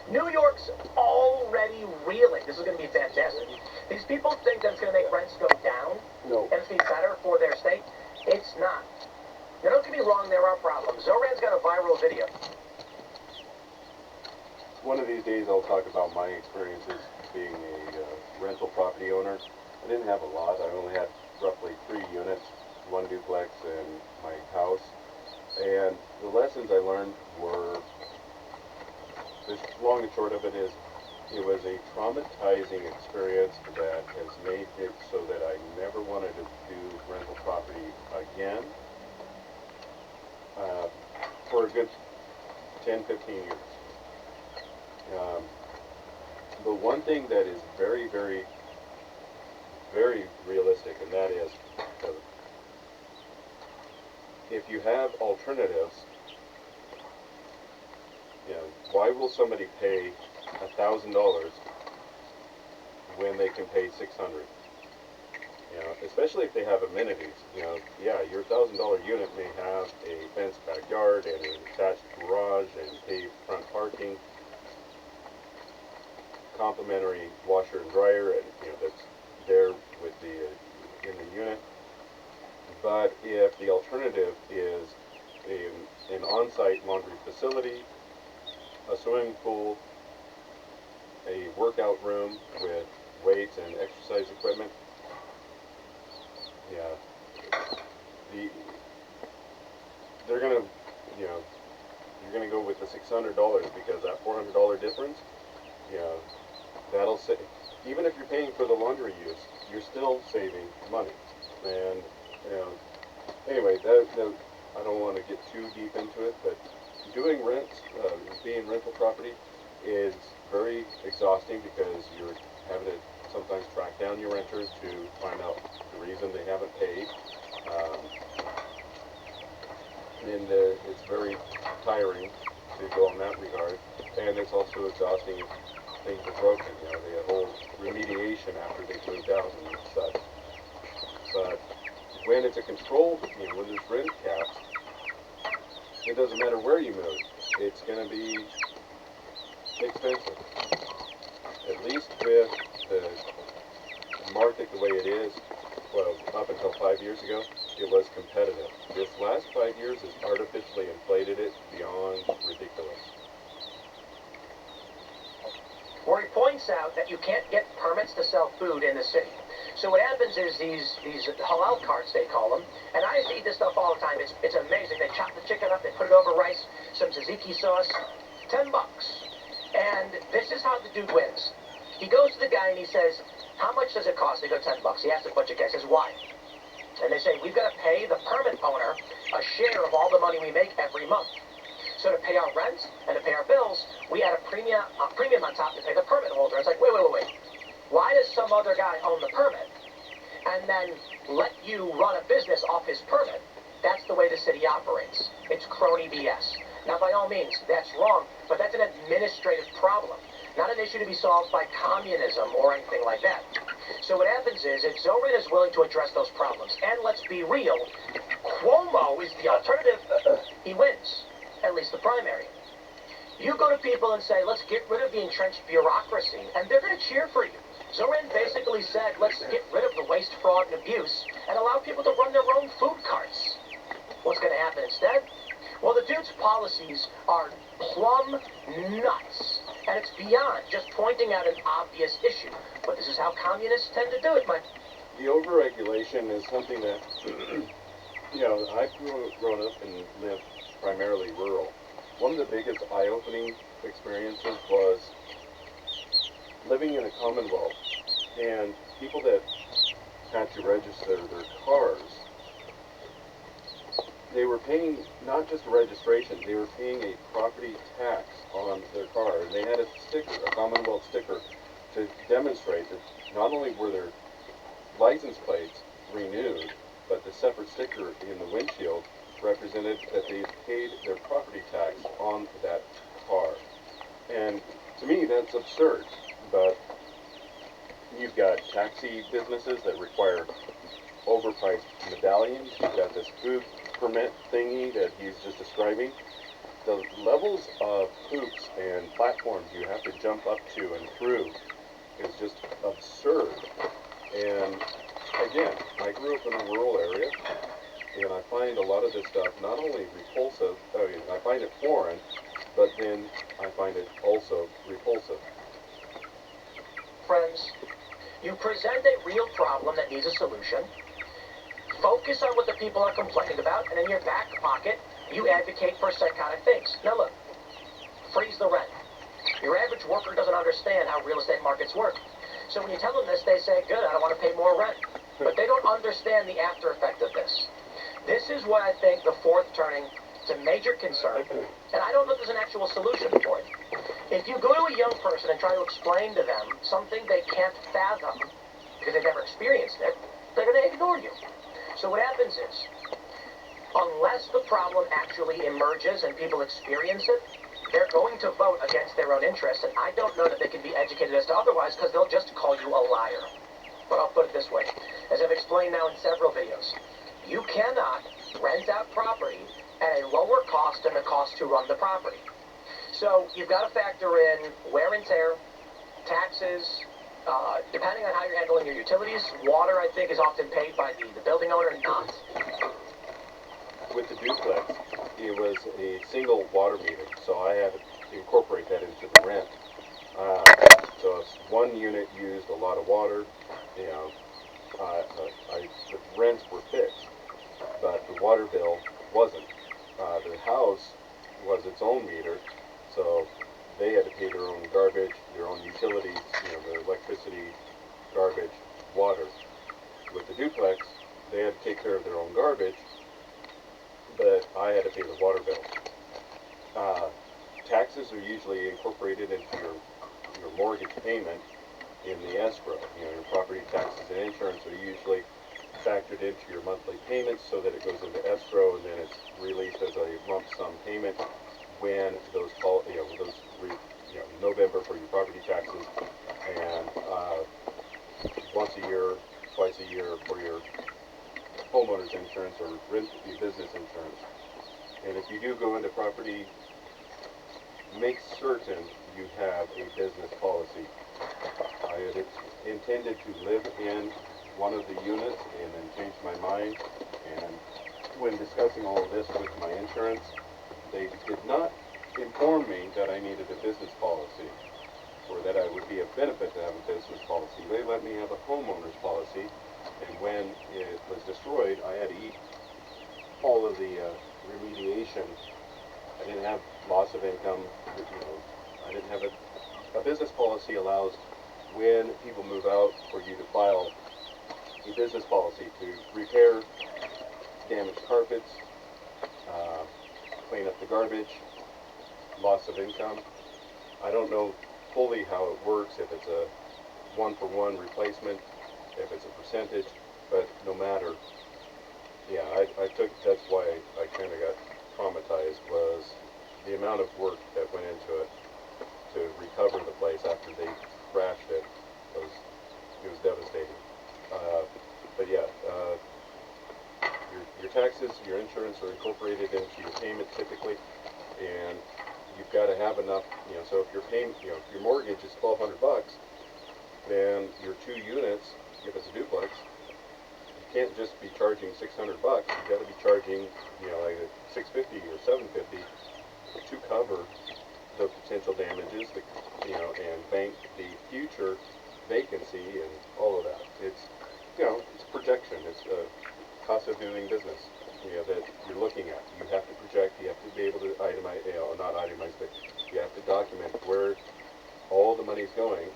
New York's already reeling. This is going to be fantastic. These people think that it's going to make rents go down. No. And it's going to be better for their state. It's not. Now, don't get me wrong, there are problems. Zoran's got a viral video. One of these days I'll talk about my experiences being a rental property owner. I didn't have a lot. I only had roughly 3 units, 1 duplex and my house. And the lessons I learned were, the long and short of it is, it was a traumatizing experience that has made it so that I never wanted to do rental property again for a good 10, 15 years. The one thing that is very, very, very realistic, and that is, if you have alternatives, why will somebody pay $1,000 when they can pay $600? Especially if they have amenities. Yeah, your $1,000 unit may have a fenced backyard and an attached garage and paved front parking, complimentary washer and dryer, and that's there with in the unit. But if the alternative is an on-site laundry facility, a swimming pool, a workout room with weights and exercise equipment, they're gonna, you're gonna go with the $600 because that $400 difference, that'll save. Even if you're paying for the laundry use, you're still saving money. And anyway, I don't want to get too deep into it, but doing rents, being rental property, is very exhausting because you're having to sometimes track down your renters to find out the reason they haven't paid. And it's very tiring to go in that regard. And it's also exhausting if things are broken. The whole remediation after they've moved out and such. But when it's a controlled, when there's rent caps, it doesn't matter where you move. It's going to be expensive. At least with the market the way it is, well, up until 5 years ago, it was competitive. This last 5 years has artificially inflated it beyond ridiculous. Where he points out that you can't get permits to sell food in the city. So what happens is these halal carts, they call them, and I used to eat this stuff all the time. It's amazing. They chop the chicken up, they put it over rice, some tzatziki sauce, $10. And this is how the dude wins. He goes to the guy and he says, how much does it cost? They go, $10. He asks a bunch of guys, says, why? And they say, we've got to pay the permit owner a share of all the money we make every month. So to pay our rent and to pay our bills, we add a premium on top to pay the permit holder. It's like, wait. Why does some other guy own the permit and then let you run a business off his permit, that's the way the city operates. It's crony BS. Now, by all means, that's wrong, but that's an administrative problem, not an issue to be solved by communism or anything like that. So what happens is, if Zorin is willing to address those problems, and let's be real, Cuomo is the alternative, he wins, at least the primary. You go to people and say, let's get rid of the entrenched bureaucracy, and they're going to cheer for you. Zorin basically said, let's get rid of the waste, fraud, and abuse, and allow people to run their own food carts. What's going to happen instead? Well, the dude's policies are plumb nuts, and it's beyond just pointing out an obvious issue. But this is how communists tend to do it, Mike. The overregulation is something that, I've grown up and lived primarily rural. One of the biggest eye-opening experiences was living in a commonwealth, and people that had to register their cars, they were paying not just a registration, they were paying a property tax on their car. And they had a sticker, a Commonwealth sticker, to demonstrate that not only were their license plates renewed, but the separate sticker in the windshield represented that they paid their property tax on that car. And to me, that's absurd. But you've got taxi businesses that require overpriced medallions. You've got this food permit thingy that he's just describing. The levels of hoops and platforms you have to jump up to and through is just absurd. And again, I grew up in a rural area, and I find a lot of this stuff not only repulsive, I find it foreign, but then I find it also repulsive. Friends, you present a real problem that needs a solution. Focus on what the people are complaining about, and in your back pocket, you advocate for psychotic things. Now look, freeze the rent. Your average worker doesn't understand how real estate markets work. So when you tell them this, they say, good, I don't want to pay more rent. But they don't understand the after effect of this. This is what I think the fourth turning is a major concern, and I don't know if there's an actual solution for it. If you go to a young person and try to explain to them something they can't fathom, because they've never experienced it, they're going to ignore you. So what happens is, unless the problem actually emerges and people experience it, they're going to vote against their own interests, and I don't know that they can be educated as to otherwise, because they'll just call you a liar. But I'll put it this way, as I've explained now in several videos, you cannot rent out property at a lower cost than the cost to run the property. So you've got to factor in wear and tear, taxes, depending on how you're handling your utilities. Water, I think, is often paid by the building owner, not. With the duplex, it was a single water meter, so I had to incorporate that into the rent. So if one unit used a lot of water, the rents were fixed, but the water bill wasn't. The house was its own meter, so they had to pay their own garbage, their own utilities, their electricity, garbage, water. With the duplex, they had to take care of their own garbage, but I had to pay the water bill. Taxes are usually incorporated into your mortgage payment in the escrow. Your property taxes and insurance are usually factored into your monthly payments so that it goes into escrow, and then it's released as a lump sum payment when those November for your property taxes, and once a year, twice a year for your homeowner's insurance or your business insurance. And if you do go into property, make certain you have a business policy. I had intended to live in one of the units and then changed my mind, and when discussing all of this with my insurance, they did not inform me that I needed a business policy or that I would be a benefit to have a business policy. They let me have a homeowner's policy, and when it was destroyed, I had to eat all of the remediation. I didn't have loss of income. I didn't have a business policy allows when people move out for you to file a business policy to repair damaged carpets, clean up the garbage, loss of income. I don't know fully how it works, if it's a one-for-one replacement, if it's a percentage, but no matter. Yeah, that's why I kind of got traumatized, was the amount of work that went into it to recover the place after they crashed it. It was devastating. But yeah, your taxes, your insurance are incorporated into your payment typically, and you've got to have enough, so if your payment, if your mortgage is $1,200, then your 2 units, if it's a duplex, you can't just be charging $600. You've got to be charging, like $650 or $750 to cover the potential damages, and bank the future vacancy and all of that. It's, it's projection. It's a cost of doing business, that you're looking at. You have to project. You have to be able to itemize, not itemize, but you have to document where all the money's going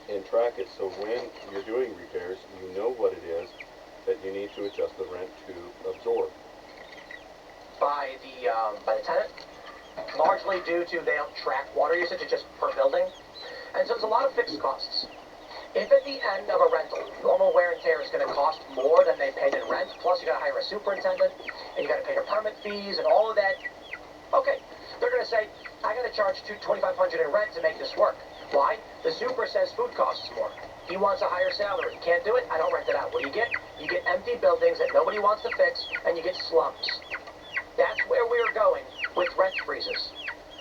and track it. So when you're doing repairs, you know what it is that you need to adjust the rent to absorb. By the tenant, largely due to they don't track water usage, it's just per building. And so it's a lot of fixed costs. If at the end of a rental, normal wear and tear is going to cost more than they paid in rent, plus you got to hire a superintendent, and you got to pay your permit fees and all of that, okay, they're going to say, I got to charge $2,500 in rent to make this work. Why? The super says food costs more. He wants a higher salary. Can't do it? I don't rent it out. What do you get? You get empty buildings that nobody wants to fix, and you get slums. That's where we're going with rent freezes.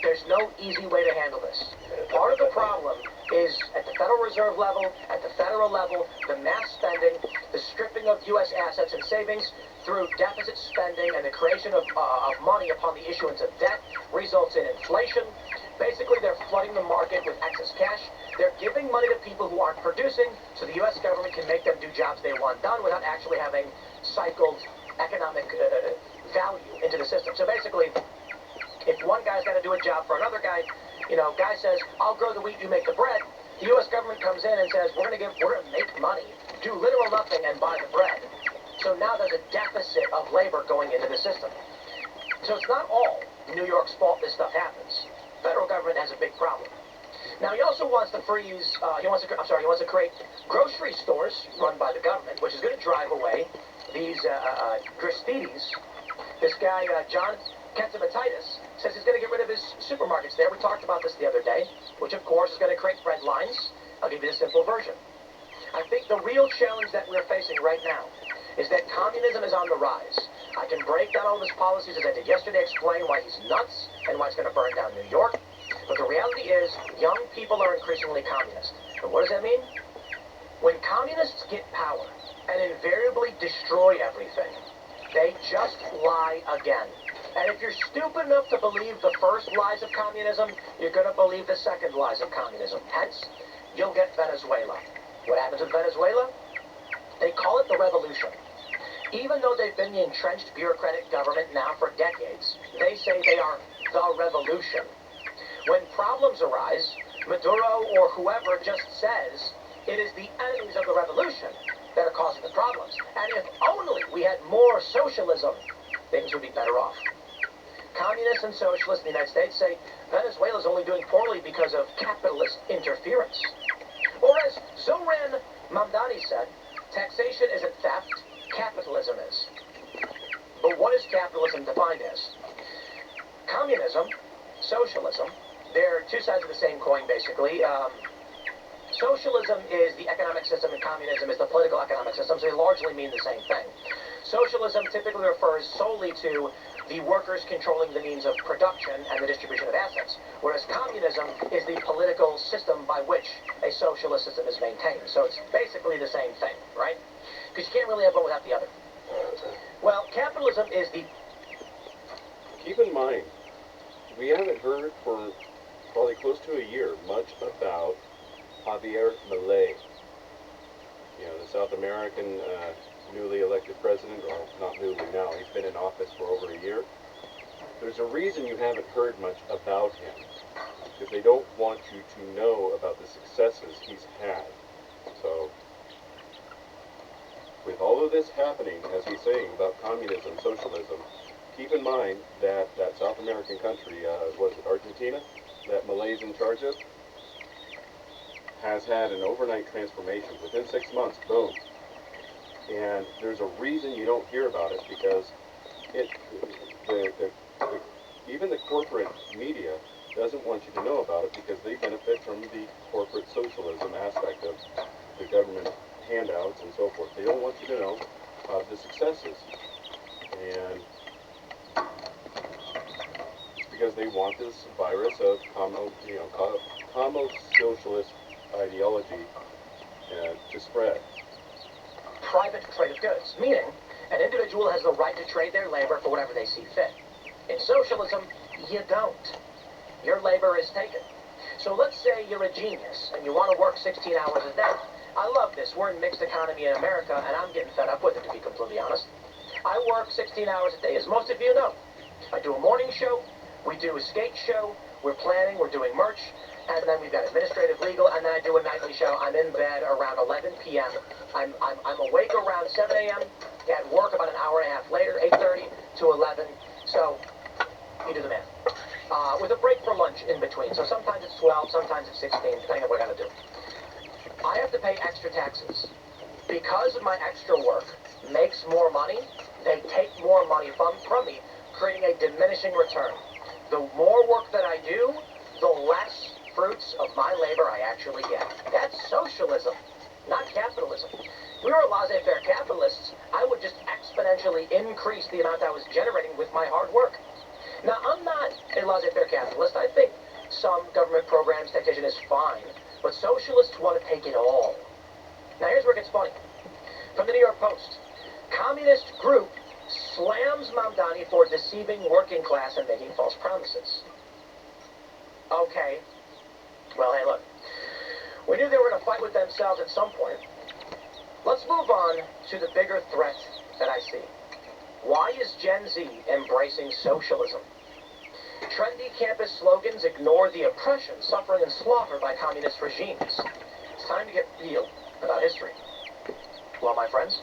There's no easy way to handle this. Part of the problem is at the Federal Reserve level, at the federal level, the mass spending, the stripping of U.S. assets and savings through deficit spending and the creation of money upon the issuance of debt results in inflation. Basically, they're flooding the market with excess cash. They're giving money to people who aren't producing, so the U.S. government can make them do jobs they want done without actually having cycled economic value into the system. So basically, if one guy's got to do a job for another guy, guy says, I'll grow the wheat, you make the bread. The U.S. government comes in and says, we're going to make money, do literal nothing, and buy the bread. So now there's a deficit of labor going into the system. So it's not all New York's fault this stuff happens. Federal government has a big problem. Now he also wants to freeze. He wants to create grocery stores run by the government, which is going to drive away these Gristedes. This guy John Katsibatitis says he's going to get rid of his supermarkets there. We talked about this the other day, which of course is going to create bread lines. I'll give you the simple version. I think the real challenge that we're facing right now is that communism is on the rise. I can break down all of his policies as I did yesterday, explain why he's nuts and why it's going to burn down New York. But the reality is, young people are increasingly communist. And what does that mean? When communists get power and invariably destroy everything, they just lie again. And if you're stupid enough to believe the first lies of communism, you're going to believe the second lies of communism. Hence, you'll get Venezuela. What happens with Venezuela? They call it the revolution. Even though they've been the entrenched bureaucratic government now for decades, they say they are the revolution. When problems arise, Maduro or whoever just says it is the enemies of the revolution that are causing the problems. And if only we had more socialism, things would be better off. Communists and socialists in the United States say Venezuela is only doing poorly because of capitalist interference. Or as Zoran Mamdani said, taxation isn't theft, capitalism is. But what is capitalism defined as? Communism, socialism, they're two sides of the same coin, basically. Socialism is the economic system and communism is the political economic system, so they largely mean the same thing. Socialism typically refers solely to the workers controlling the means of production and the distribution of assets, whereas communism is the political system by which a socialist system is maintained. So it's basically the same thing, right? Because you can't really have one without the other. Well, capitalism is the... Keep in mind, we haven't heard for probably close to a year much about Javier Milei, the South American newly elected president, or not newly now, he's been in office for over a year. There's a reason you haven't heard much about him, because they don't want you to know about the successes he's had. So, with all of this happening, as he's saying, about communism, socialism, keep in mind that that South American country, was it Argentina, that Milei's in charge of, has had an overnight transformation. Within 6 months, boom. And there's a reason you don't hear about it, because even the corporate media doesn't want you to know about it, because they benefit from the corporate socialism aspect of the government handouts and so forth. They don't want you to know of the successes. And it's because they want this virus of commo-socialist ideology to spread. Private trade of goods, meaning an individual has the right to trade their labor for whatever they see fit. In socialism, you don't. Your labor is taken. So let's say you're a genius and you want to work 16 hours a day. I love this. We're in mixed economy in America, and I'm getting fed up with it, to be completely honest. I work 16 hours a day, as most of you know. I do a morning show, we do a skate show, we're planning, we're doing merch, and then we've got administrative, legal, and then I do a nightly show. I'm in bed around 11 p.m. I'm awake around 7 a.m., at work about an hour and a half later, 8:30 to 11. So, you do the math. With a break for lunch in between. So sometimes it's 12, sometimes it's 16, depending on what I gotta do. I have to pay extra taxes. Because of my extra work makes more money, they take more money from me, creating a diminishing return. The more work that I do, the less fruits of my labor I actually get. That's socialism, not capitalism. If we were laissez-faire capitalists, I would just exponentially increase the amount I was generating with my hard work. Now, I'm not a laissez-faire capitalist. I think some government programs, taxation is fine, but socialists want to take it all. Now, here's where it gets funny. From the New York Post, communist group slams Mamdani for deceiving working class and making false promises. Okay. Well, hey, look. We knew they were going to fight with themselves at some point. Let's move on to the bigger threat that I see. Why is Gen Z embracing socialism? Trendy campus slogans ignore the oppression, suffering, and slaughter by communist regimes. It's time to get real about history. Well, my friends,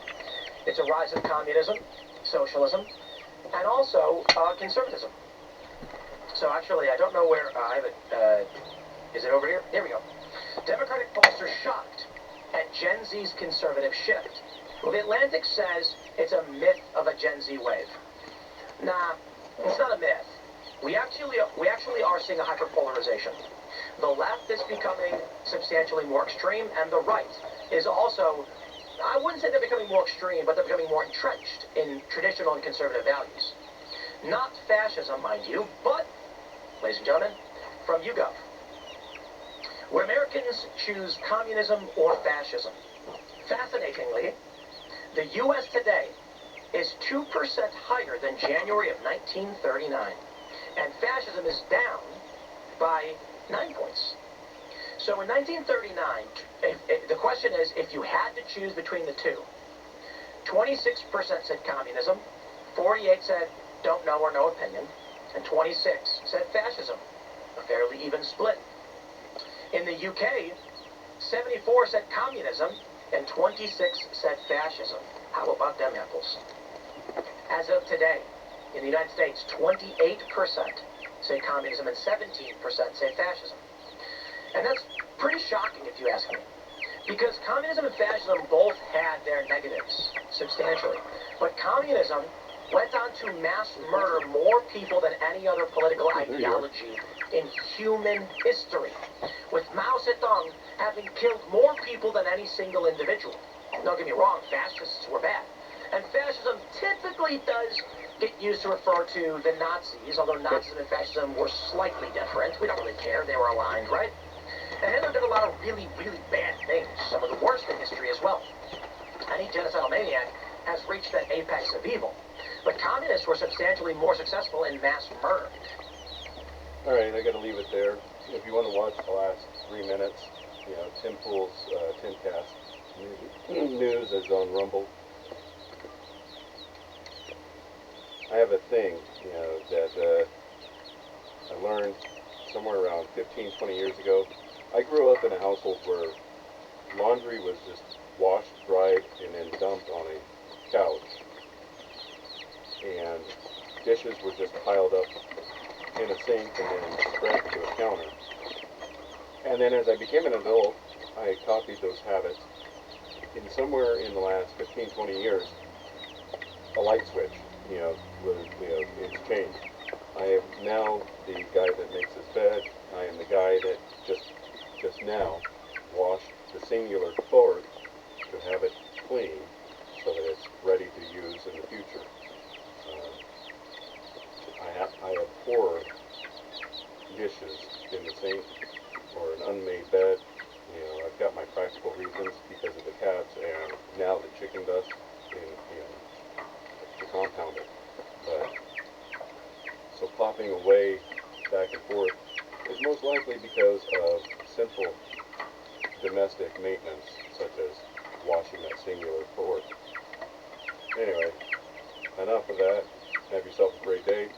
it's a rise of communism, socialism, and also conservatism. So actually, I don't know where I have it. Is it over here? Here we go. Democratic pollsters shocked at Gen Z's conservative shift. Well, The Atlantic says it's a myth of a Gen Z wave. Nah, it's not a myth. We actually are seeing a hyperpolarization. The left is becoming substantially more extreme, and the right is also, I wouldn't say they're becoming more extreme, but they're becoming more entrenched in traditional and conservative values. Not fascism, mind you, but, ladies and gentlemen, from YouGov. Would Americans choose communism or fascism? Fascinatingly, the U.S. today is 2% higher than January of 1939, and fascism is down by 9 points. So in 1939, the question is, if you had to choose between the two, 26% said communism, 48 said don't know or no opinion, and 26 said fascism, a fairly even split. In the UK, 74 said communism, and 26 said fascism. How about them apples? As of today, in the United States, 28% say communism and 17% say fascism. And that's pretty shocking if you ask me. Because communism and fascism both had their negatives, substantially. But communism went on to mass murder more people than any other political ideology in human history, with Mao Zedong having killed more people than any single individual. Don't get me wrong, fascists were bad. And fascism typically does get used to refer to the Nazis, although Nazism and fascism were slightly different. We don't really care, they were aligned, right? And Hitler did a lot of really, really bad things, some of the worst in history as well. Any genocidal maniac has reached that apex of evil. But communists were substantially more successful in mass murder. All right, I got to leave it there. If you want to watch the last 3 minutes, Tim Pool's Timcast news is on Rumble. I have a thing, that I learned somewhere around 15, 20 years ago. I grew up in a household where laundry was just washed, dried, and then dumped on a couch. And dishes were just piled up in a sink and then spread to a counter. And then as I became an adult, I copied those habits. And somewhere in the last 15, 20 years, a light switch, it's changed. I am now the guy that makes his bed. I am the guy that just now washed the singular fork to have it clean so that it's ready to use in the future. I abhor dishes in the sink or an unmade bed. I've got my practical reasons because of the cats and now the chicken dust to compound it. But so plopping away back and forth is most likely because of simple domestic maintenance, such as washing that singular fork. Anyway, enough of that. Have yourself a great day.